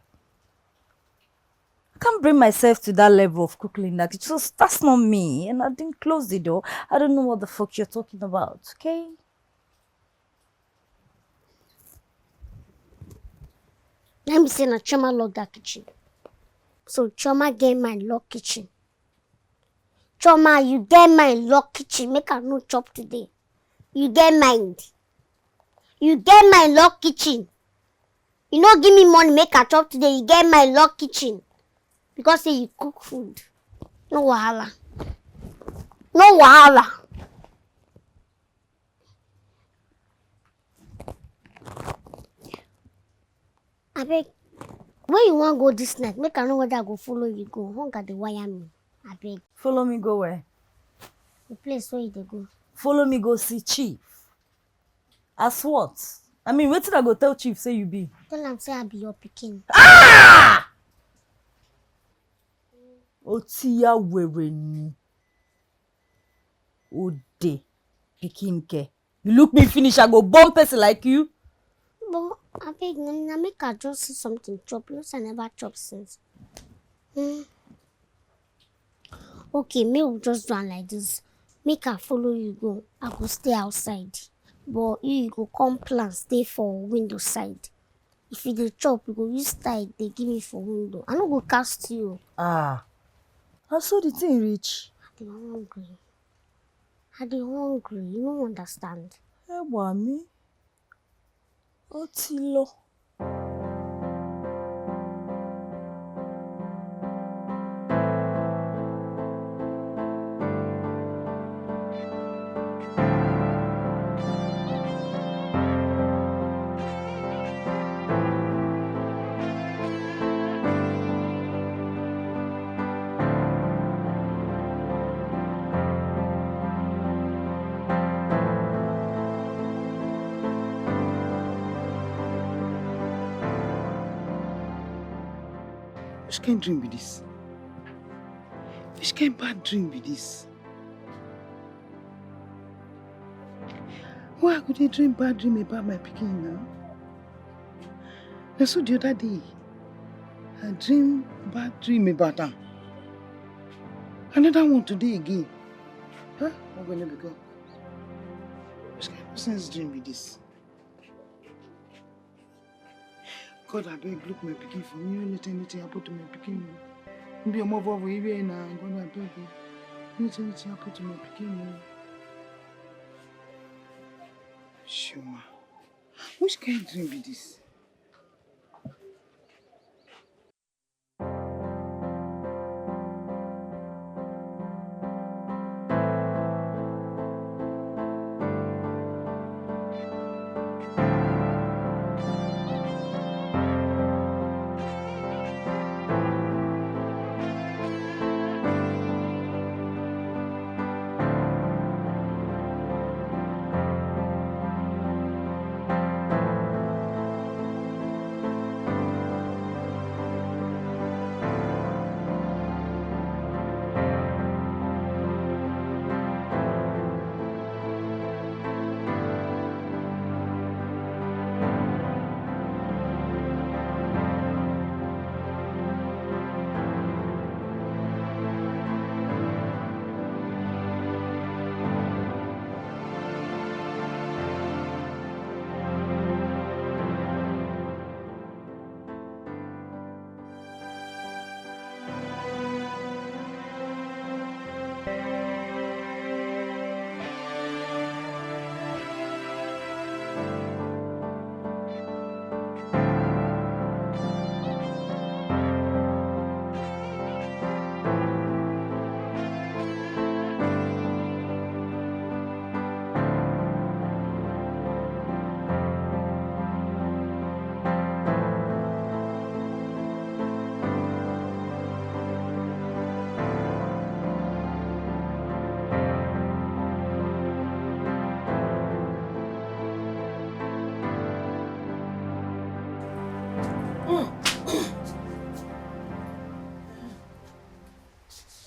I can't bring myself to that level of cooking in that kitchen. So that's not me. And I didn't close the door. I don't know what the fuck you're talking about, okay? Let me say, Choma lock that kitchen. So Choma get my lock kitchen. Choma, you get my lock kitchen. Make her no chop today. You get mind. You get my lock kitchen. You no give me money, make her chop today. You get my lock kitchen. Because say you cook food. No wahala. No wahala. Abeg, where you want go this night? Make I know whether I go follow you go. Hunger dey wire me. Abeg. Follow me go where? The place where you dey go. Follow me go see Chief. As what? Wetin I go tell Chief say you be? Tell am say I be your pikin. Otiya were ni. Ode pikin ke. You look me finish, I go bomb person like you. But I beg, na make her just see something chop. You know, I never chop since. Okay, me will just run like this. Make her follow you go. I go stay outside. But you go come plan stay for window side. If you dey chop, you go use style they give me for window. I no go cast you. Ah. I saw the thing reach. I dey hungry. You don't understand. Me. Otilo. Which kind dream be this? Which kind bad dream be this? Why could I dream bad dream about my picking now? I saw the other day, I dream bad dream about them. Another one today again. Huh? I'm gonna be gone. Which kind of sense dream be this? God, I beg, look my picking for me. Let anything happen to my picking. Be a move over here now. God, I beg you. Let anything happen to my picking. Shuma, which kind of dream be this?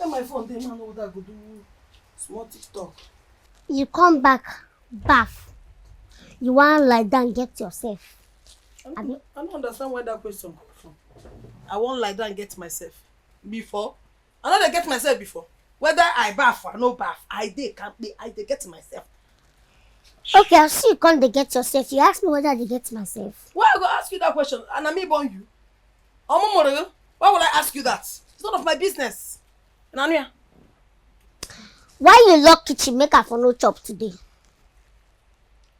My phone, they man know what I go do. Small TikTok. You come back, bath. You want lie down, get yourself. I don't understand where that question come from. I won't lie down and get myself. Before? I know they get myself before. Whether I bath or no bath, I can't be. I get myself. Okay, I see you come to get yourself. You ask me whether I get myself. Why I go ask you that question? And I me born you. Why will I ask you that? It's none of my business. Nanya. Why you lock kitchen make her for no chop today?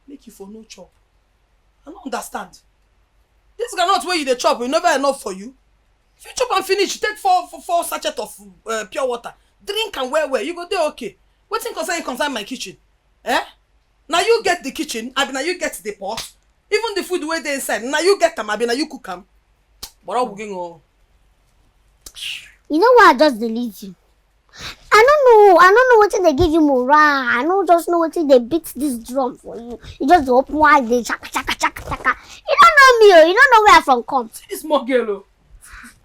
Make you for no chop? I don't understand. This cannot where you the chop, will never enough for you. If you chop and finish, you take four sachets of pure water. Drink and wear. You go there okay. What thing concern my kitchen? Eh? Now you get the kitchen, now you get the pot. Even the food where they inside, now you get them, now you cook them. But I'm working on. You know why I just delete you? I don't know what they give you morale. I don't just know what they beat this drum for you. You just open wide, they chaka. You don't know me, you don't know where I'm from come. This small girl.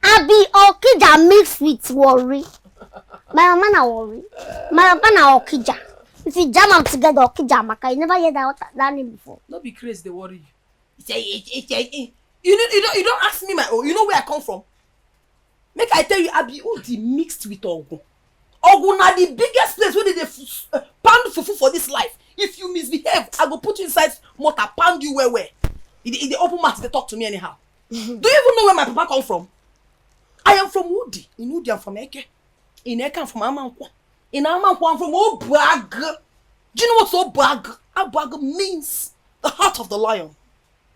I be Okija mixed with worry. My mama na worry. My papa na Okija. If you jam them together, okay, Jamaica. You never hear that name before. Don't be crazy, they worry you. You don't ask me you know where I come from. Make I tell you, Obi mixed with Ogun. Ogun na the biggest place where they pound fufu for this life. If you misbehave, I go put you inside motor, pound you where. In the open mouth, they talk to me anyhow. Do you even know where my papa come from? I am from Woody. In Woody, I'm from Eke. In Eke, I'm from Amankwa. In Amankwa, I'm from Obag. Do you know what's Obag? Obag means the heart of the lion.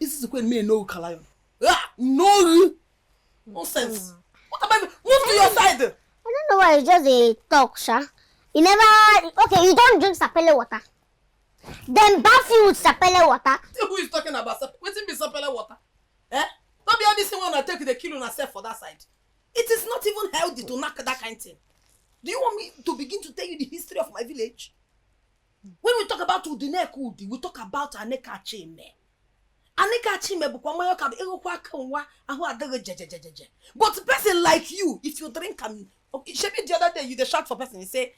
This is the way me know lion. No nonsense. What about move to your side? I don't know why it's just a talk, Sha. You never okay, you don't drink sapele water. Then bath you with sapele water. Who is talking about what's in sapele water? Don't be all this thing when I take the kilo and sell for that side. It is not even healthy to knock that kind of thing. Do you want me to begin to tell you the history of my village? When we talk about Udine Kudi, we talk about Aneka Chime. Aneka Chime bukwa ka egokwa kanwa ahu adege jejejeje. But a person like you, if you drink okay, shebi the other day you dey shout for person, you say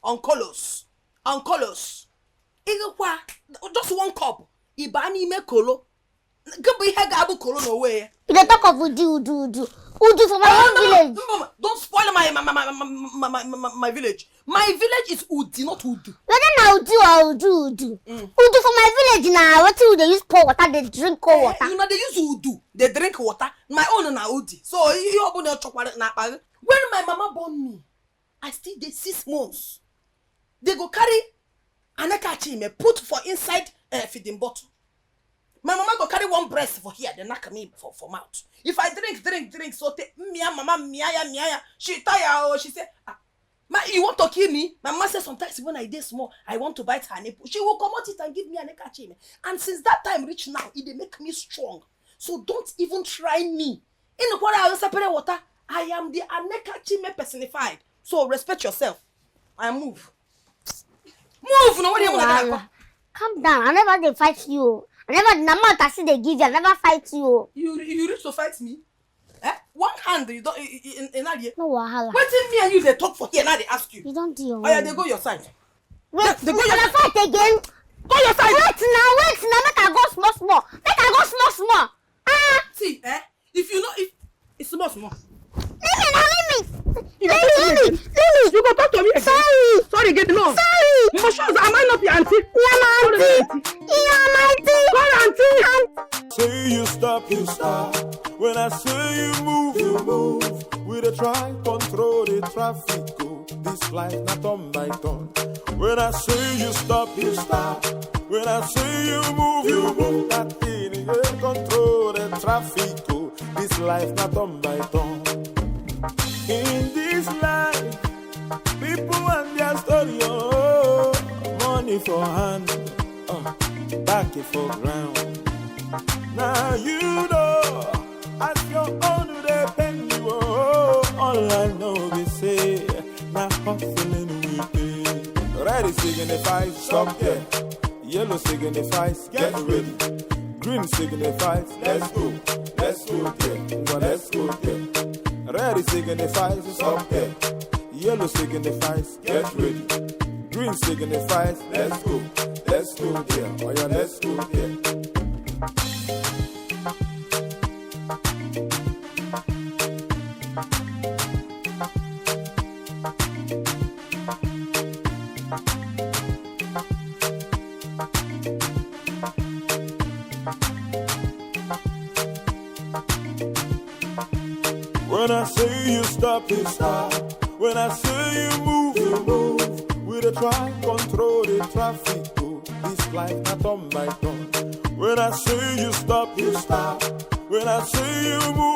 oncolos. Egokwa just one cup. Ibani me kolo. Gabo ihe ga abu kolo no way. You dey talk of Udu for my own village. No, don't spoil my village. My village is Udi, not Udu. Whether now Udu or Udu. Udu for my village now. What do they use pour water? They drink cold water. You know they use Udu. They drink water. My own na Udi. So you open your chocolate na. When my mama born me, I still did 6 months. They go carry Aneka Chime put for inside feeding bottle. My mama go carry one breast for here, then knock me for mouth. If I drink, so mama, miaya. She tired, she say, you want to kill me? My mama says sometimes when I did small, I want to bite her nipple. She will come out it and give me Aneka Chime. And since that time reach now, it dey make me strong. So don't even try me. In the water, I separate water. I am the Aneka Chime personified. So respect yourself. I move. Move! No, what do you want? Calm down. I never did fight you. I never they give you. I never fight you. You reach to fight me? One hand you don't in no wahala. Wait till me and you they talk for here now they ask you. You don't do your oh yeah, they go your side. Wait, they go your side fight again. Go your side. Wait now, make I go small. Make I go small. See, if you know if it's small. Leave me. You go talk to me again. Sorry again, no. Sorry. My shoes, am I not your auntie? You're my auntie. Go auntie. Say you stop. When I say you move. We dey try control the traffic. This life not turn by turn. When I say you stop. When I say you move. That thing you control the traffic. This life not turn by turn. In this life, people and their story, money for hand, back for ground. Now you know, as your own they pen you, all I know we say, now hustling we pay. Red signifies stop there, yellow signifies get ready, green signifies let's go there, well, let's go there. Red signifies stop there. Yellow signifies get ready. Green signifies let's go there. Oh yeah, let's go there. When I say you stop. When I say you move. We dey try control the traffic. This life not turn by turn. When I say you stop. When I say you move.